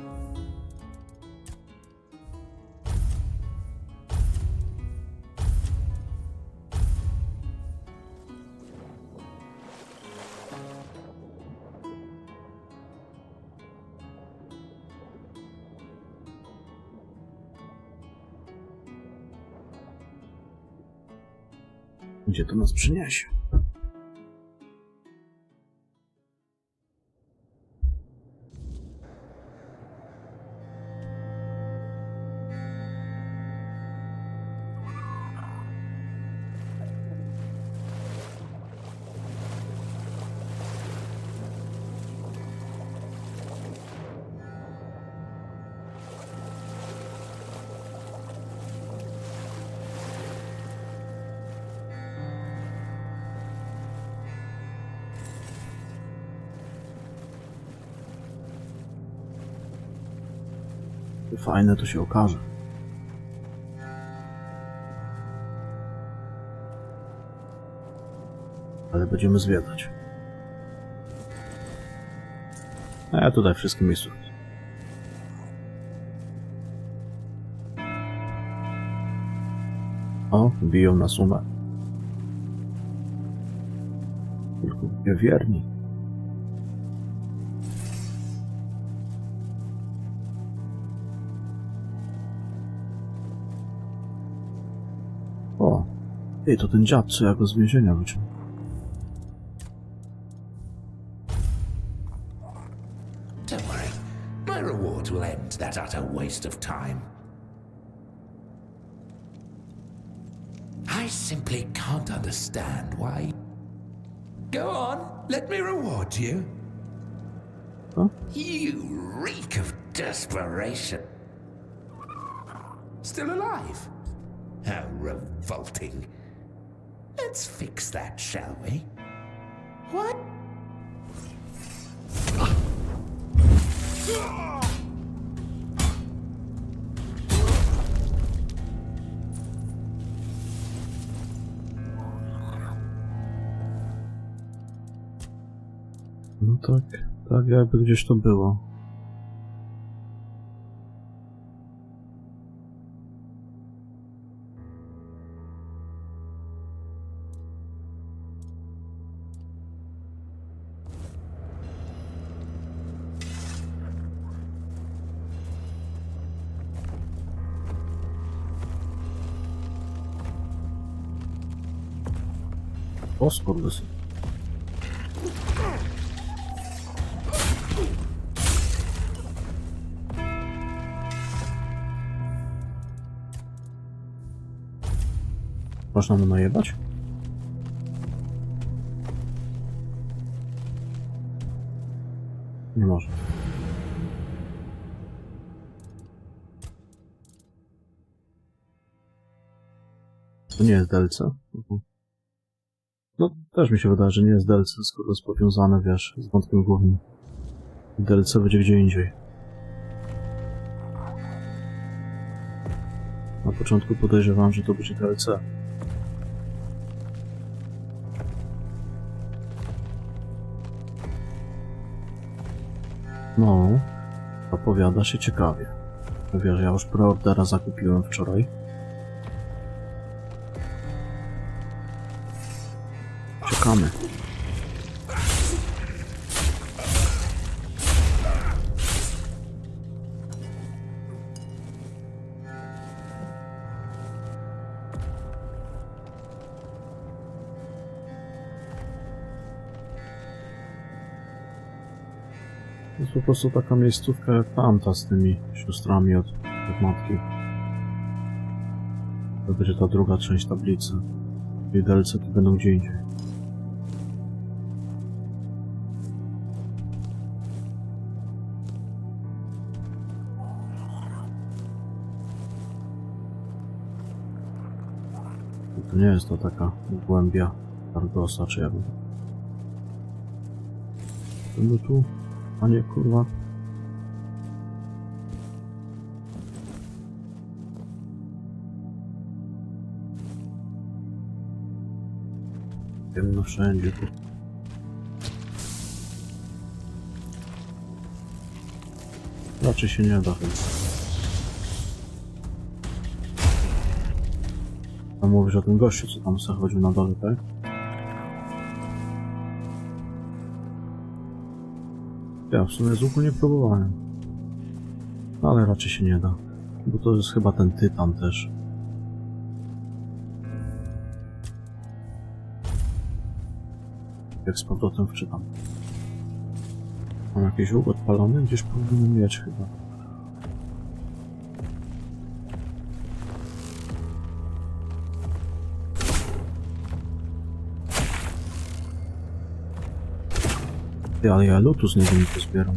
Gdzie to nas przyniesie? Fajne to się okaże. Ale będziemy zwiedzać. A ja tutaj wszystkie miejscówki. O, biją na sumę. Tylko wierni. O, ej, to ten dziad, co ja go z więzienia wyciągnął. Don't worry. My reward will end that utter waste of time. I simply can't understand why... Go on, let me reward you. Huh? You reek of desperation. Still alive? How revolting. Let's fix that, shall we? What? No tak jakby gdzieś to było. O skurwysy. Można mu najebać? Nie można. To nie jest DLC? No, też mi się wydaje, że nie jest DLC, skoro jest powiązane, wiesz, z wątkiem głównym. DLC będzie gdzie indziej. Na początku podejrzewałem, że to będzie DLC. No, opowiada się ciekawie. Wiesz, ja już preordera zakupiłem wczoraj. Czekamy. To jest po prostu taka miejscówka jak tamta z tymi siostrami od matki. To będzie ta druga część tablicy. I DLC to będą gdzie indziej. To nie jest to taka głębia Argosa, czy jakby. Będę tu, a nie kurwa. Ciemno wszędzie tu. Raczej się nie da chyba. A mówisz o tym gościu, co tam sobie chodził na dole, tak? Ja w sumie z łuku nie próbowałem. Ale raczej się nie da. Bo to jest chyba ten tytan też. Jak z powrotem wczytam. Mam jakiś łuk odpalony? Gdzieś powinienem mieć chyba. Ty, ale ja lutu z niego nie pozbieram.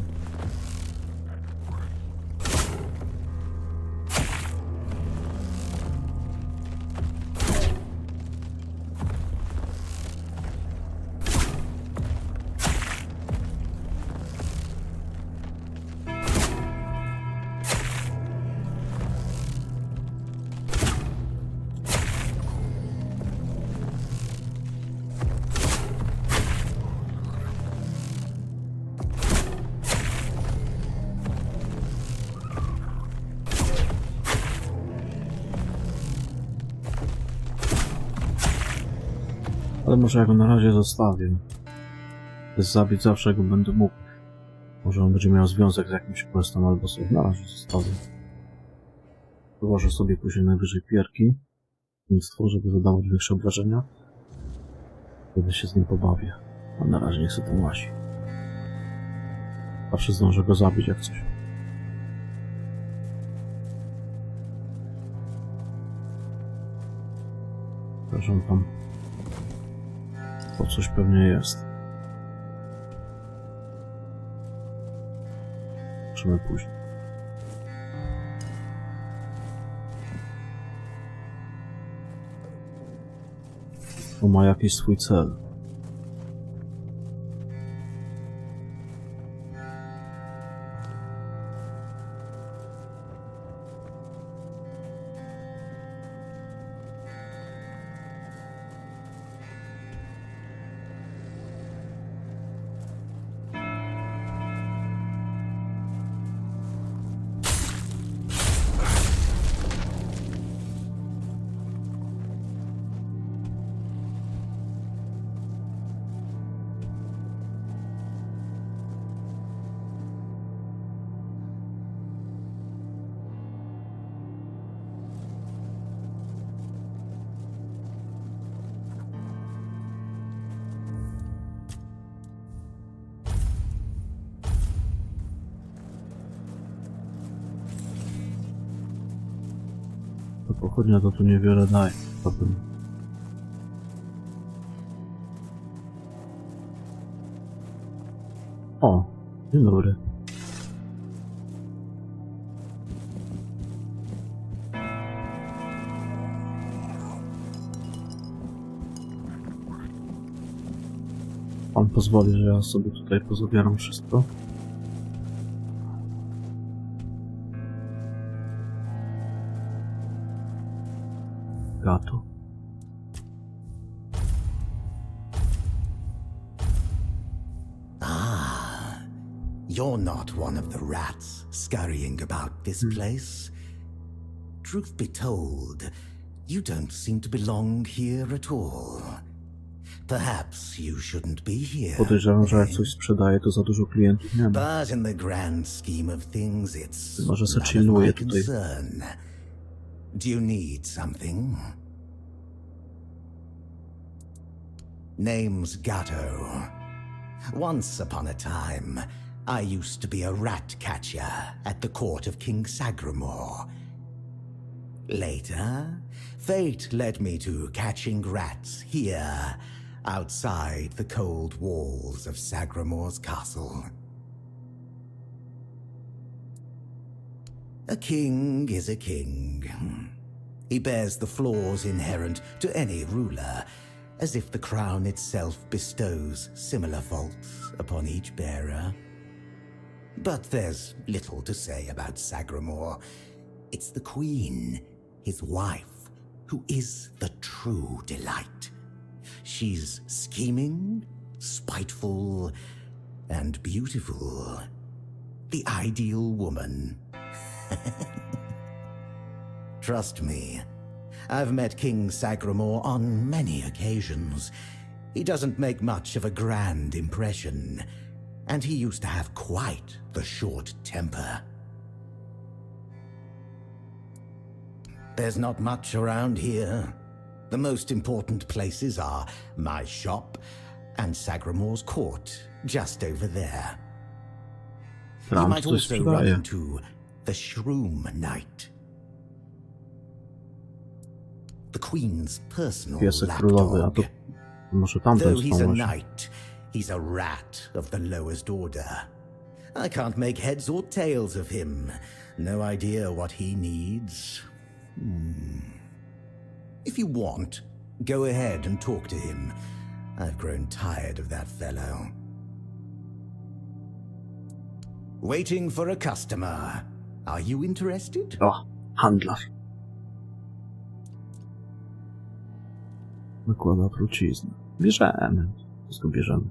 Ale może ja go na razie zostawię. Zabić zawsze go będę mógł. Może on będzie miał związek z jakimś questem, albo sobie na razie zostawię. Położę sobie później najwyżej pierki. Żeby zadawać większe obrażenia. Wtedy się z nim pobawię. A na razie niech sobie tam łazi. Zawsze zdążę go zabić jak coś. Też on tam po coś pewnie jest. Zobaczymy później. To ma jakiś swój cel. Ta pochodnia to tu niewiele daje. Potem. O, dzień dobry. Pan pozwoli, że ja sobie tutaj pozabieram wszystko. Gato. You're not one of the rats scurrying about this place. Truth be told, you don't seem to belong here at all. Perhaps you shouldn't be here. Podejrzewam, że jak coś sprzedaje, to za dużo klientów nie ma. But in the grand scheme of things, it's Może se none of chilluje my tutaj. concern. Do you need something? Name's Gatto. Once upon a time, I used to be a rat catcher at the court of King Sagramore. Later, fate led me to catching rats here, outside the cold walls of Sagramore's castle. A king is a king. He bears the flaws inherent to any ruler, as if the crown itself bestows similar faults upon each bearer. But there's little to say about Sagramore. It's the queen, his wife, who is the true delight. She's scheming, spiteful, and beautiful. The ideal woman. Trust me, I've met King Sagramore on many occasions. He doesn't make much of a grand impression, and he used to have quite the short temper. There's not much around here. The most important places are my shop and Sagramore's court, just over there. You might also run into the Shroom Knight, the Queen's personal lapdog. Though he's a knight, he's a rat of the lowest order. I can't make heads or tails of him. No idea what he needs. If you want, go ahead and talk to him. I've grown tired of that fellow. Waiting for a customer. Are you interested? O, handlarz. Nakłada truciznę. Bierzemy. Wszystko bierzemy.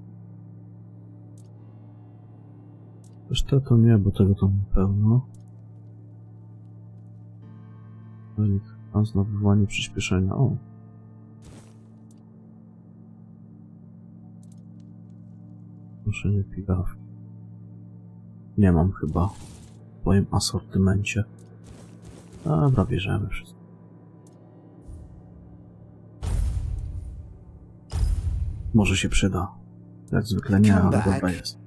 Resztę to nie, bo tego tam pełno. Szans na wywołanie przyspieszenia. O. Noszenie pigawki. Nie mam chyba w moim asortymencie. Dobra, bierzemy wszystko. Może się przyda. Jak zwykle nie, ale dobra jest.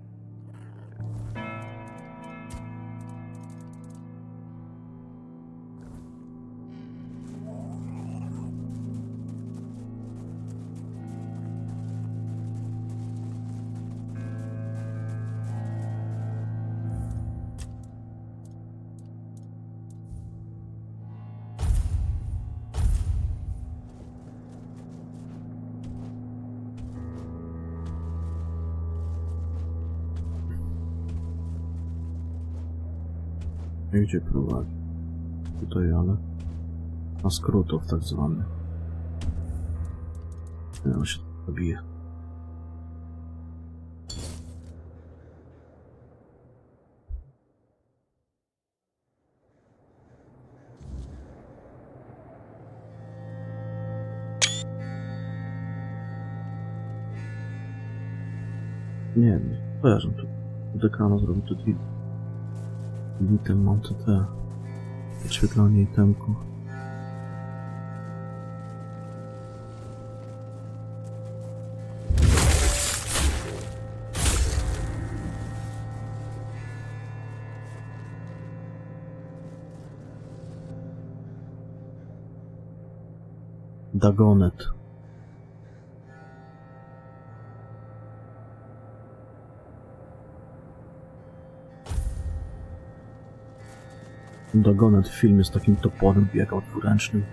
Gdzie prowadzi? Tutaj, ale na skrótów tak zwany. Ja się zabije. Nie kojarzę tu. Od ekranu zrobił to dwie. Item mam to te podświetlanie itemku. Dagonet. Dagonet w filmie z takim toporem biegał dwuręcznym.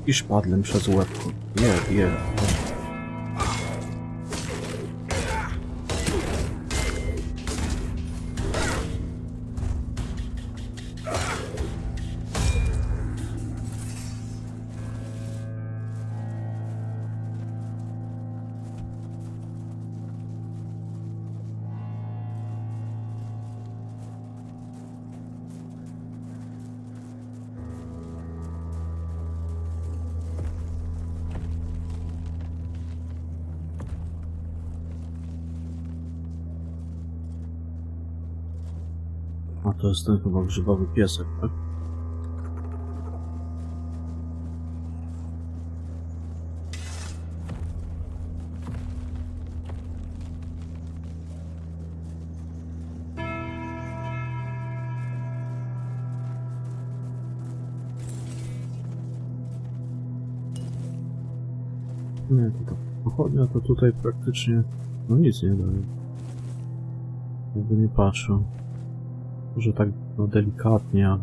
I szpadlem przez łeb. Je. A to jest ten chyba grzybowy piesek, tak? Nie, to pochodnia to tutaj praktycznie no nic nie daje. Jakby nie patrzę. Może tak no, delikatnie, ale...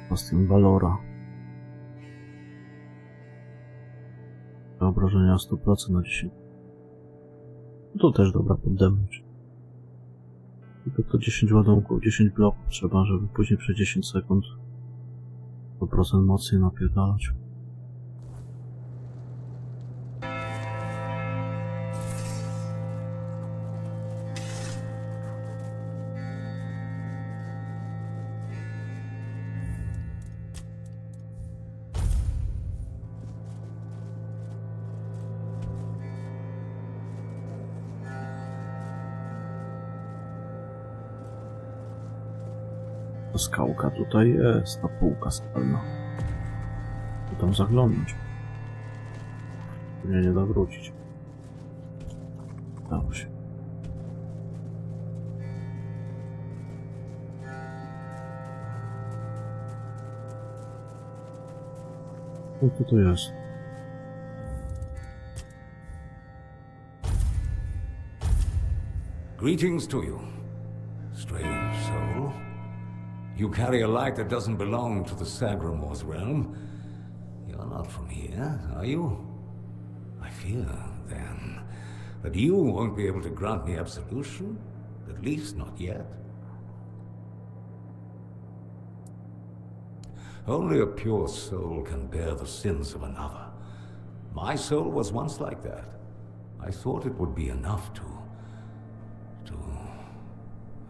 Pastim Valora. Obrażenia 100% na 10. To też dobra pod damage. Tylko to 10 ładunków, 10 bloków trzeba, żeby później przez 10 sekund 100% mocniej napierdalać. Skałka tutaj jest, ta półka skalna. I tam zaglądnąć. Mnie nie da wrócić. Dało się. No co to jest? Greetings to you, strange soul. You carry a light that doesn't belong to the Sagramor's realm. You're not from here, are you? I fear, then, that you won't be able to grant me absolution, at least not yet. Only a pure soul can bear the sins of another. My soul was once like that. I thought it would be enough to...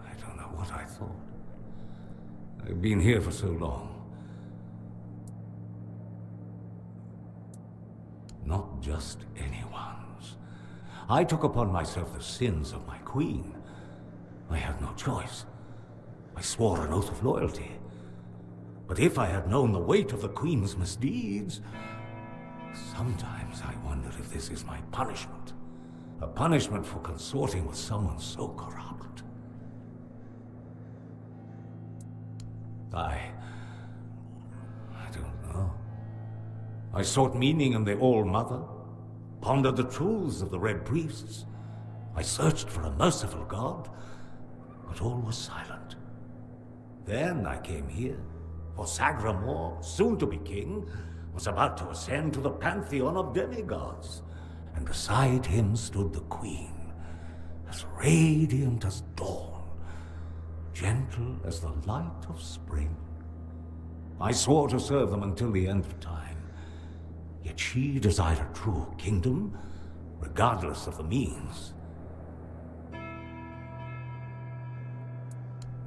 I don't know what I thought. I've been here for so long. Not just anyone's. I took upon myself the sins of my queen. I had no choice. I swore an oath of loyalty. But if I had known the weight of the queen's misdeeds... Sometimes I wondered if this is my punishment. A punishment for consorting with someone so corrupt. I don't know. I sought meaning in the All-Mother, pondered the truths of the Red Priests. I searched for a merciful God, but all was silent. Then I came here, For Sagramore, soon to be king, was about to ascend to the pantheon of demigods, and beside him stood the queen, as radiant as dawn, gentle as the light of spring. I swore to serve them until the end of time, yet she desired a true kingdom, regardless of the means.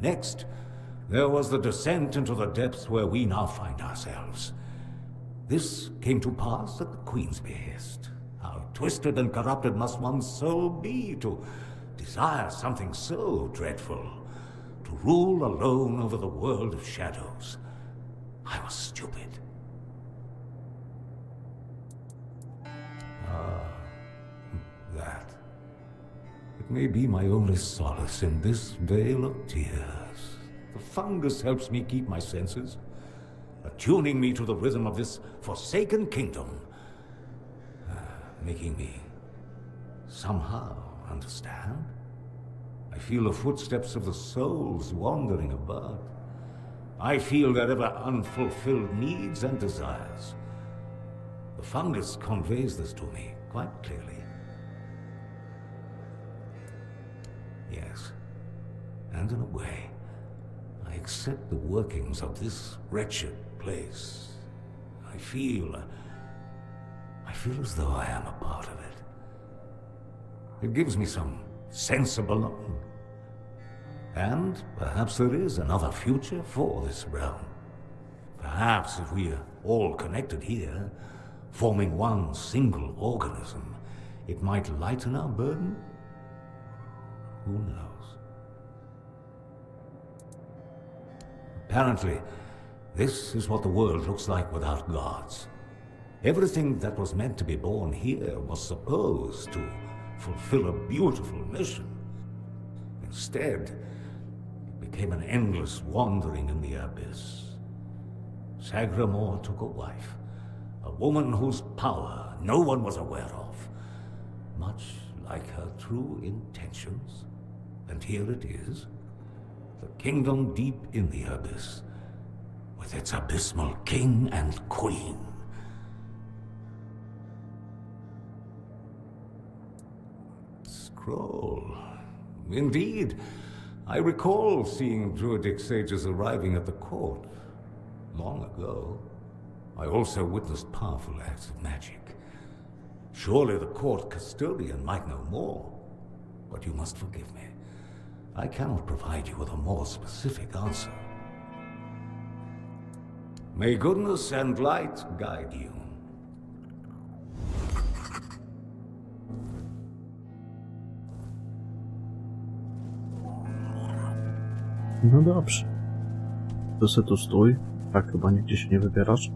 Next, there was the descent into the depths where we now find ourselves. This came to pass at the Queen's behest. How twisted and corrupted must one's soul be to desire something so dreadful, to rule alone over the world of shadows. I was stupid. That. It may be my only solace in this vale of tears. The fungus helps me keep my senses, attuning me to the rhythm of this forsaken kingdom, making me somehow understand. I feel the footsteps of the souls wandering about. I feel their ever unfulfilled needs and desires. The fungus conveys this to me quite clearly. Yes, and in a way, I accept the workings of this wretched place. I feel as though I am a part of it. It gives me some sense of belonging. And perhaps there is another future for this realm. Perhaps if we are all connected here, forming one single organism, it might lighten our burden? Who knows? Apparently, this is what the world looks like without gods. Everything that was meant to be born here was supposed to fulfill a beautiful mission. Instead, it became an endless wandering in the abyss. Sagramore took a wife, a woman whose power no one was aware of, much like her true intentions. And here it is, the kingdom deep in the abyss, with its abysmal king and queen. Scroll. Indeed, I recall seeing druidic sages arriving at the court long ago. I also witnessed powerful acts of magic. Surely the court custodian might know more, but you must forgive me. I cannot provide you with a more specific answer. May goodness and light guide you. No dobrze. To se tu stój. Tak, chyba nigdzie się nie wybierasz.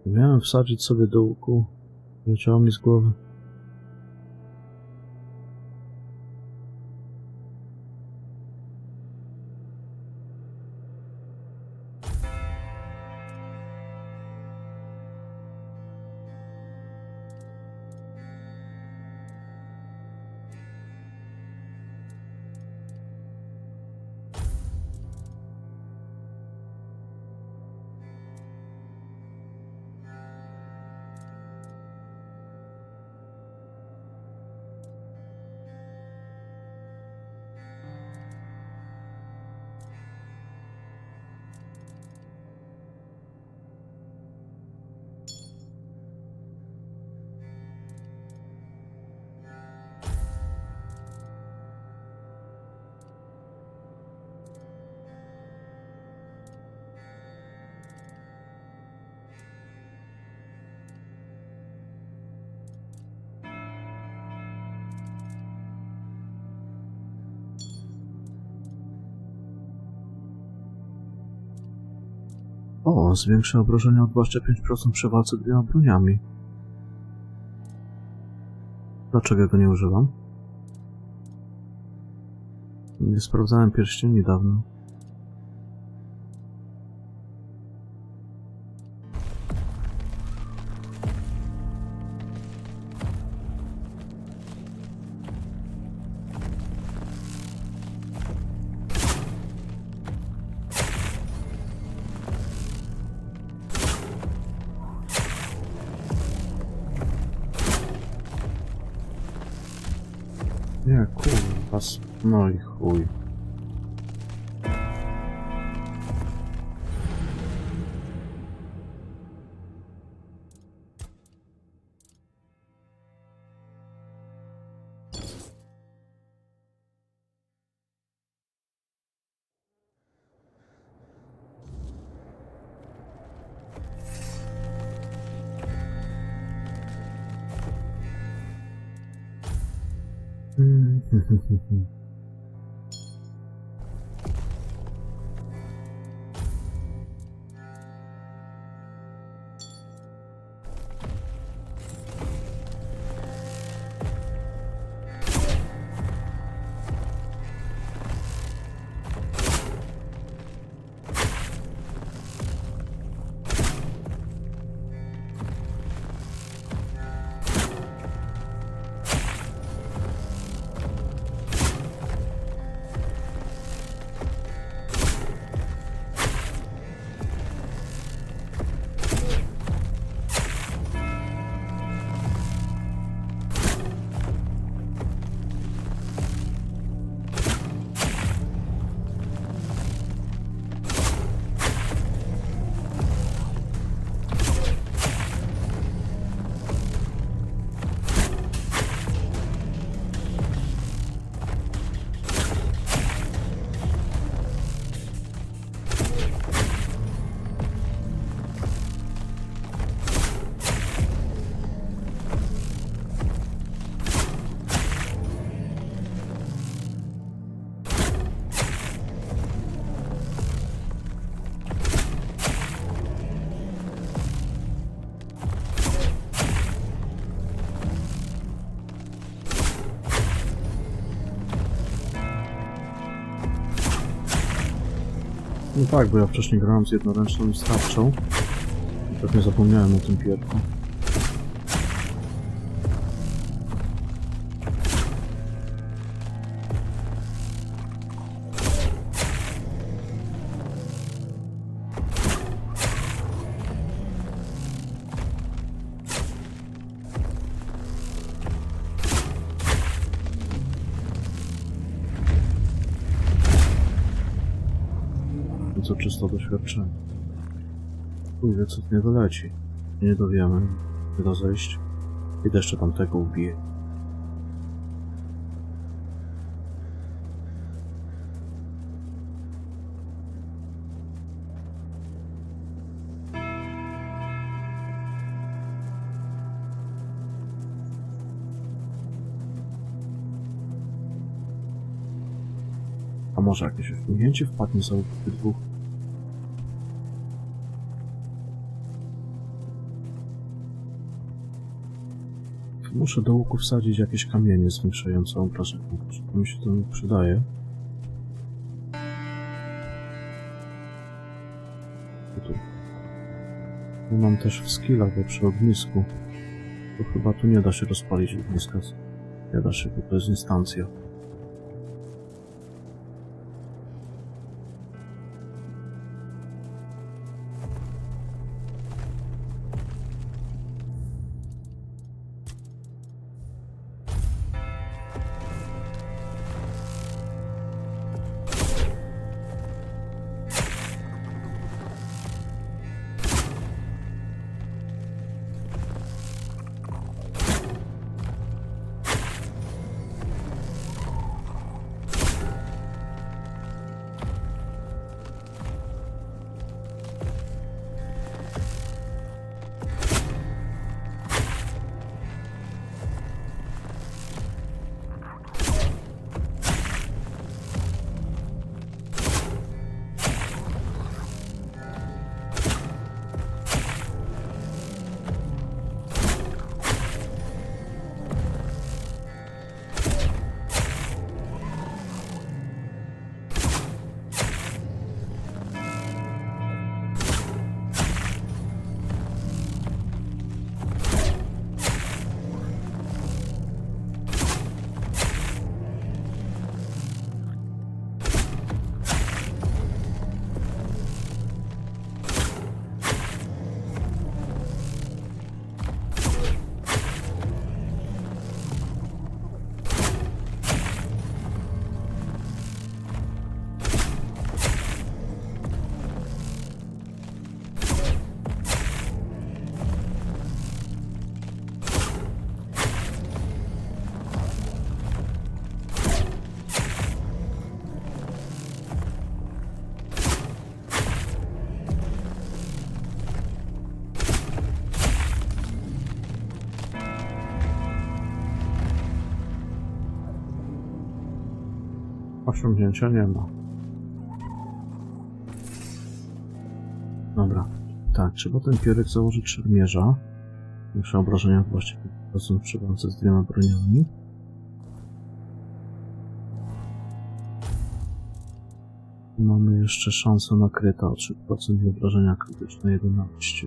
Miałem wsadzić sobie do łuku. Leciało mi z głowy. O, zwiększa obrażenia o 25% przy walce dwiema broniami. Dlaczego go nie używam? Nie sprawdzałem pierścieni dawno. Nie, kurwa, no i chuj. No tak, bo ja wcześniej grałem z jednoręczną i starczą. I pewnie zapomniałem o tym pierku. Co czysto doświadczenie. Chuj wie, co z niego leci. Nie dowiemy. Nie da zejść. I jeszcze tamtego ubije. A może jakieś wpłynięcie wpadnie za obydwu? Muszę do łuku wsadzić jakieś kamienie zwiększające obrażenia. To mi się to przydaje. Tu mam też w skillach, bo przy ognisku. To chyba tu nie da się rozpalić ogniska. Nie da się, bo to jest instancja. Osiągnięcia nie ma. Dobra. Tak, trzeba ten piorek założyć szermierza. Większe obrażenia właściwie są przy walce z 2 broniami. Mamy jeszcze szansę na kryta o 3% obrażenia krytyczne 11.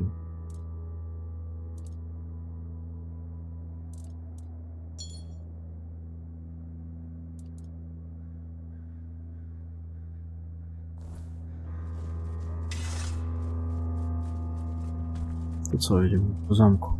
To co, jedziemy do zamku.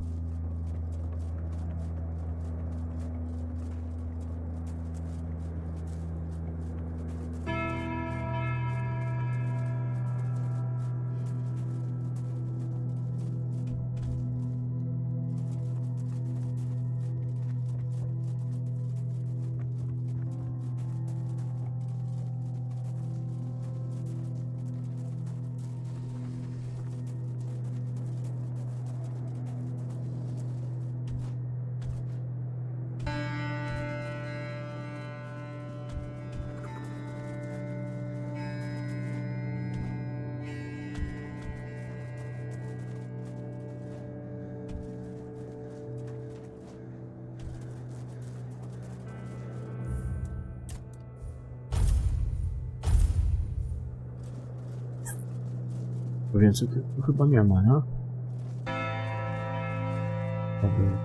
Więcej tu chyba nie ma, nie? Dobra.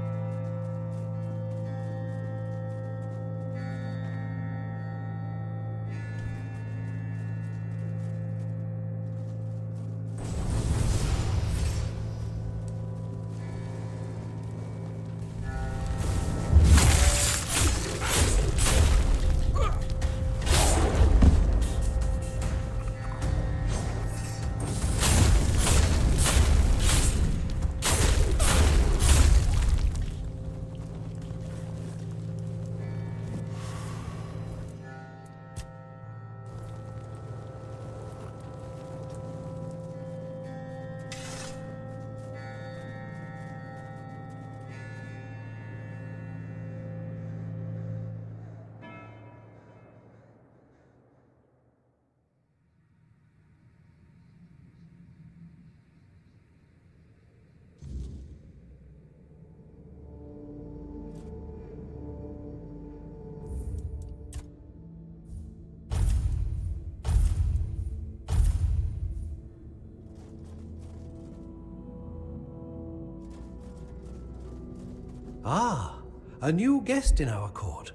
Ah, a new guest in our court.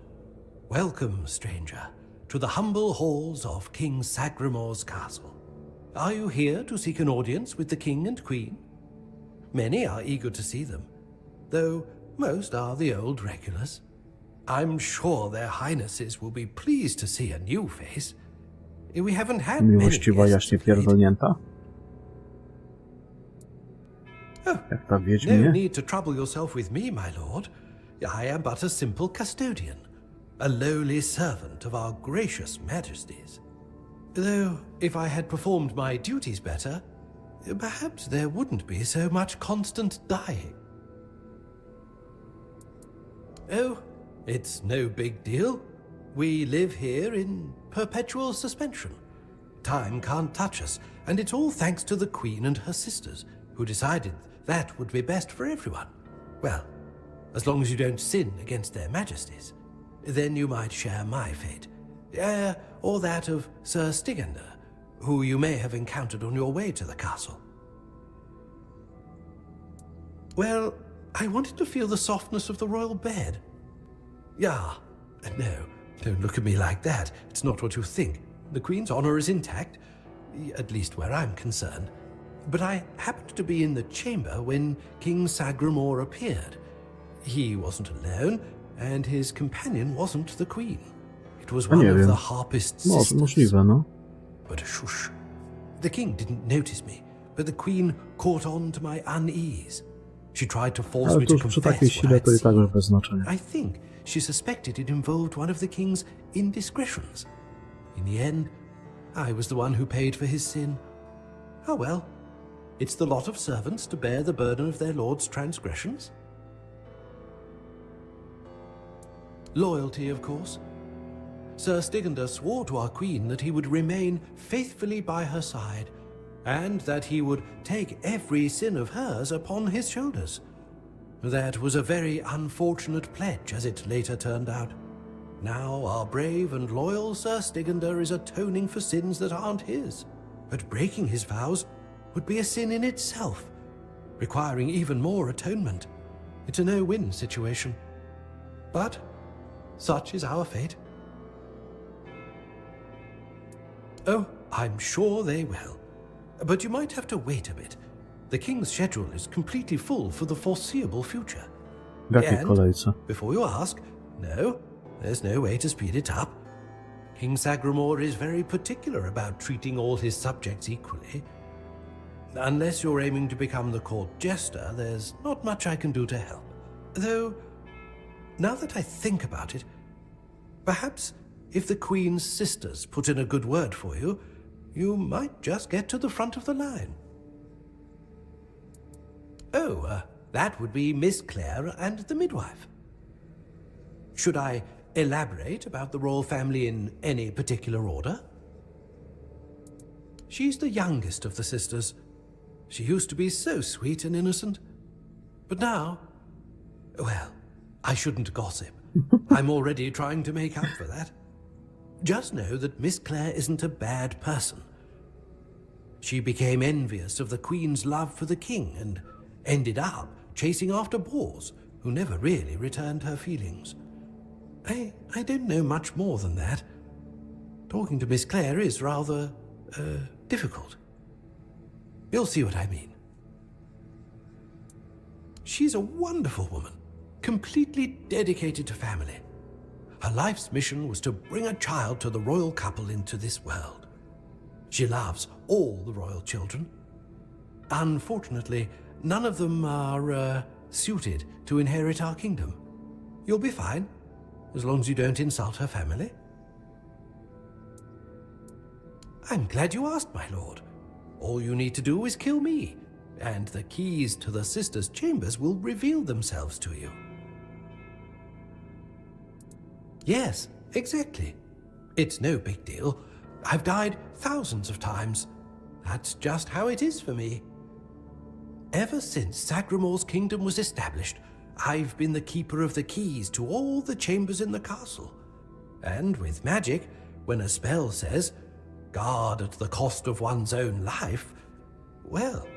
Welcome, stranger, to the humble halls of King Sagremore's castle. Are you here to seek an audience with the king and queen? Many are eager to see them, though most are the old regulars. I'm sure their highnesses will be pleased to see a new face. We haven't had many Miłościwa jaśnie pierdolnięta? Oh, Jak ta no wiedźminie? need to trouble yourself with me, my lord. I am but a simple custodian, a lowly servant of our gracious majesties. Though, if I had performed my duties better, perhaps there wouldn't be so much constant dying. Oh, it's no big deal. We live here in perpetual suspension. Time can't touch us, and it's all thanks to the Queen and her sisters, who decided that would be best for everyone. Well, as long as you don't sin against their majesties, then you might share my fate. Or that of Sir Stigender, who you may have encountered on your way to the castle. Well, I wanted to feel the softness of the royal bed. Yeah, no, don't look at me like that. It's not what you think. The Queen's honor is intact, at least where I'm concerned. But I happened to be in the chamber when King Sagremore appeared. He wasn't alone, and his companion wasn't the Queen. It was one of the harpist sisters. Możliwe, no. But shush. The king didn't notice me, but the Queen caught on to my unease. She tried to force Ale me to to już przy confess takiej what sile I'd to i tak seen. już bez znaczenia. I think she suspected it involved one of the king's indiscretions. In the end, I was the one who paid for his sin. Oh well, it's the lot of servants to bear the burden of their lord's transgressions. Loyalty, of course. Sir Stigender swore to our queen that he would remain faithfully by her side, and that he would take every sin of hers upon his shoulders. That was a very unfortunate pledge, as it later turned out. Now our brave and loyal Sir Stigender is atoning for sins that aren't his. But breaking his vows would be a sin in itself, requiring even more atonement. It's a no-win situation. But such is our fate. Oh, I'm sure they will. But you might have to wait a bit. The king's schedule is completely full for the foreseeable future. W jakiej kolejce? Before you ask, no, there's no way to speed it up. King Sagramore is very particular about treating all his subjects equally. Unless you're aiming to become the court jester, there's not much I can do to help. Though, now that I think about it, perhaps if the Queen's sisters put in a good word for you, you might just get to the front of the line. Oh, that would be Miss Clare and the midwife. Should I elaborate about the royal family in any particular order? She's the youngest of the sisters. She used to be so sweet and innocent. But now, well, I shouldn't gossip. I'm already trying to make up for that. Just know that Miss Clare isn't a bad person. She became envious of the Queen's love for the king and ended up chasing after boars who never really returned her feelings. I don't know much more than that. Talking to Miss Clare is rather, difficult. You'll see what I mean. She's a wonderful woman, completely dedicated to family. Her life's mission was to bring a child to the royal couple into this world. She loves all the royal children. Unfortunately, none of them are, suited to inherit our kingdom. You'll be fine, as long as you don't insult her family. I'm glad you asked, my lord. All you need to do is kill me, and the keys to the sisters' chambers will reveal themselves to you. Yes, exactly. It's no big deal. I've died thousands of times. That's just how it is for me. Ever since Sagramore's kingdom was established, I've been the keeper of the keys to all the chambers in the castle. And with magic, when a spell says, "Guard at the cost of one's own life," well,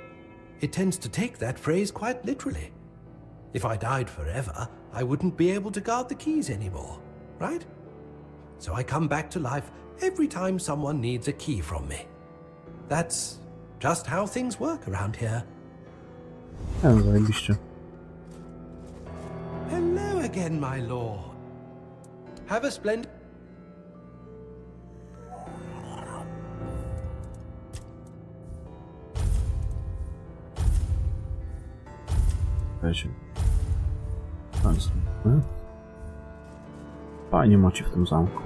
it tends to take that phrase quite literally. If I died forever, I wouldn't be able to guard the keys anymore, right? So I come back to life every time someone needs a key from me. That's just how things work around here. Zajebiście. Hello again, my lord. Have a splendid... Wiecie. Fajnie macie w tym zamku.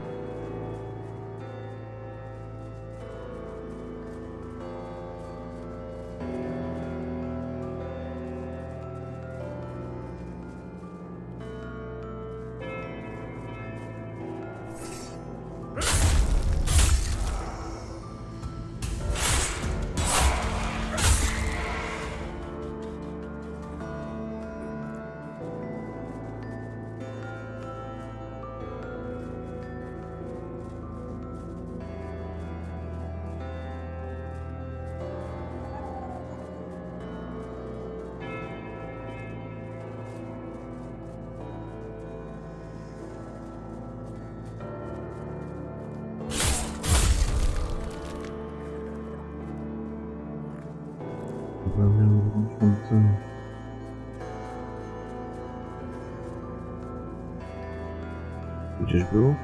Gdzieś było?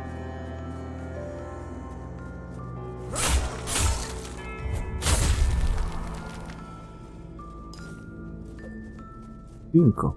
Winko.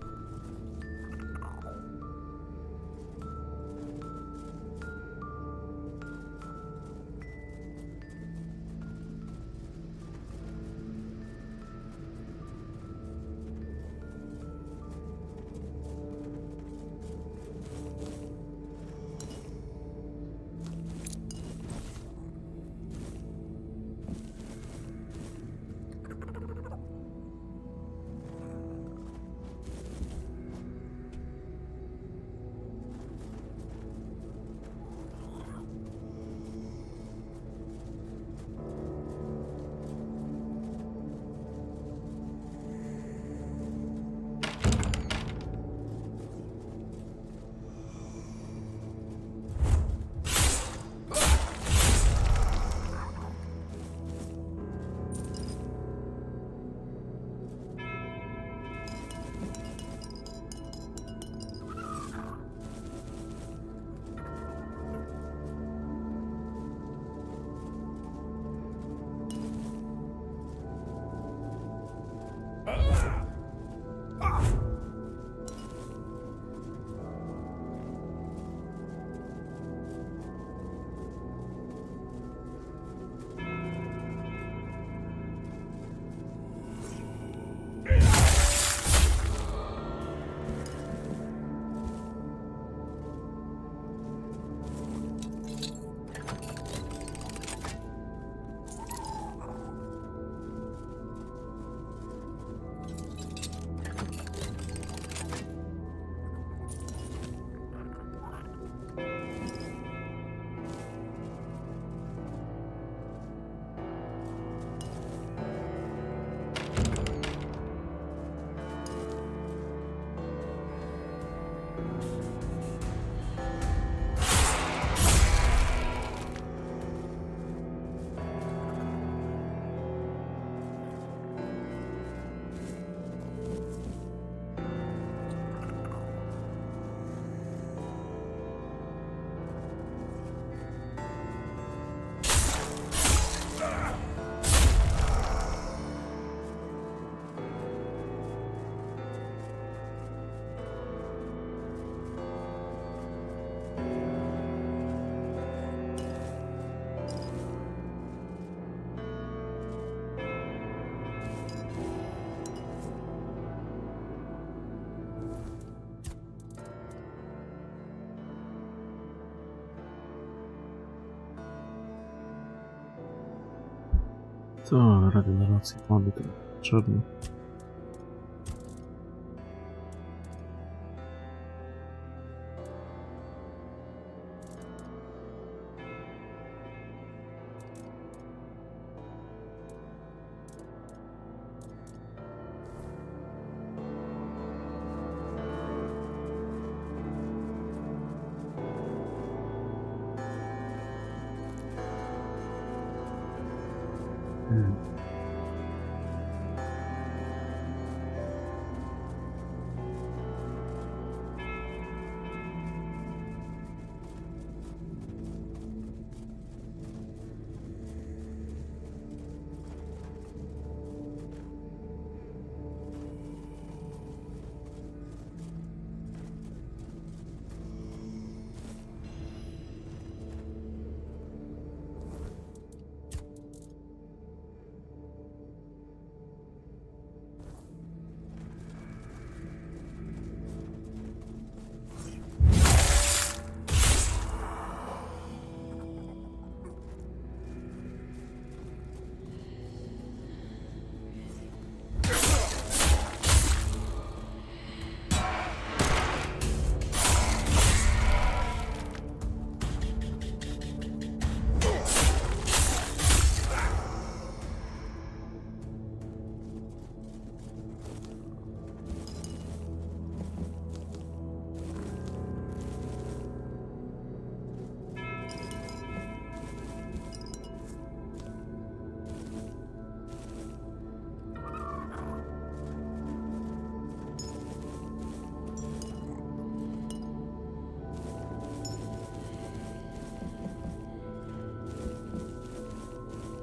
To, regeneracja mamy to potrzebne.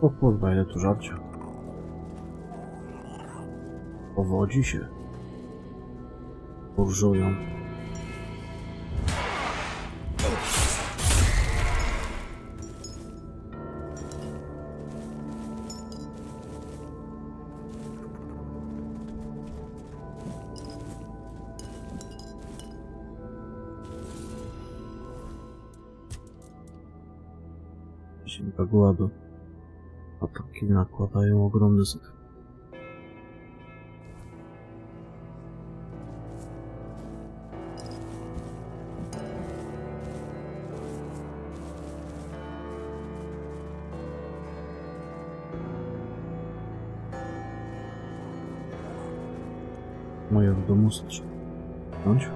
O kurwa, ile tu żarcia. Powodzi się. Burżują. Sięga gładu. Ataki nakładają ogromny syf. Moje w domu trzeba wziąć.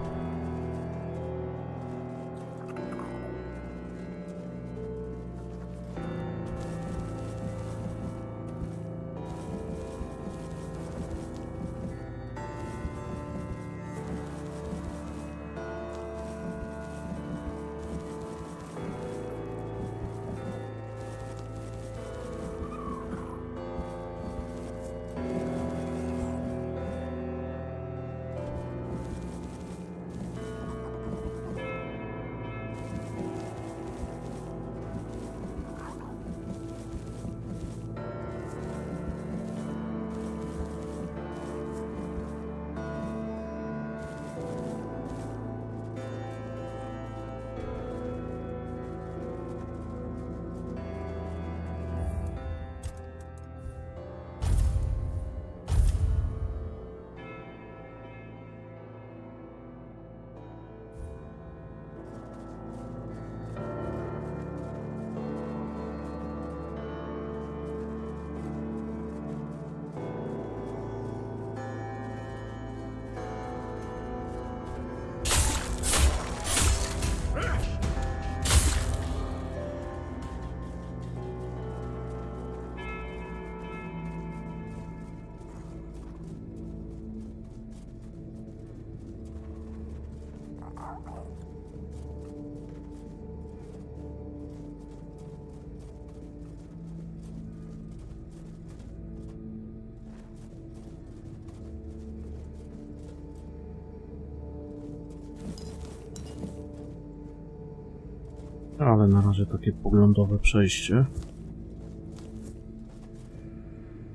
Ale na razie takie poglądowe przejście.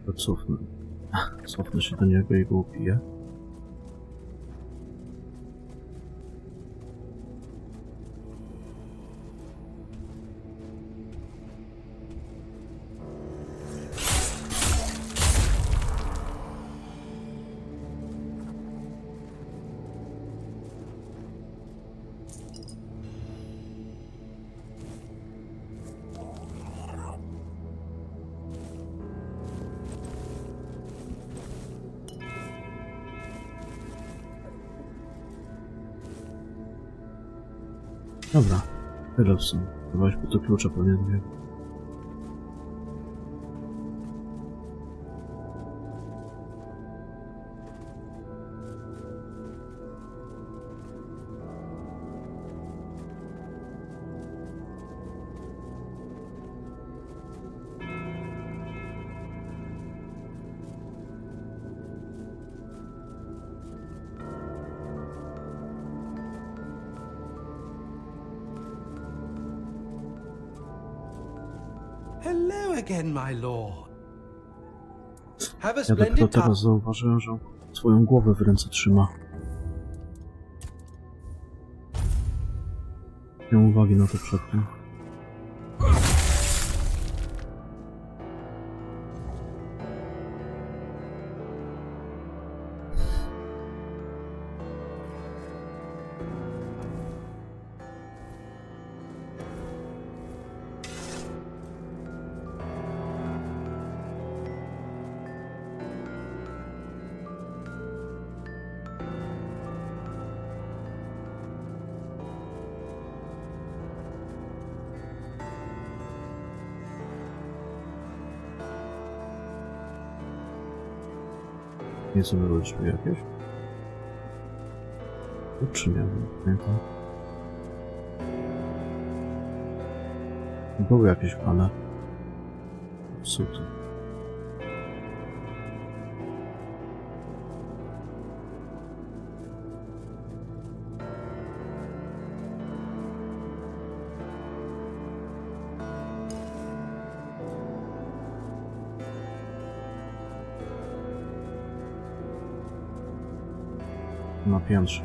To cofnę się do niego i go upiję. Dobra, tyle w sumie. Weźmy to klucze pewnie dwie. Hello again, my lord. Have a Ja dopiero splendid time. teraz zauważyłem, że swoją głowę w ręce trzyma. Nie miałem uwagi na to przedtem. Nie są drzwi jakieś? Czy nie wiem, pamiętam. Były jakieś, ale... Psuty. Na piętrze.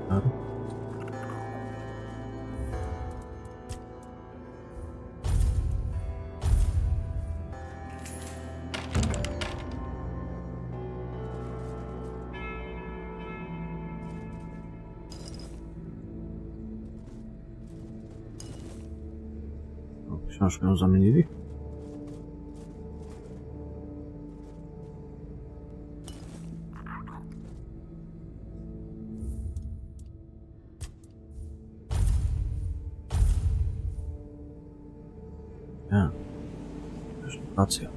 Tak. Książkę ją zamienili? Nie. Racja.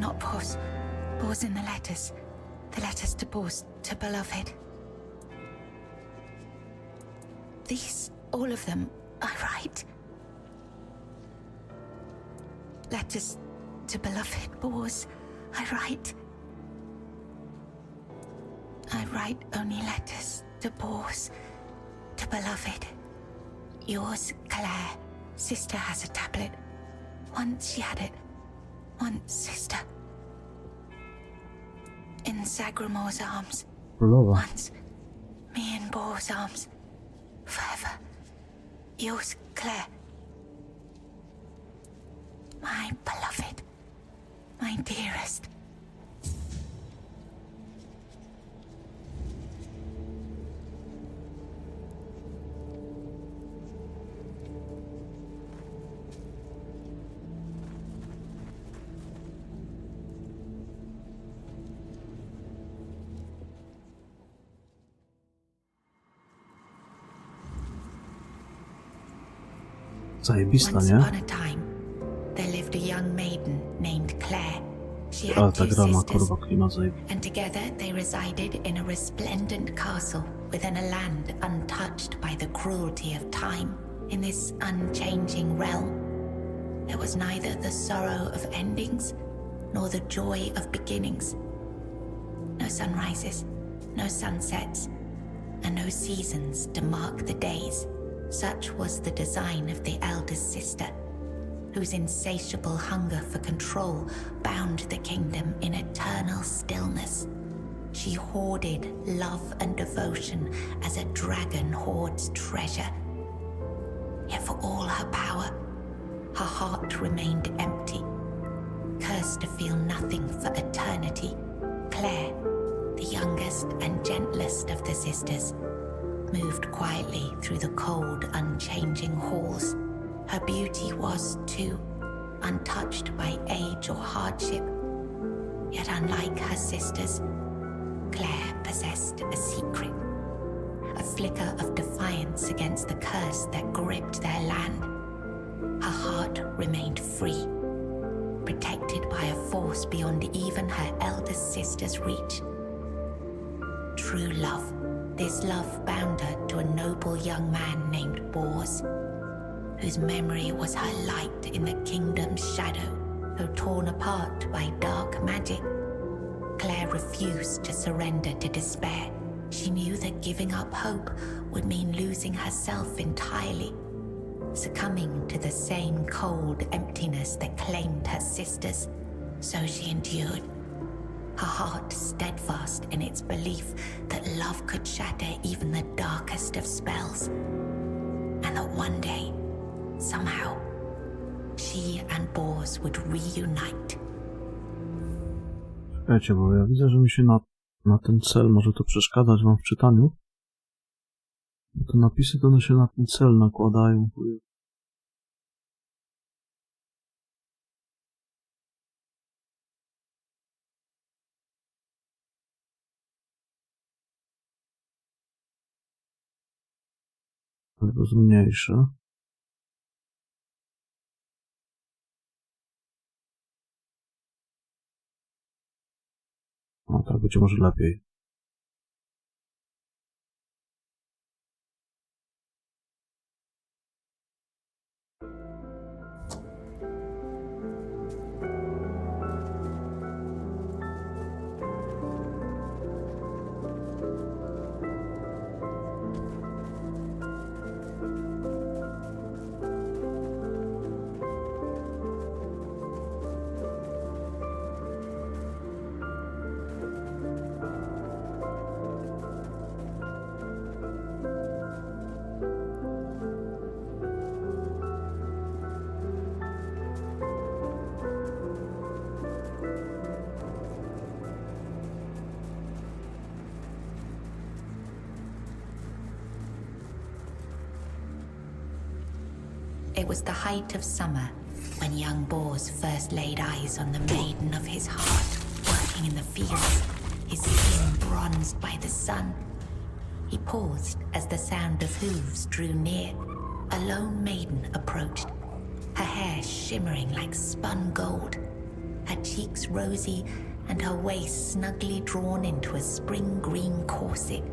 not Bors. Bors in the letters. The letters to Bors, to beloved. These, all of them, I write. Letters to beloved Bors, I write. I write only letters to Bors, to beloved. Yours, Claire. Sister has a tablet. Once she had it. Once, sister. In Sagramor's arms. Once, me in Bor's arms. Forever. Yours, Claire. My beloved. My dearest. Zajebista, Once nie? upon a time, there lived a young maiden named Claire. She Ale had ta two gra ma sisters, kurwa klimat zajebisty. and together they resided in a resplendent castle within a land untouched by the cruelty of time. In this unchanging realm, there was neither the sorrow of endings nor the joy of beginnings. No sunrises, no sunsets, and no seasons to mark the days. Such was the design of the eldest sister, whose insatiable hunger for control bound the kingdom in eternal stillness. She hoarded love and devotion as a dragon hoards treasure. Yet for all her power, her heart remained empty, cursed to feel nothing for eternity. Claire, the youngest and gentlest of the sisters, moved quietly through the cold, unchanging halls. Her beauty was, too, untouched by age or hardship. Yet unlike her sisters, Claire possessed a secret, a flicker of defiance against the curse that gripped their land. Her heart remained free, protected by a force beyond even her eldest sister's reach. True love. This love bound her to a noble young man named Bors, whose memory was her light in the kingdom's shadow, though torn apart by dark magic. Claire refused to surrender to despair. She knew that giving up hope would mean losing herself entirely, succumbing to the same cold emptiness that claimed her sisters. So she endured, her heart steadfast in its belief that love could shatter even the darkest of spells, and that one day, somehow, she and Bors would reunite. Czekajcie, bo ja widzę, że mi się na ten cel może to przeszkadzać wam w czytaniu. Te napisy to one się na ten cel nakładają. Albo zmniejszę. No tak będzie może lepiej. It was the height of summer when young Bors first laid eyes on the maiden of his heart, working in the fields, his skin bronzed by the sun. He paused as the sound of hooves drew near. A lone maiden approached, her hair shimmering like spun gold. her cheeks rosy and her waist snugly drawn into a spring green corset.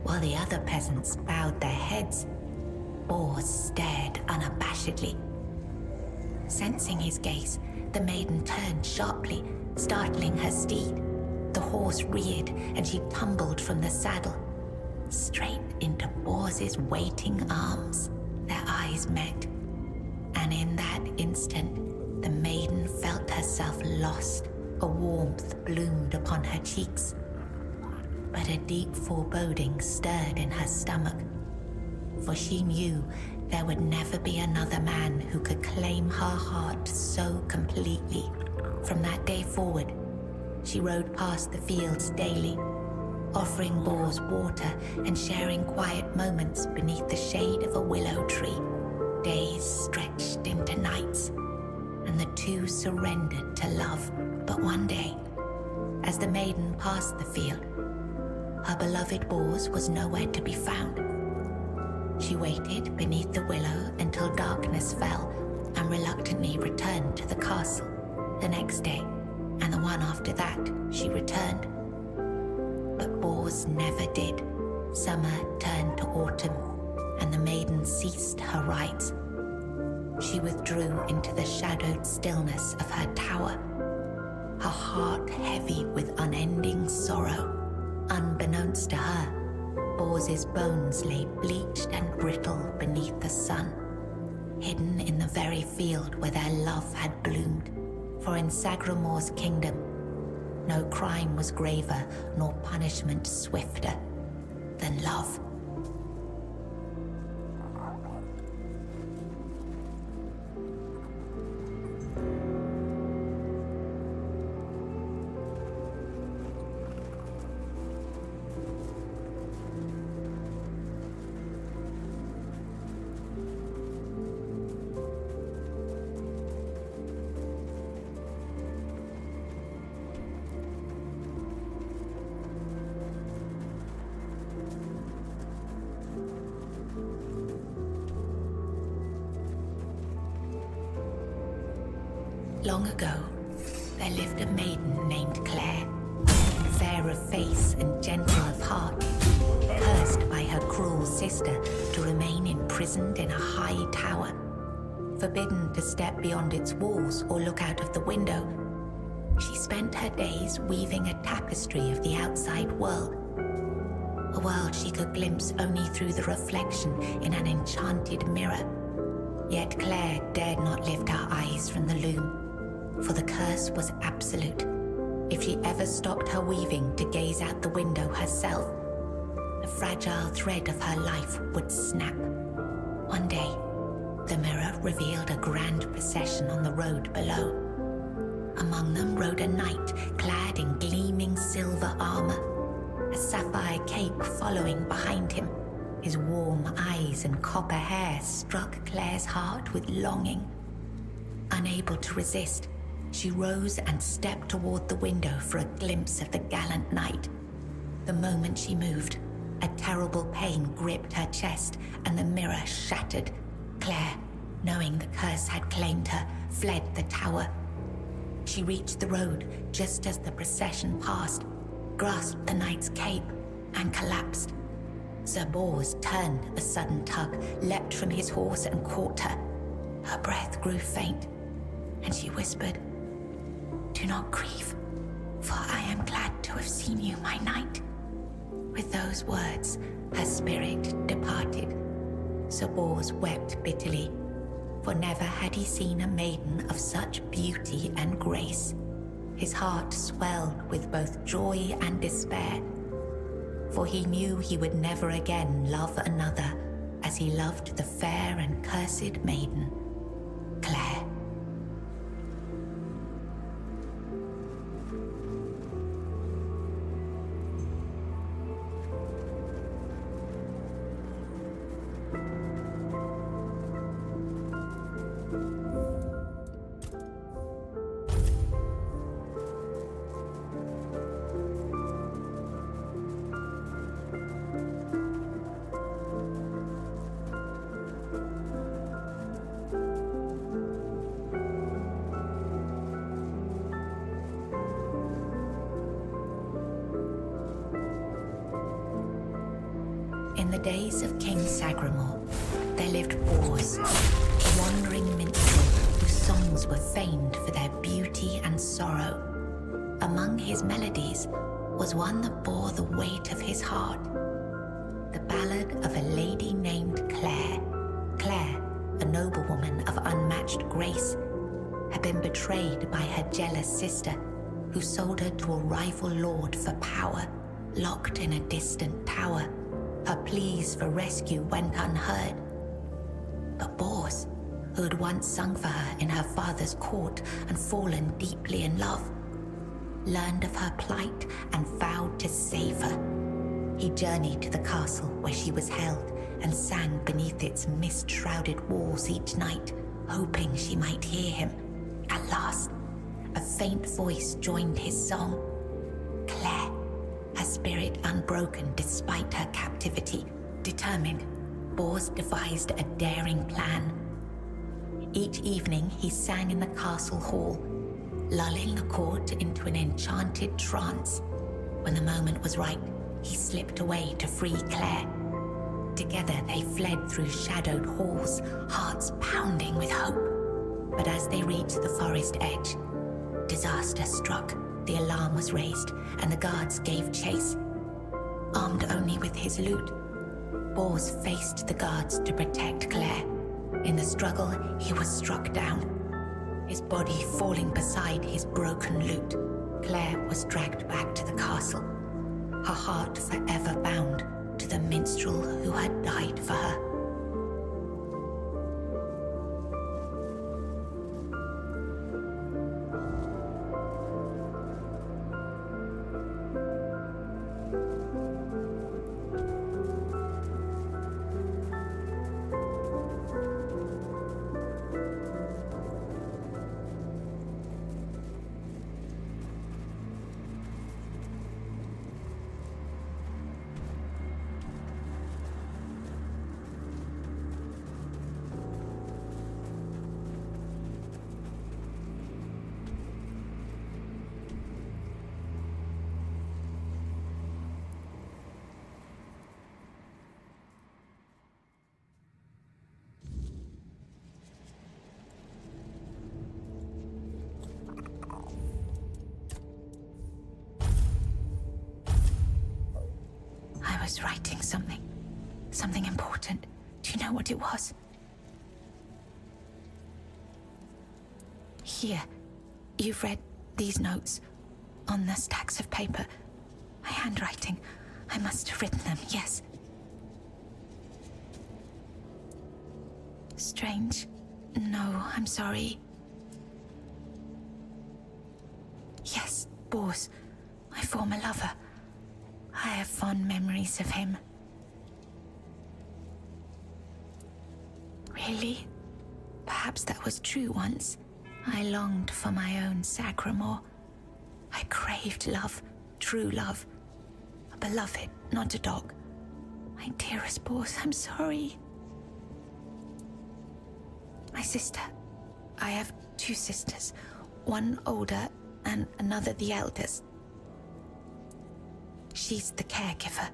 While the other peasants bowed their heads, Bors stared unabashedly. Sensing his gaze, the maiden turned sharply, startling her steed. The horse reared, and she tumbled from the saddle, straight into Bors's waiting arms. Their eyes met, and in that instant, the maiden felt herself lost. A warmth bloomed upon her cheeks, but a deep foreboding stirred in her stomach, for she knew there would never be another man who could claim her heart so completely. From that day forward, she rode past the fields daily, offering Bors water and sharing quiet moments beneath the shade of a willow tree. Days stretched into nights, and the two surrendered to love. But one day, as the maiden passed the field, her beloved Bors was nowhere to be found. She waited beneath the willow until darkness fell and reluctantly returned to the castle. The next day, and the one after that, she returned. But Bors never did. Summer turned to autumn, and the maiden ceased her rites. She withdrew into the shadowed stillness of her tower, her heart heavy with unending sorrow. Unbeknownst to her, Bors's bones lay bleached and brittle beneath the sun, hidden in the very field where their love had bloomed. For in Sagramor's kingdom, no crime was graver nor punishment swifter than love. Long ago, there lived a maiden named Claire, fair of face and gentle of heart, cursed by her cruel sister to remain imprisoned in a high tower, forbidden to step beyond its walls or look out of the window. She spent her days weaving a tapestry of the outside world, a world she could glimpse only through the reflection in an enchanted mirror. Yet Claire dared not lift her eyes from the loom, for the curse was absolute. If she ever stopped her weaving to gaze out the window herself, the fragile thread of her life would snap. One day, the mirror revealed a grand procession on the road below. Among them rode a knight clad in gleaming silver armor, a sapphire cape following behind him. His warm eyes and copper hair struck Claire's heart with longing. Unable to resist, she rose and stepped toward the window for a glimpse of the gallant knight. The moment she moved, a terrible pain gripped her chest and the mirror shattered. Claire, knowing the curse had claimed her, fled the tower. She reached the road just as the procession passed, grasped the knight's cape, and collapsed. Sir Bors turned a sudden tug, leapt from his horse and caught her. Her breath grew faint, and she whispered, "Do not grieve, for I am glad to have seen you, my knight." With those words, her spirit departed. Sir Bors wept bitterly, for never had he seen a maiden of such beauty and grace. His heart swelled with both joy and despair, for he knew he would never again love another as he loved the fair and cursed maiden, Claire. In the days of King Sagramore, there lived Bors, a wandering minstrel whose songs were famed for their beauty and sorrow. Among his melodies was one that bore the weight of his heart, the ballad of a lady named Claire. Claire, a noblewoman of unmatched grace, had been betrayed by her jealous sister, who sold her to a rival lord for power, locked in a distant tower. Her pleas for rescue went unheard. But Bors, who had once sung for her in her father's court and fallen deeply in love, learned of her plight and vowed to save her. He journeyed to the castle where she was held and sang beneath its mist-shrouded walls each night, hoping she might hear him. At last, a faint voice joined his song. Claire, her spirit unbroken despite her captivity, determined, Bors devised a daring plan. Each evening he sang in the castle hall, lulling the court into an enchanted trance. When the moment was right, he slipped away to free Claire. Together they fled through shadowed halls, hearts pounding with hope. But as they reached the forest edge, disaster struck. The alarm was raised, and the guards gave chase. Armed only with his lute, Bors faced the guards to protect Claire. In the struggle, he was struck down, his body falling beside his broken lute. Claire was dragged back to the castle, her heart forever bound to the minstrel who had died for her. I was writing something important. Do you know what it was? Here, you've read these notes on the stacks of paper. My handwriting. I must have written them, yes. Strange. No, I'm sorry. Yes, Bors, my former lover. I have fond memories of him. Really? Perhaps that was true once. I longed for my own Sagramore. I craved love, true love. A beloved, not a dog. My dearest Bors, I'm sorry. My sister. I have two sisters. One older and another the eldest. She's the caregiver.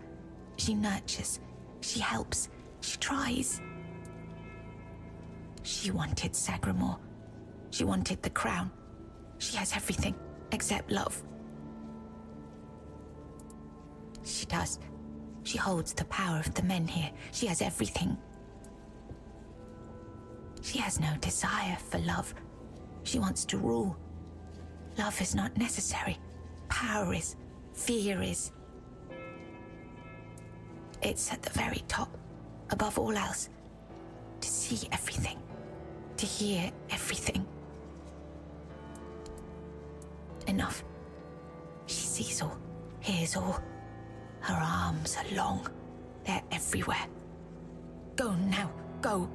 She nurtures. She helps. She tries. She wanted Sagramore. She wanted the crown. She has everything except love. She does. She holds the power of the men here. She has everything. She has no desire for love. She wants to rule. Love is not necessary. Power is. Fear is. It's at the very top, above all else. To see everything. To hear everything. Enough. She sees all, hears all. Her arms are long. They're everywhere. Go now, go.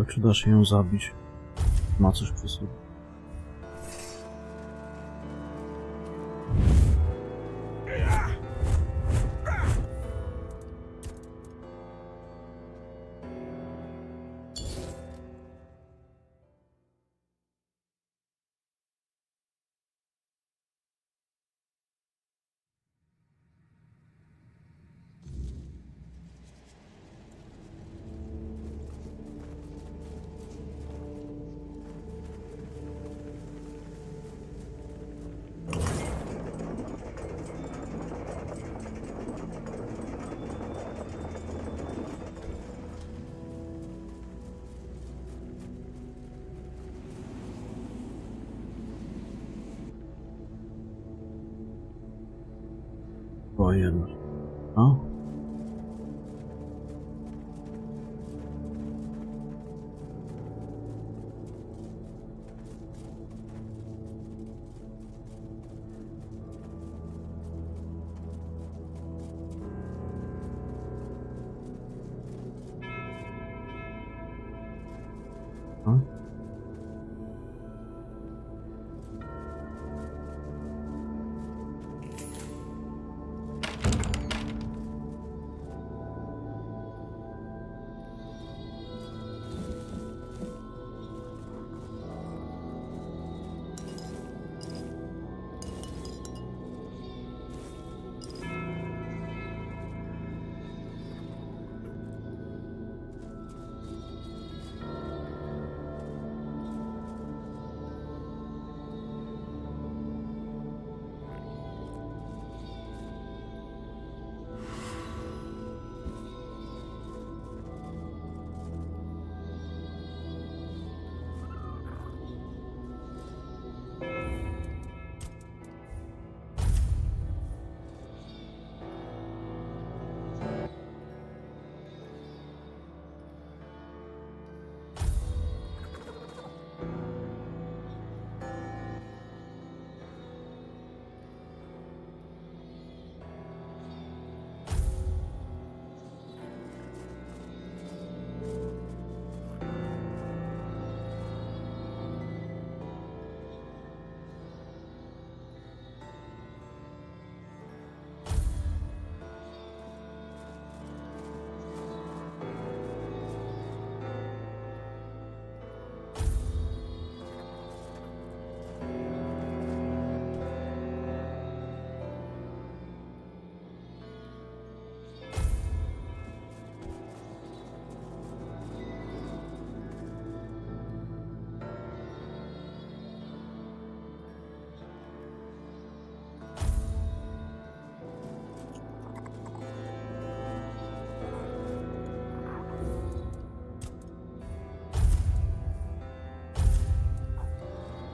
Czy da się ją zabić? Ma coś przy sobie. została jedna. O.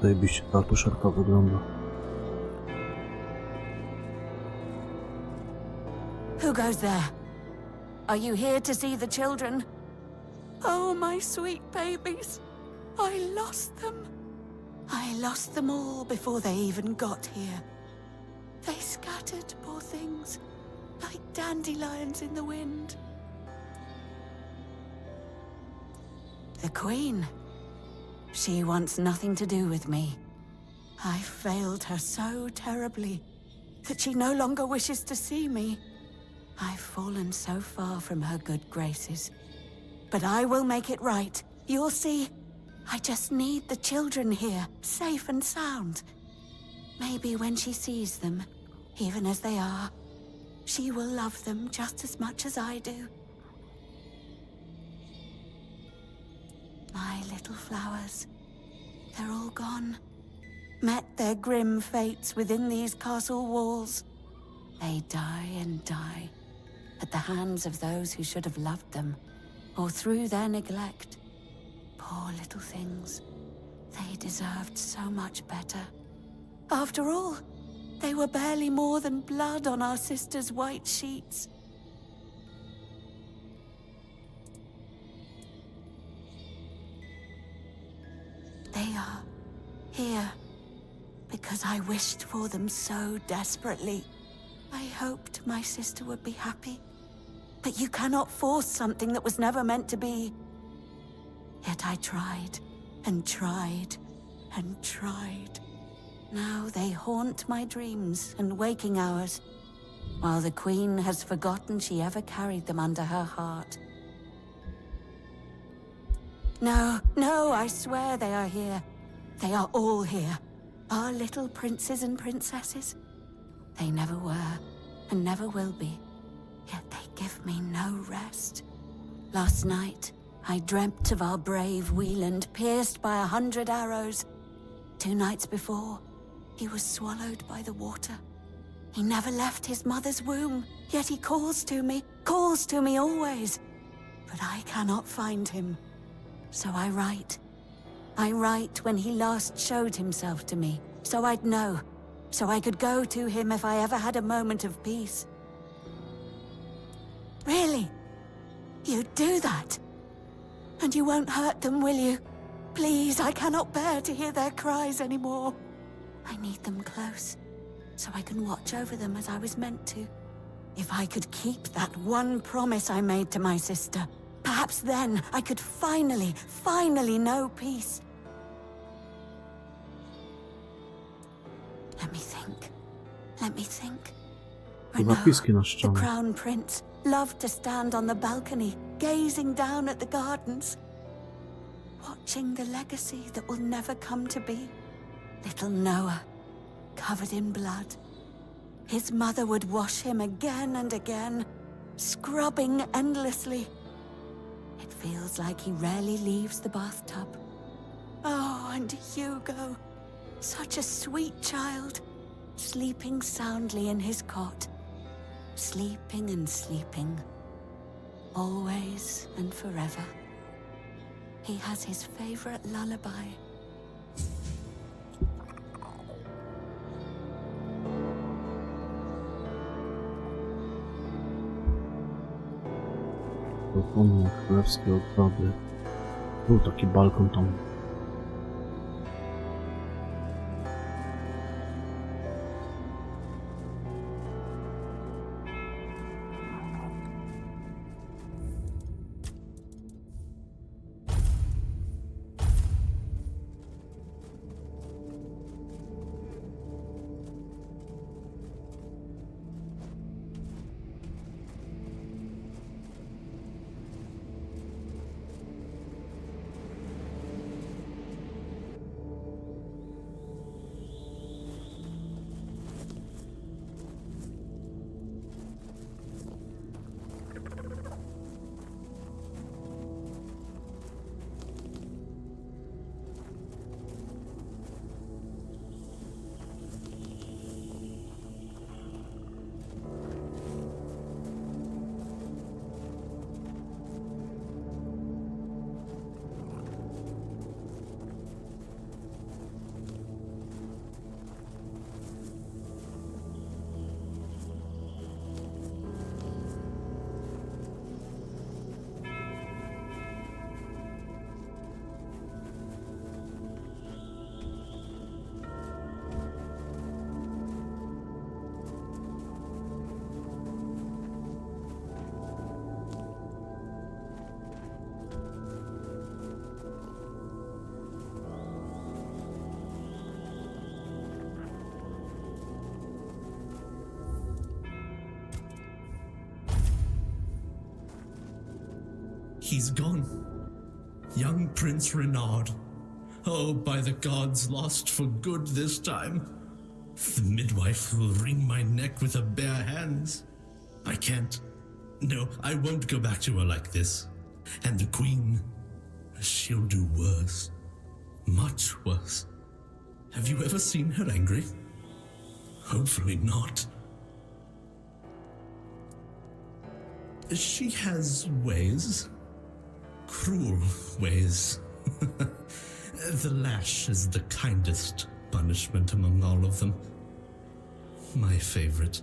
Zajebiście ta tuszarka wygląda. Who goes there? Are you here to see the children? Oh, my sweet babies. I lost them. I lost them all before they even got here. They scattered, poor things, like dandelions in the wind. The Queen. She wants nothing to do with me. I failed her so terribly that she no longer wishes to see me. I've fallen so far from her good graces. But I will make it right. You'll see. I just need the children here, safe and sound. Maybe when she sees them, even as they are, she will love them just as much as I do. My little flowers, they're all gone. Met their grim fates within these castle walls. They die and die at the hands of those who should have loved them, or through their neglect. Poor little things. They deserved so much better. After all, they were barely more than blood on our sister's white sheets. They are here because I wished for them so desperately. I hoped my sister would be happy. But you cannot force something that was never meant to be. Yet I tried, and tried, and tried. Now they haunt my dreams and waking hours, while the Queen has forgotten she ever carried them under her heart. No, no, I swear they are here. They are all here. Our little princes and princesses. They never were, and never will be. Yet they give me no rest. Last night, I dreamt of our brave Wieland pierced by 100 arrows. 2 nights before, he was swallowed by the water. He never left his mother's womb, yet he calls to me always. But I cannot find him. So I write. I write when he last showed himself to me, so I'd know. So I could go to him if I ever had a moment of peace. Really? You'd do that? And you won't hurt them, will you? Please, I cannot bear to hear their cries anymore. I need them close, so I can watch over them as I was meant to. If I could keep that one promise I made to my sister, perhaps then I could finally know peace. Let me think. I know Napiski na the ścianie. Crown Prince loved to stand on the balcony, gazing down at the gardens, watching the legacy that will never come to be. Little Noah, covered in blood. His mother would wash him again and again, scrubbing endlessly. It feels like he rarely leaves the bathtub. Oh, and Hugo, such a sweet child, sleeping soundly in his cot. Sleeping and sleeping, always and forever. He has his favorite lullaby. Balkonu królewskiej ogrody. Był taki balkon tam. He's gone. Young Prince Renard. Oh, by the gods, lost for good this time. The midwife will wring my neck with her bare hands. I can't. No, I won't go back to her like this. And the Queen, she'll do worse. Much worse. Have you ever seen her angry? Hopefully not. She has ways. Cruel ways. The lash is the kindest punishment among all of them. My favorite.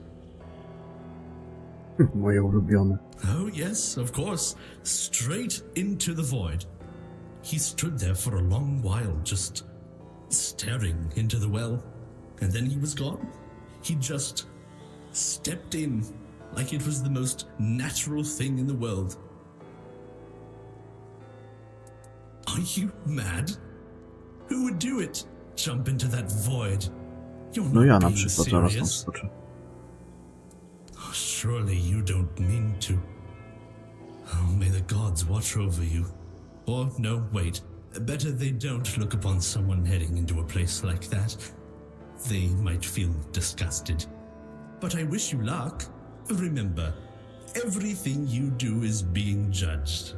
Moje ulubione. Oh, yes, of course. Straight into the void. He stood there for a long while, just staring into the well. And then he was gone. He just stepped in like it was the most natural thing in the world. Are you mad? Who would do it? Jump into that void? You're No ja not na being przykład zaraz tam serious. skoczę. Oh, surely you don't mean to. Oh, may the gods watch over you. Or, no, wait. Better they don't look upon someone heading into a place like that. They might feel disgusted. But I wish you luck. Remember, everything you do is being judged.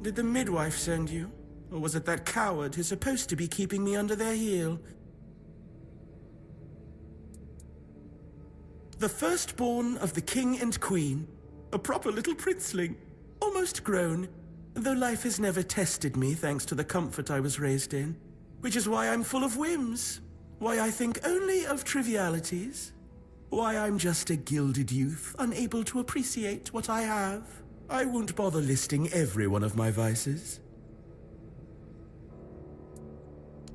Did the midwife send you? Or was it that coward who's supposed to be keeping me under their heel? The firstborn of the king and queen. A proper little princeling. Almost grown. Though life has never tested me thanks to the comfort I was raised in. Which is why I'm full of whims. Why I think only of trivialities. Why I'm just a gilded youth, unable to appreciate what I have. I won't bother listing every one of my vices.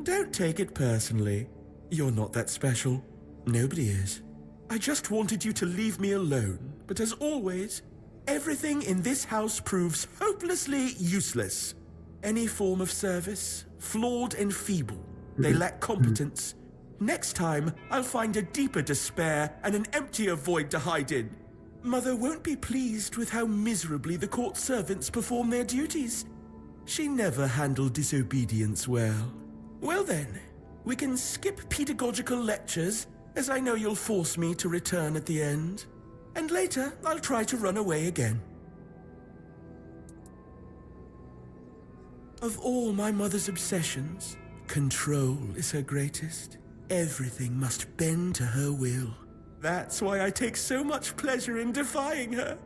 Don't take it personally. You're not that special. Nobody is. I just wanted you to leave me alone, but as always, everything in this house proves hopelessly useless. Any form of service, flawed and feeble. They lack competence. Next time, I'll find a deeper despair and an emptier void to hide in. Mother won't be pleased with how miserably the court servants perform their duties. She never handled disobedience well. Well then, we can skip pedagogical lectures, as I know you'll force me to return at the end. And later, I'll try to run away again. Of all my mother's obsessions, control is her greatest. Everything must bend to her will. That's why I take so much pleasure in defying her.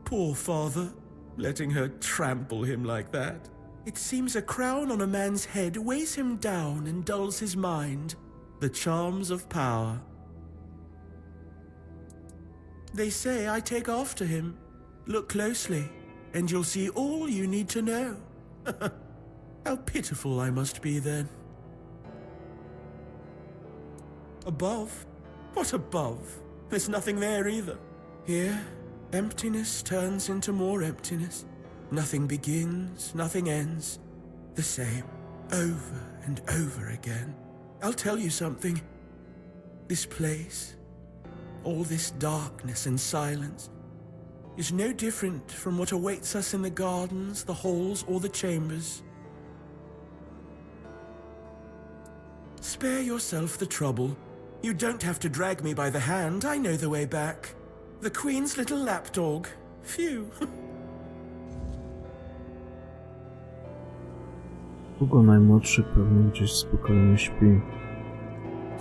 Poor father, letting her trample him like that. It seems a crown on a man's head weighs him down and dulls his mind. The charms of power. They say I take after him. Look closely, and you'll see all you need to know. How pitiful I must be then. Above? What above? There's nothing there either. Here, emptiness turns into more emptiness. Nothing begins, nothing ends. The same, over and over again. I'll tell you something. This place, all this darkness and silence, is no different from what awaits us in the gardens, the halls, or the chambers. Spare yourself the trouble. You don't have to drag me by the hand. I know the way back. The Queen's little lapdog. Phew. Hugo najmłodszy pewnie gdzieś spokojnie śpi.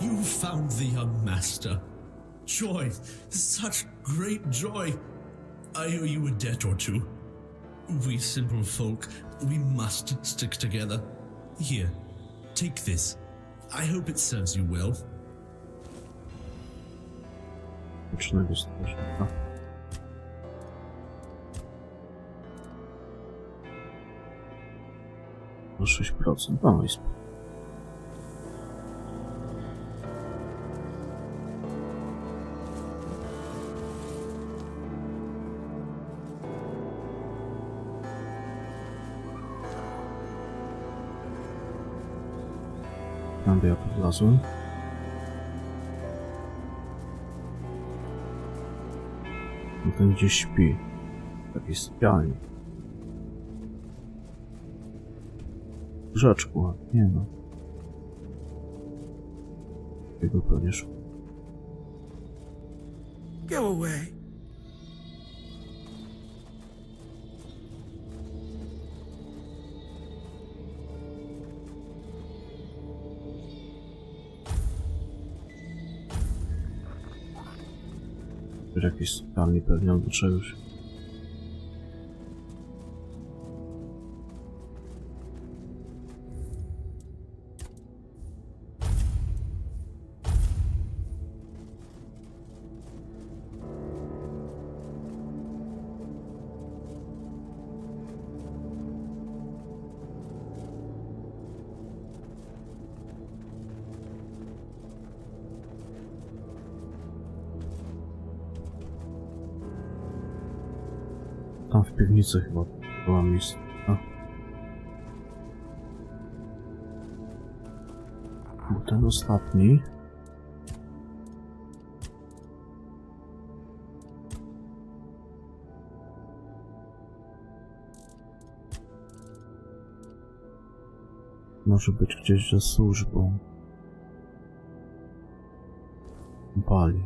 You found the young master. Joy, such great joy. I owe you a debt or two. We simple folk, we must stick together. Here, take this. I hope it serves you well. Wiecznego strażnika. O 6%. No i spoko. Tam ja podlazłem. No ten gdzieś śpi. W takiej sypialni. W rzeczku, a nie no. Jego pewnie szło. Go away. Jakieś sypialni pewnie albo czegoś. Tam w piwnicy chyba była miejsce. Bo ten ostatni. Może być gdzieś za służbą. Pali.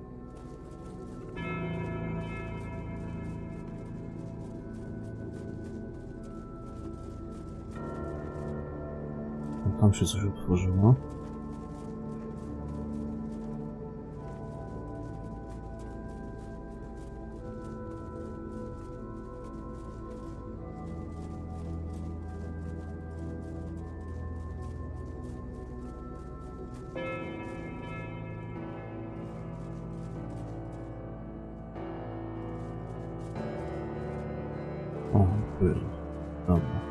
Tam się coś otworzyło. O, tu jest. Dobra.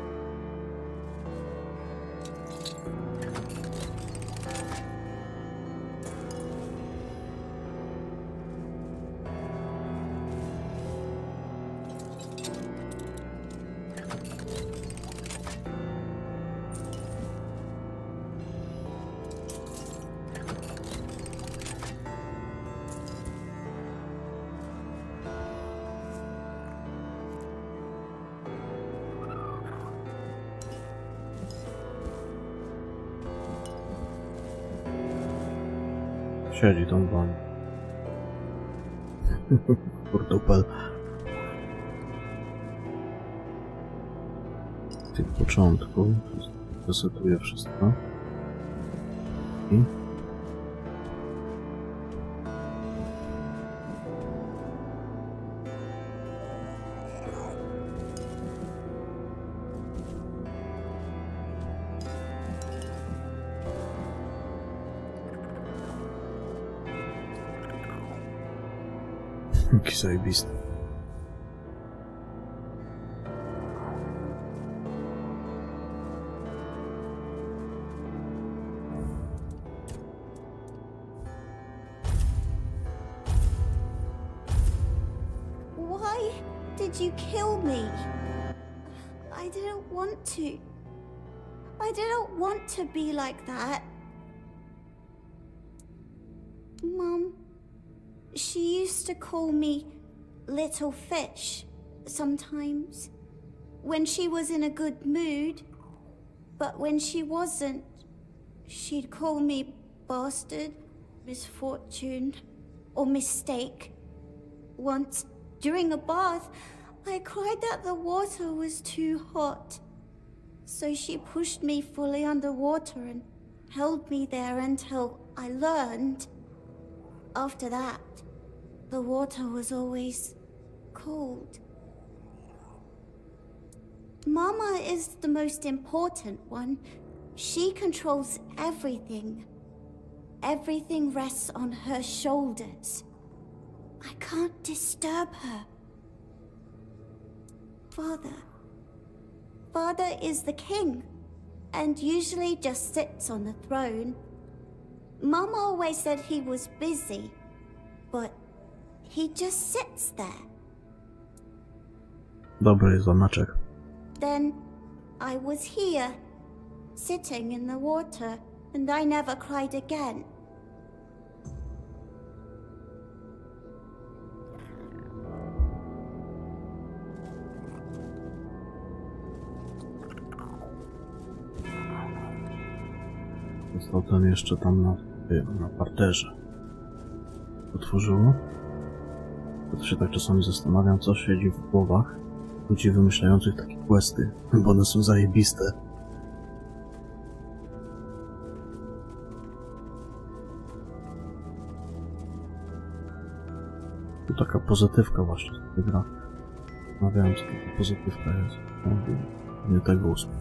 Siedzi tam wam. Kurdupel. W tym początku resetuję wszystko. I jaki zajebisty. Why did you kill me? I didn't want to. I didn't want to be like that. Mom, she used to call me Little Fish sometimes, when she was in a good mood, but when she wasn't, she'd call me Bastard, Misfortune, or Mistake. Once, during a bath, I cried that the water was too hot, so she pushed me fully underwater and held me there until I learned. After that, the water was always cold. Mama is the most important one. She controls everything. Everything rests on her shoulders. I can't disturb her. Father is the king, and usually just sits on the throne. Mama always said he was busy, but he just sits there. Dobry zameczek. Then I was here, sitting in the water, and I never cried again. Został ten jeszcze tam na parterze. Otworzyło? To się tak czasami zastanawiam, co siedzi w głowach ludzi wymyślających takie questy, bo one są zajebiste. Tu taka pozytywka właśnie gra. Zastanawiałem, co taka pozytywka jest. Nie tego usługu.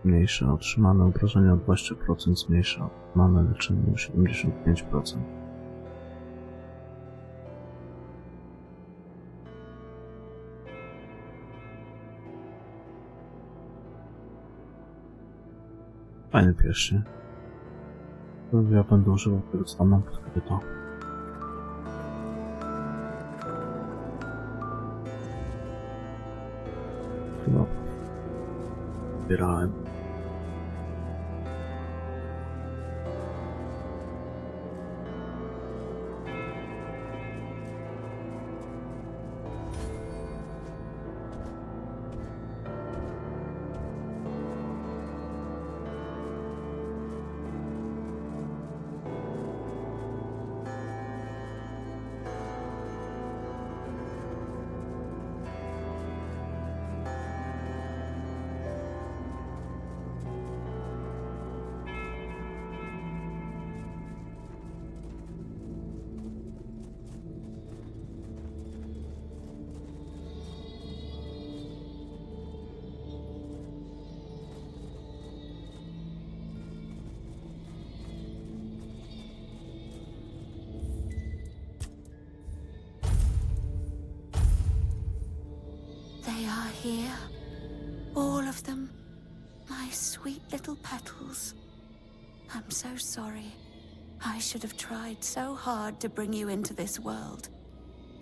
Mniejsze otrzymane obrażenia o 20%, zmniejsza otrzymane leczenie o 75%. Fajny pierwszy. Ja będę używał tego, co tam mam pod kobietą. chyba zbierałem. They are here. All of them. My sweet little petals. I'm so sorry. I should have tried so hard to bring you into this world.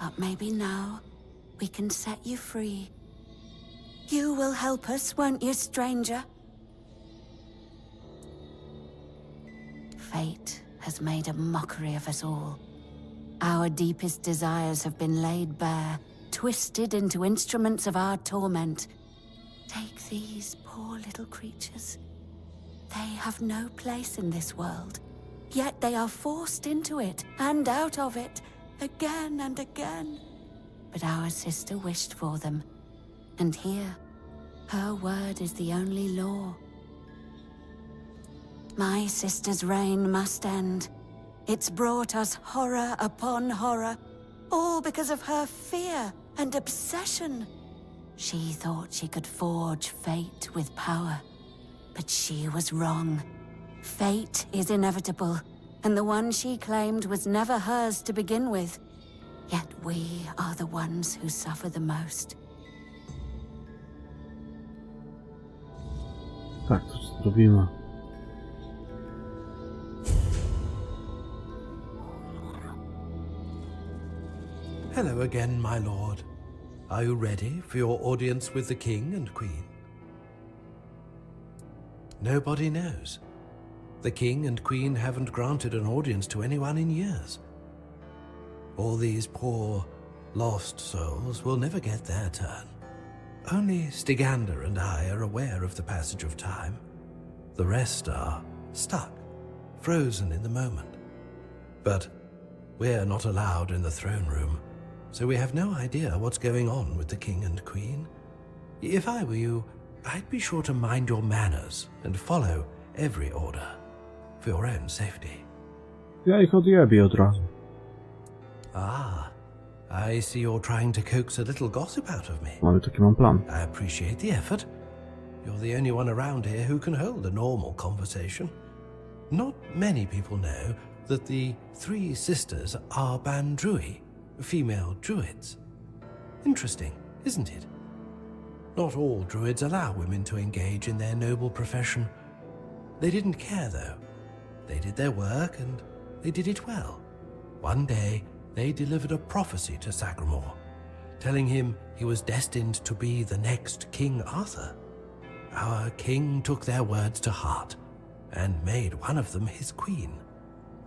But maybe now we can set you free. You will help us, won't you, stranger? Fate has made a mockery of us all. Our deepest desires have been laid bare, twisted into instruments of our torment. Take these poor little creatures. They have no place in this world, yet they are forced into it and out of it, again and again. But our sister wished for them, and here, her word is the only law. My sister's reign must end. It's brought us horror upon horror, all because of her fear and obsession. She thought she could forge fate with power, but she was wrong. Fate is inevitable, and the one she claimed was never hers to begin with. Yet we are the ones who suffer the most. Tak, to zrobimy. Hello again, my lord. Are you ready for your audience with the king and queen? Nobody knows. The king and queen haven't granted an audience to anyone in years. All these poor, lost souls will never get their turn. Only Stygander and I are aware of the passage of time. The rest are stuck, frozen in the moment. But we're not allowed in the throne room, so we have no idea what's going on with the king and queen. If I were you, I'd be sure to mind your manners and follow every order, for your own safety. Ja ich odjebię od razu. Ah, I see you're trying to coax a little gossip out of me. Ale taki mam plan. I appreciate the effort. You're the only one around here who can hold a normal conversation. Not many people know that the three sisters are Bandrui, female druids. Interesting, isn't it? Not all druids allow women to engage in their noble profession. They didn't care, though. They did their work, and they did it well. One day, they delivered a prophecy to Sagramore, telling him he was destined to be the next King Arthur. Our king took their words to heart, and made one of them his queen.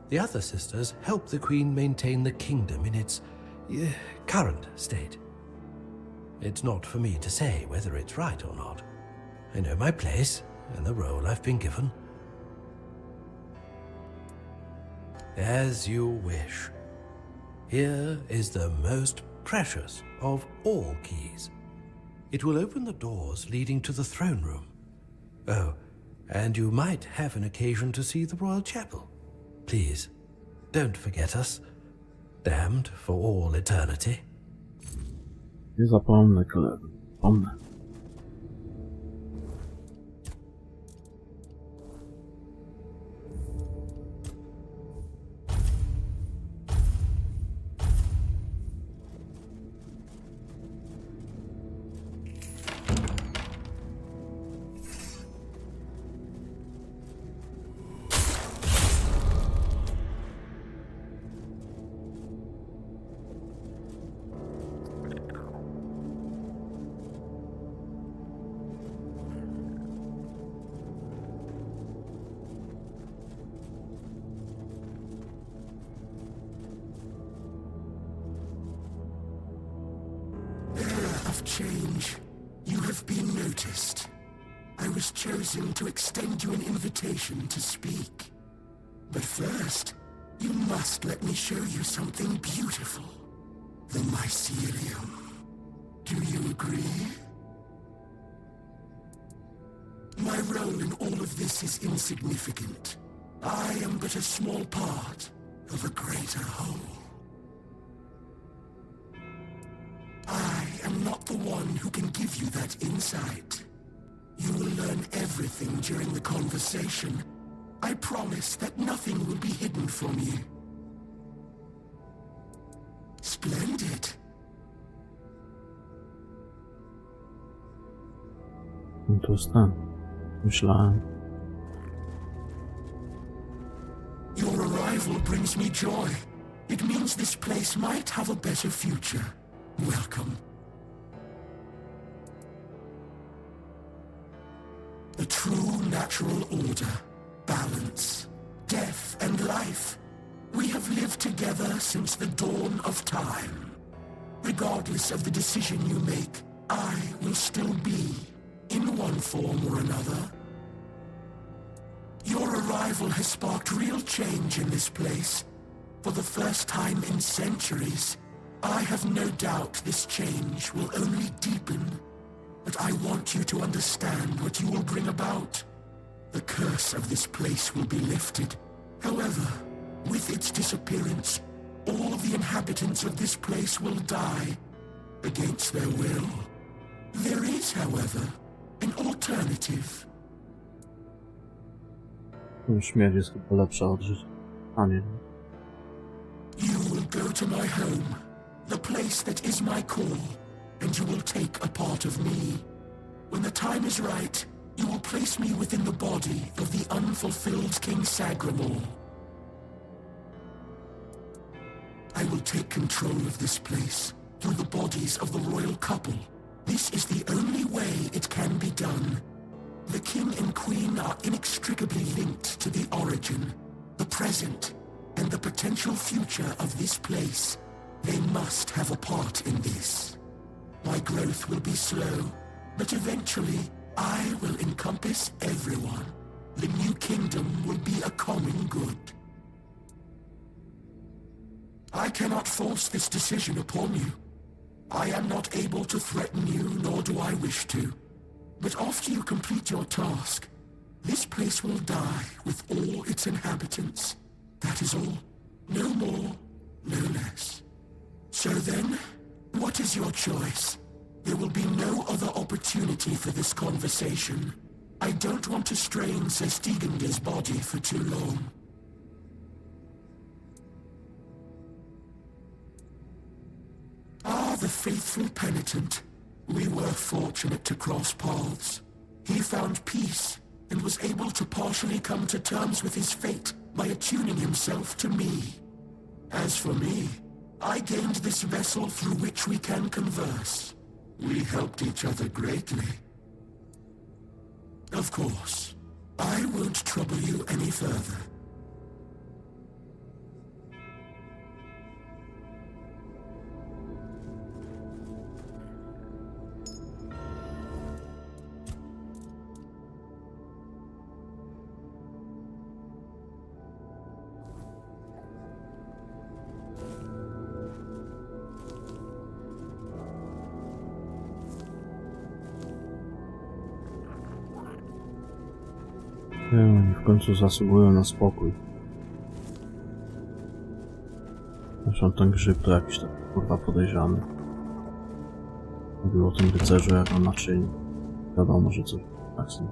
The other sisters helped the queen maintain the kingdom in its current state. It's not for me to say whether it's right or not. I know my place and the role I've been given. As you wish. Here is the most precious of all keys. It will open the doors leading to the throne room. Oh, and you might have an occasion to see the royal chapel. Please, don't forget us. Damned for all eternity. Nie zapomnę, kolego. Zapomnę. enough change, you have been noticed. I was chosen to extend you an invitation to speak. But first, you must let me show you something beautiful. The mycelium. Do you agree? My role in all of this is insignificant. I am but a small part of a greater whole. I am not the one who can give you that insight. You will learn everything during the conversation. I promise that nothing will be hidden from you. Splendid. To jest ten. Myślałem. Your arrival brings me joy. It means this place might have a better future. Welcome. The true natural order, balance, death and life. We have lived together since the dawn of time. Regardless of the decision you make, I will still be, in one form or another. Your arrival has sparked real change in this place. For the first time in centuries, I have no doubt this change will only deepen. But I want you to understand what you will bring about. The curse of this place will be lifted. However, with its disappearance, all of the inhabitants of this place will die against their will. There is, however, an alternative. Śmierć jest chyba lepsza od życia. A nie. You will go to my home, the place that is my call, and you will take a part of me. When the time is right, you will place me within the body of the unfulfilled King Sagramor. I will take control of this place through the bodies of the royal couple. This is the only way it can be done. The king and queen are inextricably linked to the origin, the present, and the potential future of this place. They must have a part in this. My growth will be slow, but eventually I will encompass everyone. The new kingdom will be a common good. I cannot force this decision upon you. I am not able to threaten you, nor do I wish to. But after you complete your task, this place will die with all its inhabitants. That is all. No more, no less. So then, what is your choice? There will be no other opportunity for this conversation. I don't want to strain Sir Stegander's body for too long. Ah, the faithful penitent. We were fortunate to cross paths. He found peace and was able to partially come to terms with his fate by attuning himself to me. As for me, I gained this vessel through which we can converse. We helped each other greatly. Of course, I won't trouble you any further. Oni w końcu zasługują na spokój. Zresztą ten grzyb to jakiś taki kurwa podejrzany. Mówił o tym rycerzu jak o naczyniu. Wiadomo, że coś tak z nim.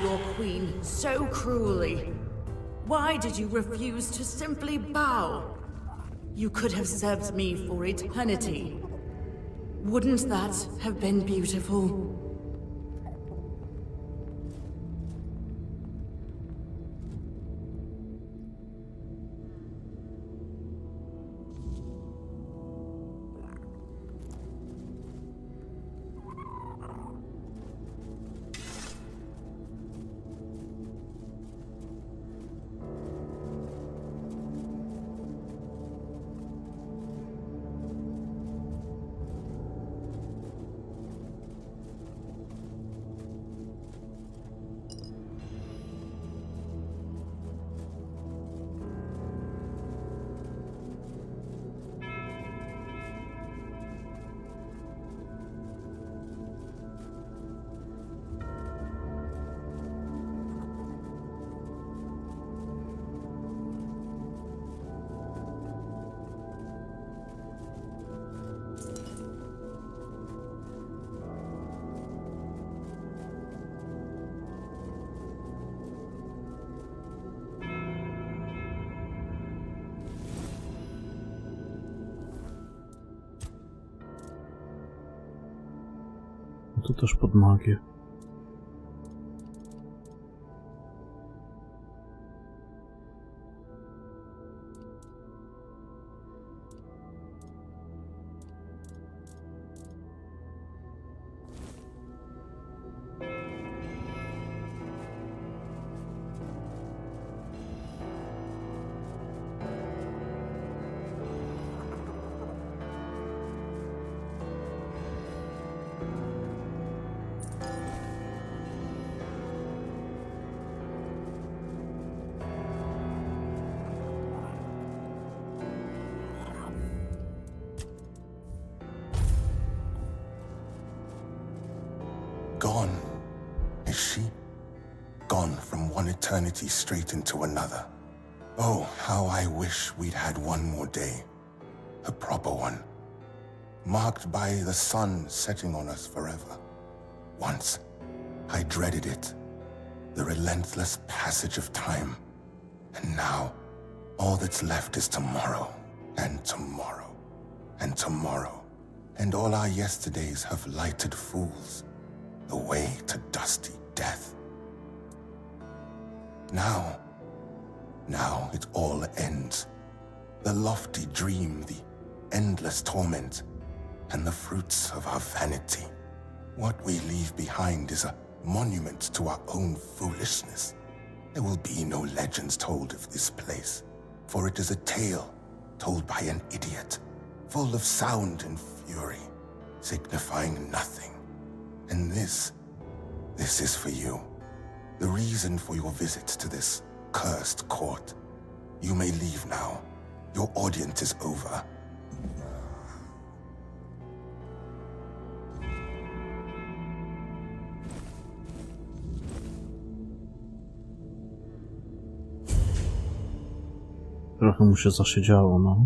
your queen so cruelly? Why did you refuse to simply bow? You could have served me for eternity. Wouldn't that have been beautiful? To też pod magię. Gone, is she? Gone from one eternity straight into another. Oh, how I wish we'd had one more day. A proper one. Marked by the sun setting on us forever. Once, I dreaded it. The relentless passage of time. And now, all that's left is tomorrow, and tomorrow, and tomorrow. And all our yesterdays have lighted fools. The way to dusty death. Now it all ends. The lofty dream, the endless torment, and the fruits of our vanity. What we leave behind is a monument to our own foolishness. There will be no legends told of this place, for it is a tale told by an idiot, full of sound and fury, signifying nothing. And this is for you. The reason for your visit to this cursed court. You may leave now. Your audience is over. Trochę mu się zasiedziało, no.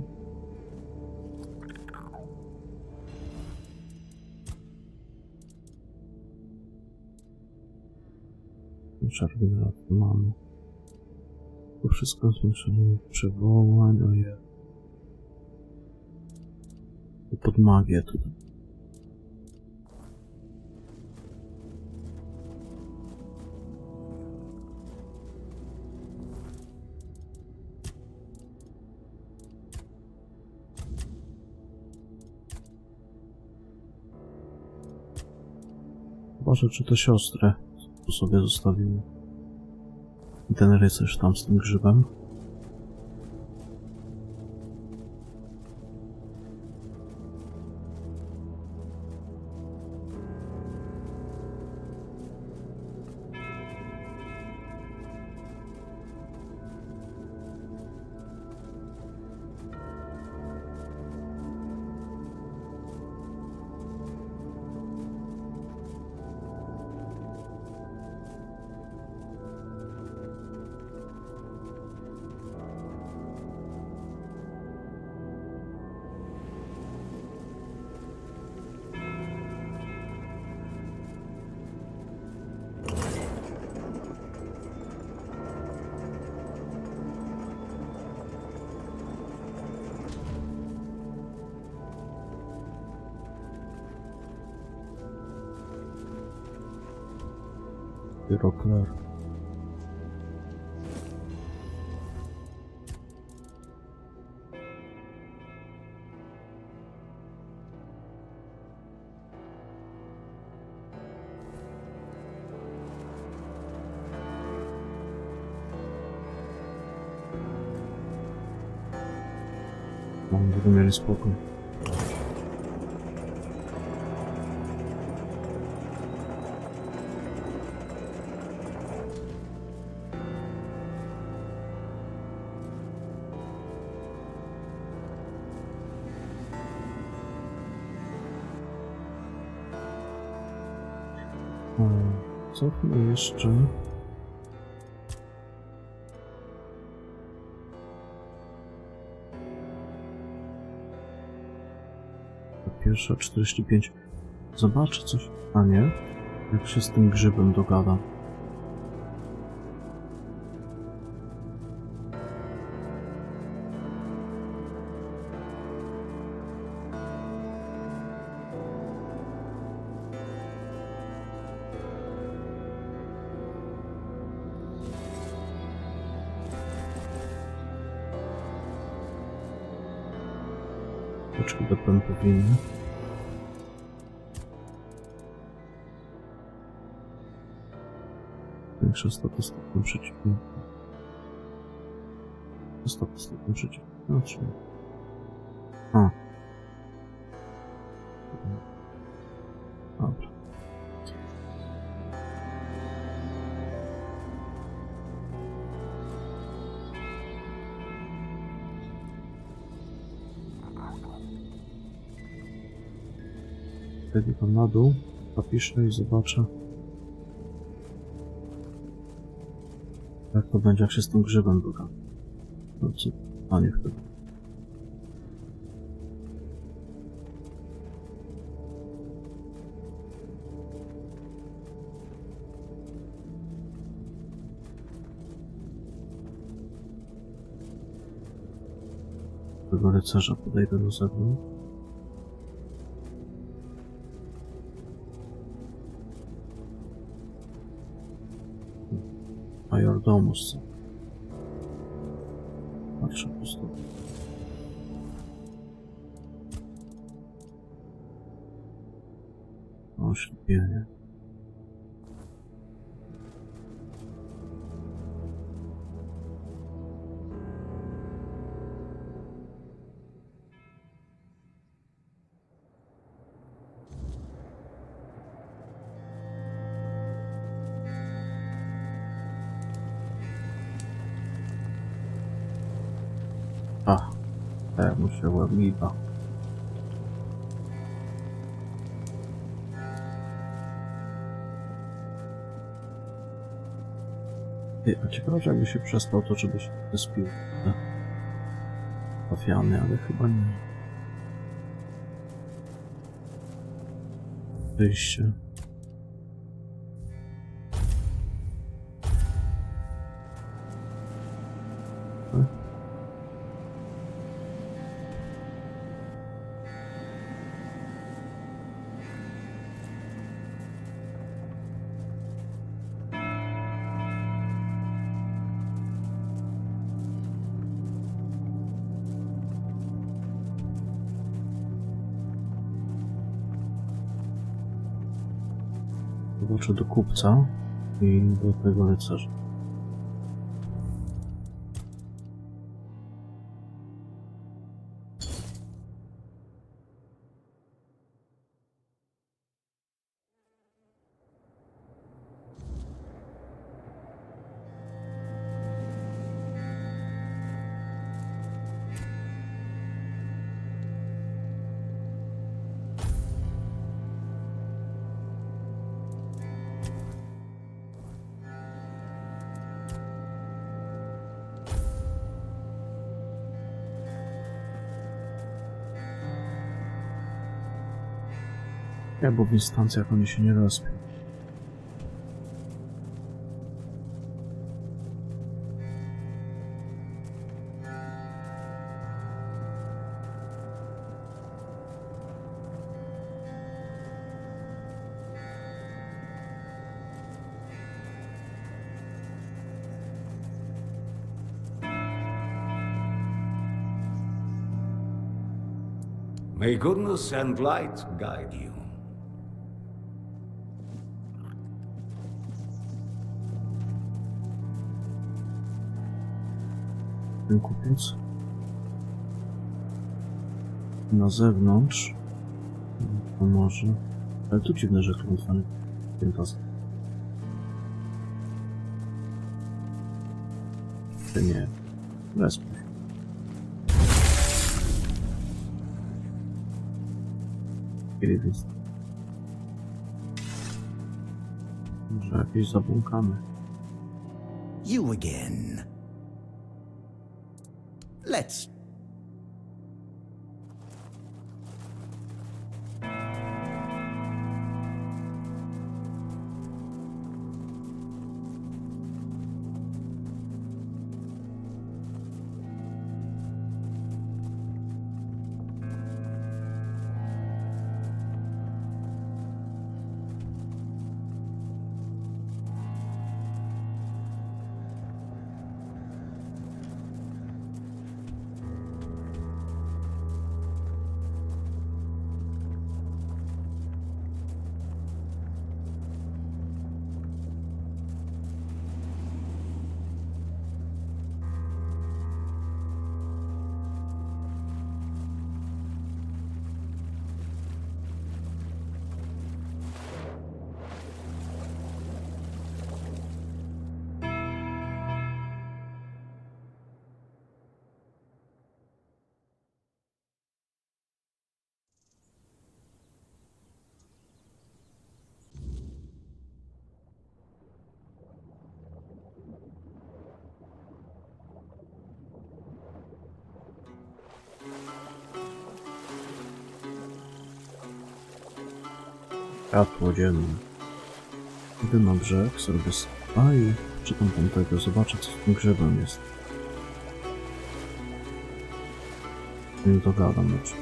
Czerwone mamy. To wszystko zwiększenie przywołań, oje. I pod magię tutaj. Boże, czy to siostrę tu sobie zostawiły. I ten rycerz tam z tym grzybem. Pyrokler. Będą mieli spokój. Co chyba jeszcze? Pierwsza 45. Zobaczę coś. A nie? Jak się z tym grzybem dogada. Poczekaj do pępowiny. Większa statystyką przeciwnika. Statystyką przeciwnika. Znaczy. A. Dobra. Wtedy tam na dół, zapiszę i zobaczę, jak to będzie, jak się z tym grzybem dogada. No co? A nie wtedy. Do tego rycerza podejdę do zewnątrz. Majordomus. Patrzę po prostu. Oślepienie. A, musiałem lipa. A ciekawe, że jakby się przespał, to żeby się wyspił. Trafiany, ale chyba nie. Wyjście. Zobaczę do kupca i do tego rycerza. Ja, bo w instancjach oni się nie rozpią. May goodness and light guide you. Ten kupiec na zewnątrz to może, ale tu dziwne, że klątwa nie respuj. Może jakieś zabłąkamy. You again. Let's... Światło dzienne. Idę na brzeg, zrobię spa i czytam tamtego, zobaczę co z tym grzybem jest. Nie dogadam już.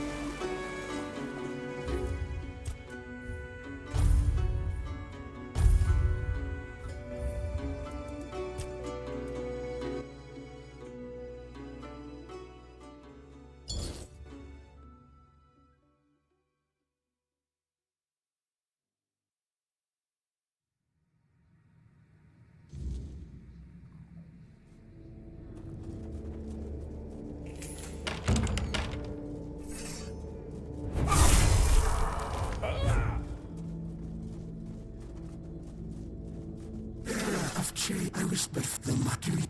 I respect the mockery.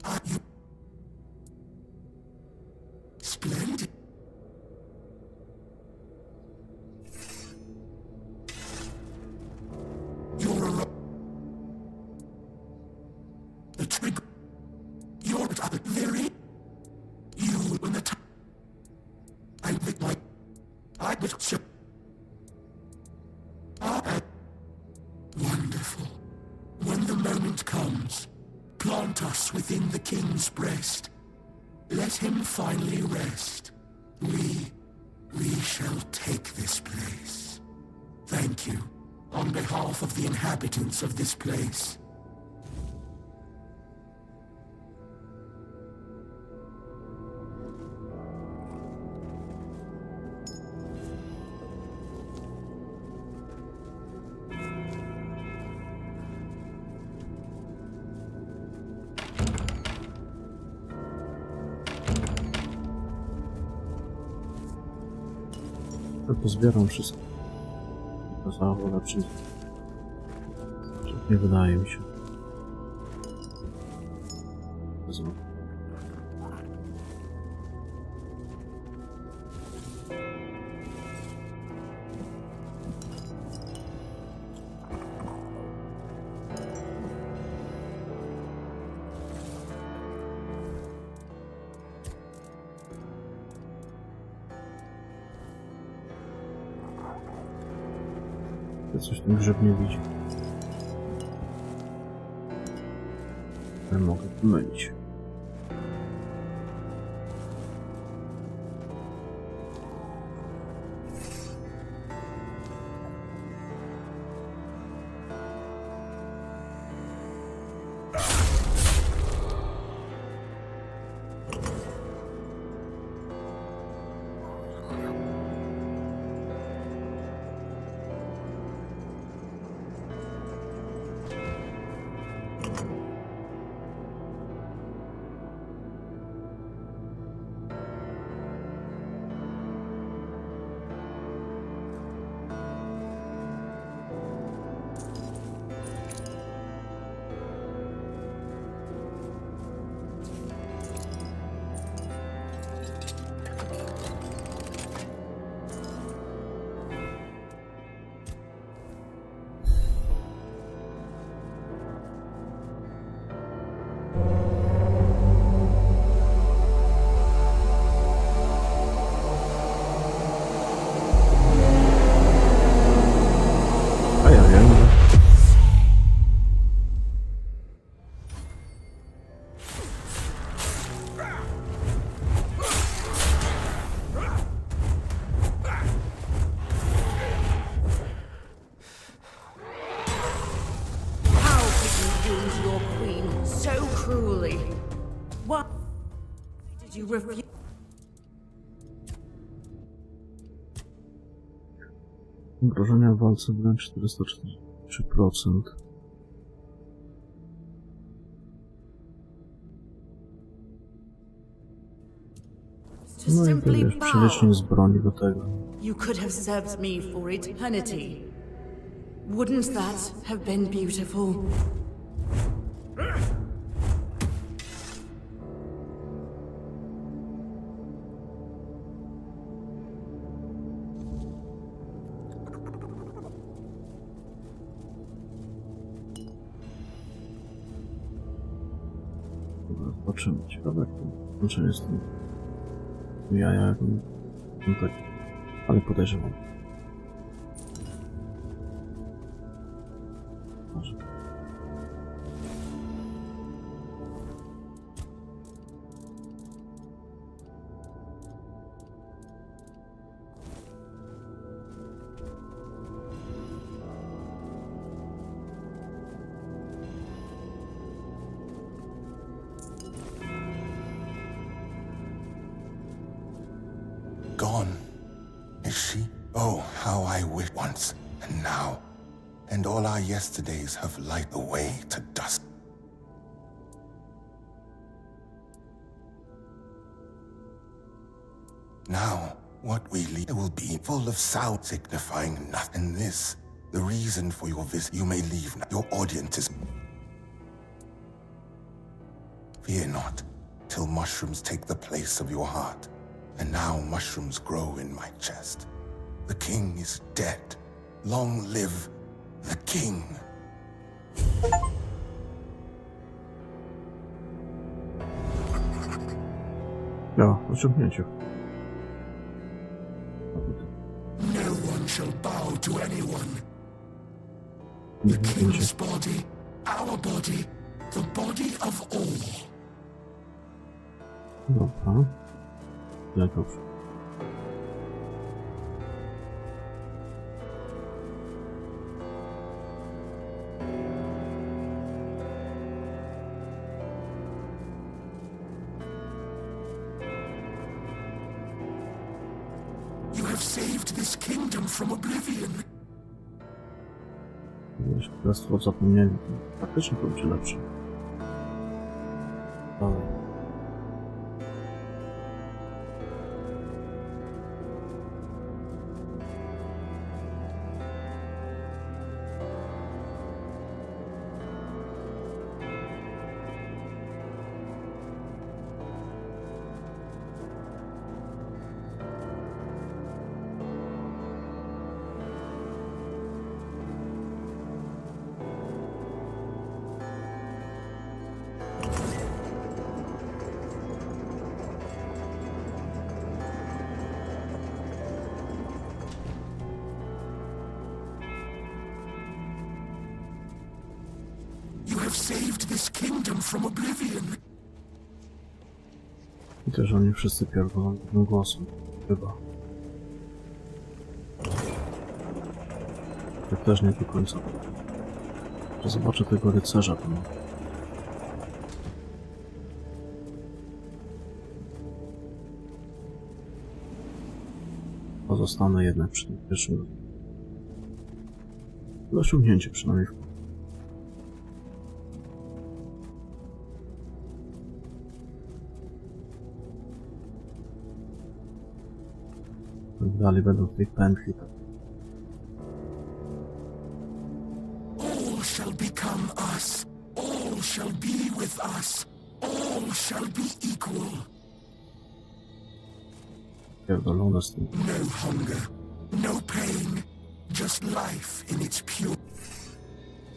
Are you splendid? You're a the trigger. You're a very you in the time. I with my I with you. Wonderful. When the moment comes, plant us within the king's breast. Let him finally rest. We shall take this place. Thank you, on behalf of the inhabitants of this place. Pozbieram wszystko. Okazało lepszy. Nie wydaje mi się. Wezmę. Coś ten grzyb nie widzi. Ale mogę pomylić. cruelly. Why did you refuse? Obrażenia w walce wręcz 443%. No i to wiesz, przeniesienie z broni do tego. You could have served me for eternity. Wouldn't that have been beautiful? Zobaczymy. Ciekawe, jak to łączenie z tym jaja, jak on tak, ale podejrzewam. Może. Gone. Is she? Oh, how I wish once, and now. And all our yesterdays have light away to dust. Now, what we leave will be full of sound signifying nothing. And this, the reason for your visit. You may leave now. Your audience is... Fear not, till mushrooms take the place of your heart. And now mushrooms grow in my chest. The king is dead. Long live the king. Ja, osiągnięcie. No one shall bow to anyone. The king's body, our body, the body of all. Dobra. Jak dobrze. You have saved this kingdom from oblivion. Jeśli królestwo w zapomnieniu, to faktycznie to będzie lepsze. Dobra. You have saved this kingdom from oblivion. I też oni wszyscy pierdolą jednym głosem. Chyba. Tak też nie do końca. Że zobaczę tego rycerza tam. Pozostanę jednak przy tym pierwszym. Osiągnięcie przynajmniej. Dalej będą w tej pętli. All shall become us. All shall be with us. All shall be equal. Pierdolone z tym. No hunger, no pain, just life in its pure.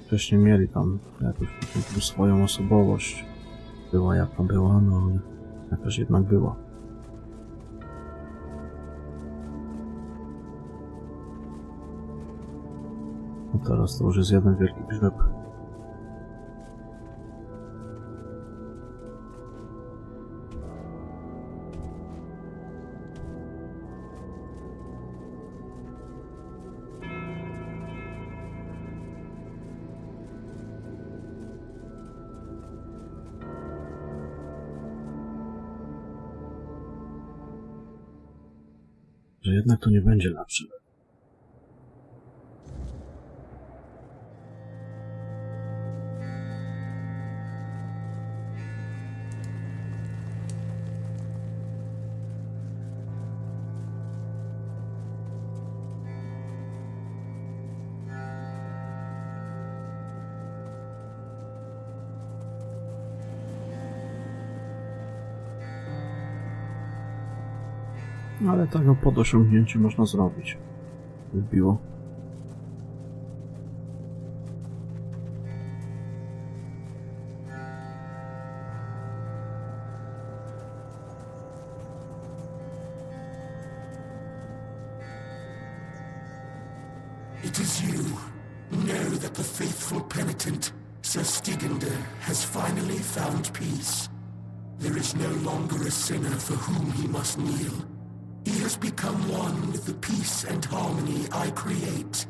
Wcześniej mieli tam jakąś swoją osobowość. Była jaka była, no ale jakaś jednak była. A teraz to już jest jeden wielki grzeb. że jednak to nie będzie lepsze. Ale tego po osiągnięciu można zrobić. Wbiło. It is you. Know that the faithful penitent, Sir Stigander, has finally found peace. There is no longer a sinner for whom he must kneel. He has become one with the peace and harmony I create,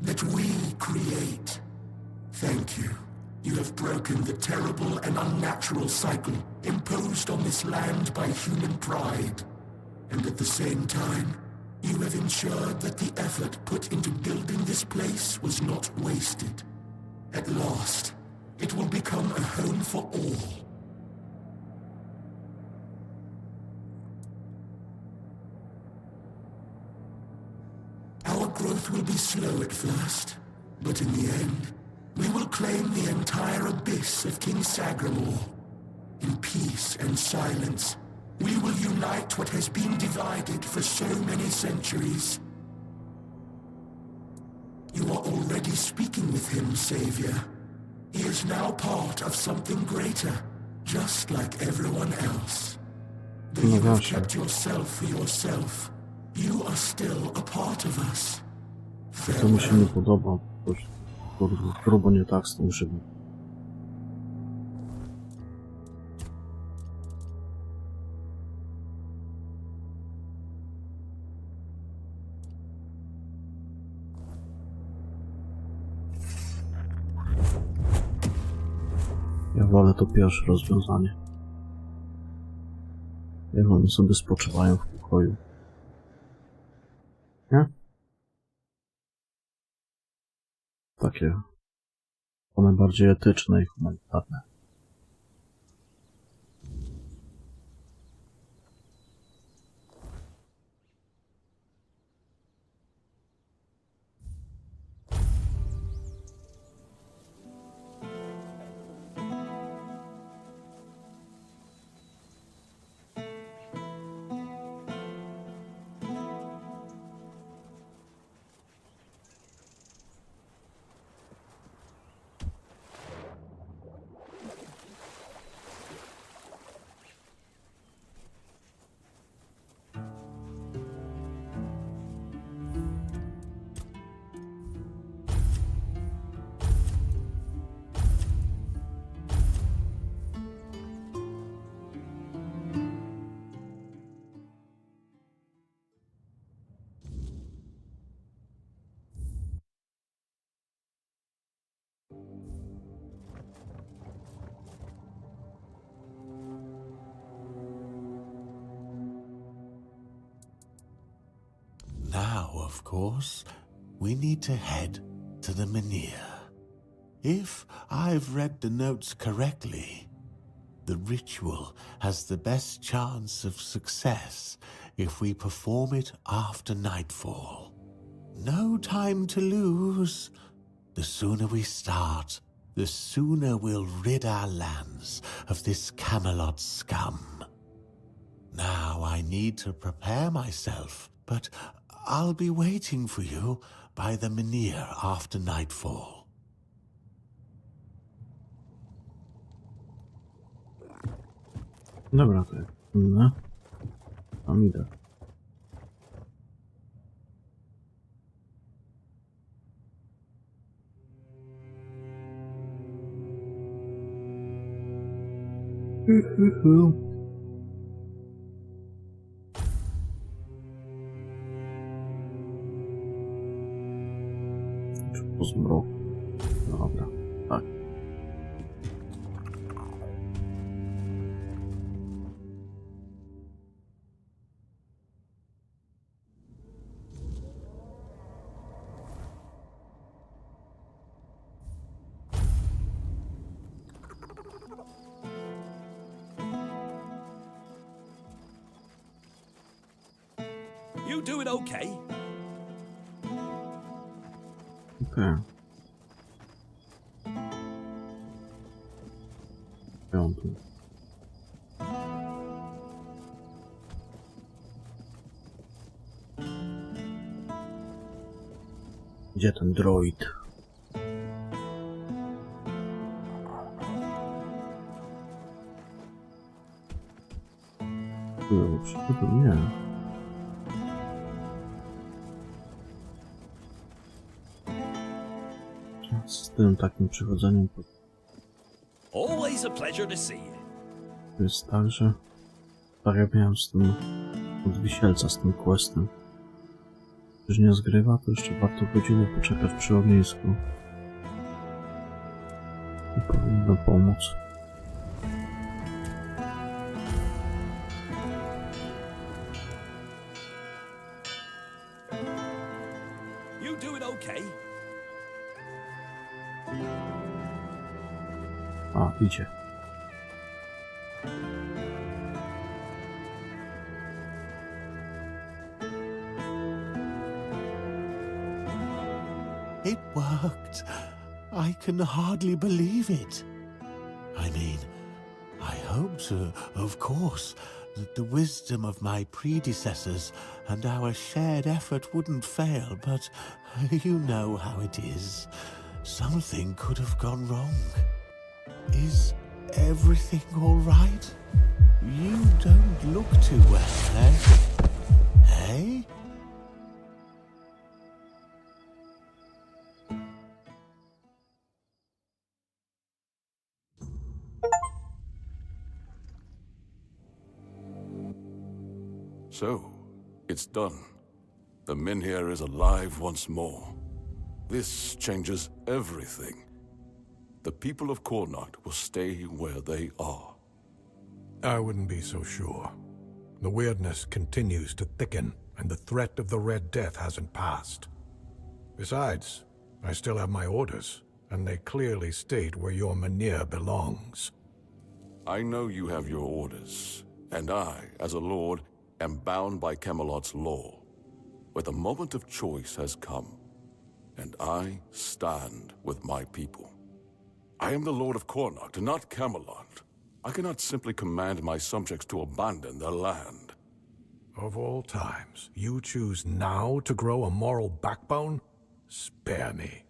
that we create. Thank you. You have broken the terrible and unnatural cycle imposed on this land by human pride. And at the same time, you have ensured that the effort put into building this place was not wasted. At last, it will become a home for all. Our growth will be slow at first, but in the end, we will claim the entire abyss of King Sagramore. In peace and silence, we will unite what has been divided for so many centuries. You are already speaking with him, Savior. He is now part of something greater, just like everyone else. Though you have kept yourself for yourself, you are still a part of us. To mi się nie podoba. Grubo nie tak z tym żywym. Ja wolę to pierwsze rozwiązanie. Jak oni sobie spoczywają w pokoju. Nie? Takie one bardziej etyczne i humanitarne. Now, of course, we need to head to the Menhir. If I've read the notes correctly, the ritual has the best chance of success if we perform it after nightfall. No time to lose. The sooner we start, the sooner we'll rid our lands of this Camelot scum. Now I need to prepare myself, but I'll be waiting for you by the Menhir after nightfall. Dobra, to jest inne. Tam idę. Po zmroku. Dobra, tak. doing okay? Okej. Piąty. Gdzie ten droid? Nie. Z tym takim przychodzeniem Always a pleasure to see you. to jest tak, że tak jak miałem z tym od wisielca, z tym questem. Już nie zgrywa, to jeszcze warto godzinę poczekać przy ognisku. I powinno pomóc. You doing okay? A, idzie. It worked. I can hardly believe it. I mean, I hoped, of course, that the wisdom of my predecessors and our shared effort wouldn't fail, but you know how it is. Something could have gone wrong. Is everything all right? You don't look too well, eh? Eh? So, it's done. The Minhir is alive once more. This changes everything. The people of Connacht will stay where they are. I wouldn't be so sure. The weirdness continues to thicken, and the threat of the Red Death hasn't passed. Besides, I still have my orders, and they clearly state where your Mynheer belongs. I know you have your orders, and I, as a lord, am bound by Camelot's law. But the moment of choice has come, and I stand with my people. I am the Lord of Connacht, not Camelot. I cannot simply command my subjects to abandon their land. Of all times, you choose now to grow a moral backbone? Spare me.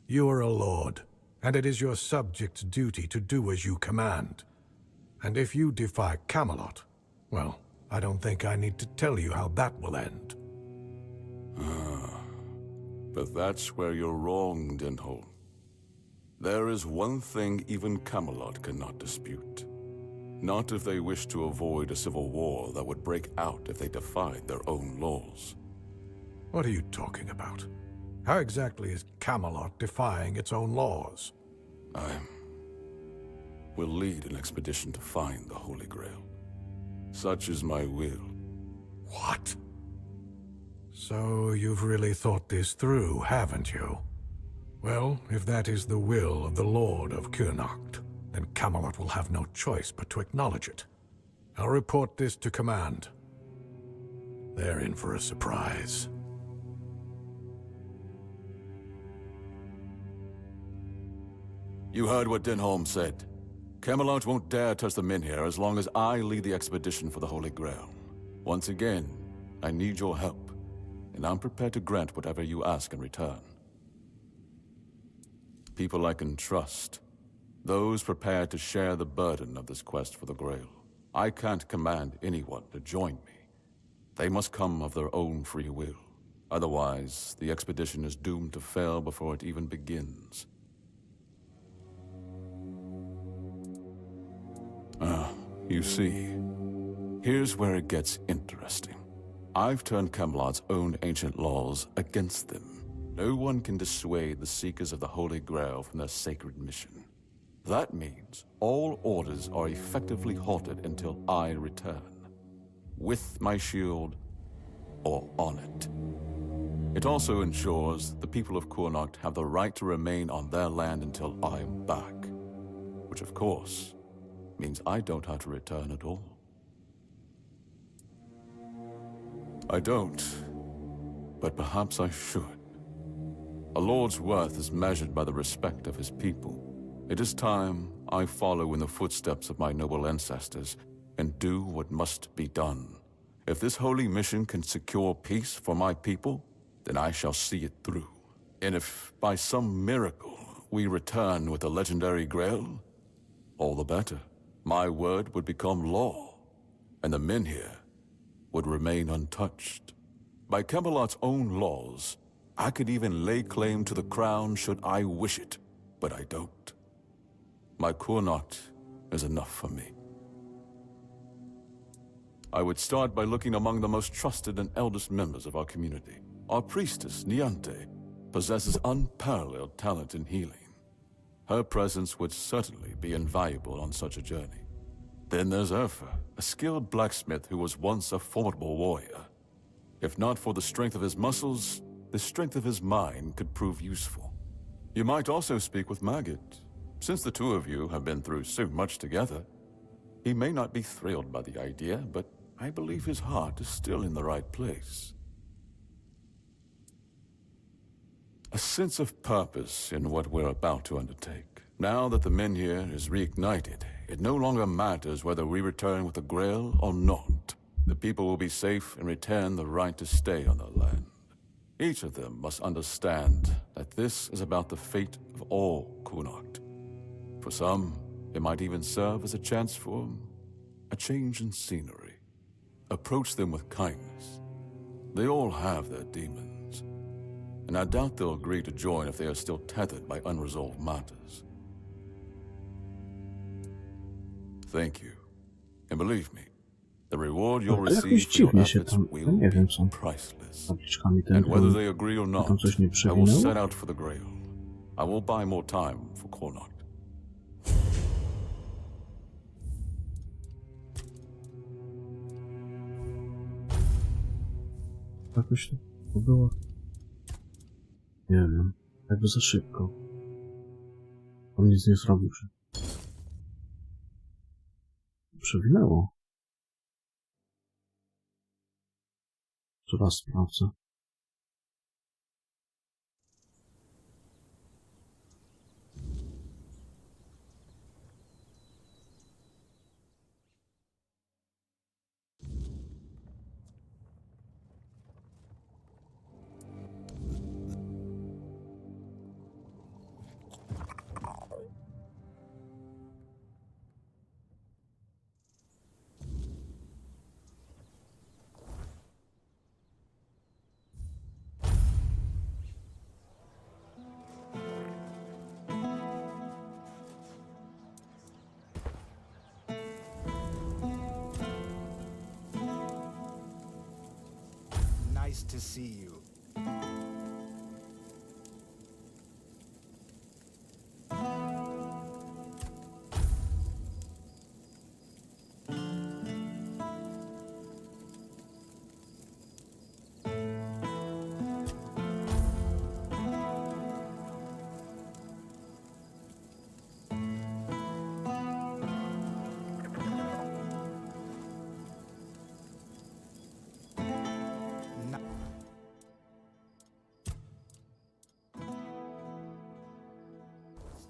You are a lord, and it is your subjects' duty to do as you command. And if you defy Camelot, well, I don't think I need to tell you how that will end. But that's where you're wrong, Denholm. There is one thing even Camelot cannot dispute. Not if they wish to avoid a civil war that would break out if they defied their own laws. What are you talking about? How exactly is Camelot defying its own laws? I will lead an expedition to find the Holy Grail. Such is my will. What? So you've really thought this through, haven't you? Well, if that is the will of the Lord of Connacht, then Camelot will have no choice but to acknowledge it. I'll report this to command. They're in for a surprise. You heard what Denholm said. Camelot won't dare touch the Minhir as long as I lead the expedition for the Holy Grail. Once again, I need your help, and I'm prepared to grant whatever you ask in return. People I can trust. Those prepared to share the burden of this quest for the Grail. I can't command anyone to join me. They must come of their own free will. Otherwise, the expedition is doomed to fail before it even begins. You see, here's where it gets interesting. I've turned Camelot's own ancient laws against them. No one can dissuade the Seekers of the Holy Grail from their sacred mission. That means all orders are effectively halted until I return. With my shield, or on it. It also ensures the people of Connacht have the right to remain on their land until I am back. Which, of course, means I don't have to return at all. I don't, but perhaps I should. A lord's worth is measured by the respect of his people. It is time I follow in the footsteps of my noble ancestors and do what must be done. If this holy mission can secure peace for my people, then I shall see it through. And if by some miracle we return with the legendary Grail, all the better. My word would become law, and the men here would remain untouched. By Camelot's own laws, I could even lay claim to the crown should I wish it, but I don't. My Kurnocht is enough for me. I would start by looking among the most trusted and eldest members of our community. Our priestess, Niante, possesses unparalleled talent in healing. Her presence would certainly be invaluable on such a journey. Then there's Urfa, a skilled blacksmith who was once a formidable warrior. If not for the strength of his muscles, the strength of his mind could prove useful. You might also speak with Maggot. Since the two of you have been through so much together, he may not be thrilled by the idea, but I believe his heart is still in the right place. A sense of purpose in what we're about to undertake. Now that the Menhir is reignited, it no longer matters whether we return with the Grail or not. The people will be safe and retain the right to stay on the land. Each of them must understand that this is about the fate of all Kurnocht. For some, it might even serve as a chance for a change in scenery. Approach them with kindness. They all have their demons, and I doubt they'll agree to join if they are still tethered by unresolved matters. Thank you, and believe me, the reward you'll receive for your efforts will be priceless. And whether they agree or not, I will set out for the Grail. I will buy more time for Kurnocht. Jakoś to było... Nie wiem. Jakby za szybko. On nic nie zrobił, że... Przewinęło. Jeszcze raz sprawdzę. Nice to see you.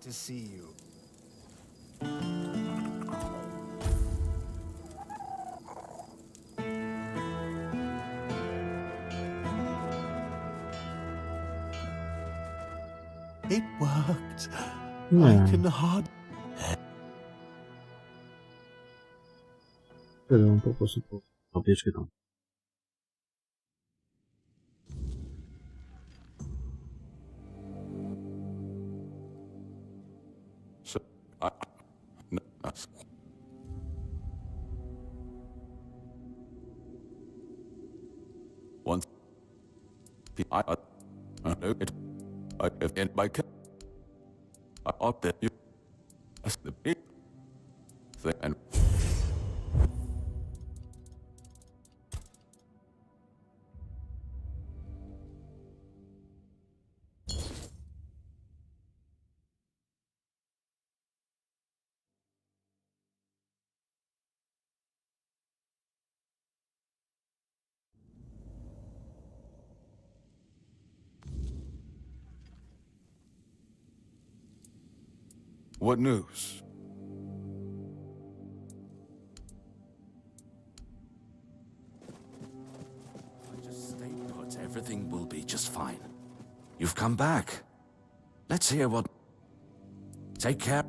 To see you. It worked. Yeah. I can hardly... Wtedy on po prostu pobieczkę tam. Once I know it. I have in my cap. I ought that you as the big thing and What news? If I just stay put, everything will be just fine. You've come back. Let's hear what... Take care.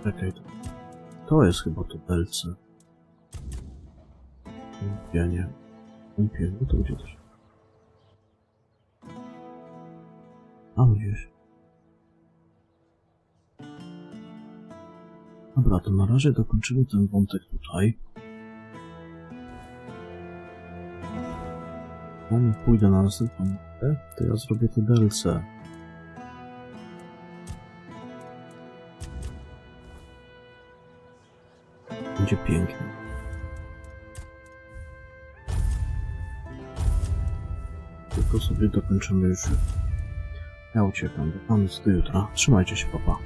Czekaj, to jest chyba to delce. Umpienie. Umpienie, to gdzie też? A gdzieś. Dobra, to na razie dokończymy ten wątek tutaj. Zanim pójdę na następną mapę, to ja zrobię te delce. Będzie pięknie. Tylko sobie dokończymy już. Ja uciekam. Do jutra. Trzymajcie się, papa.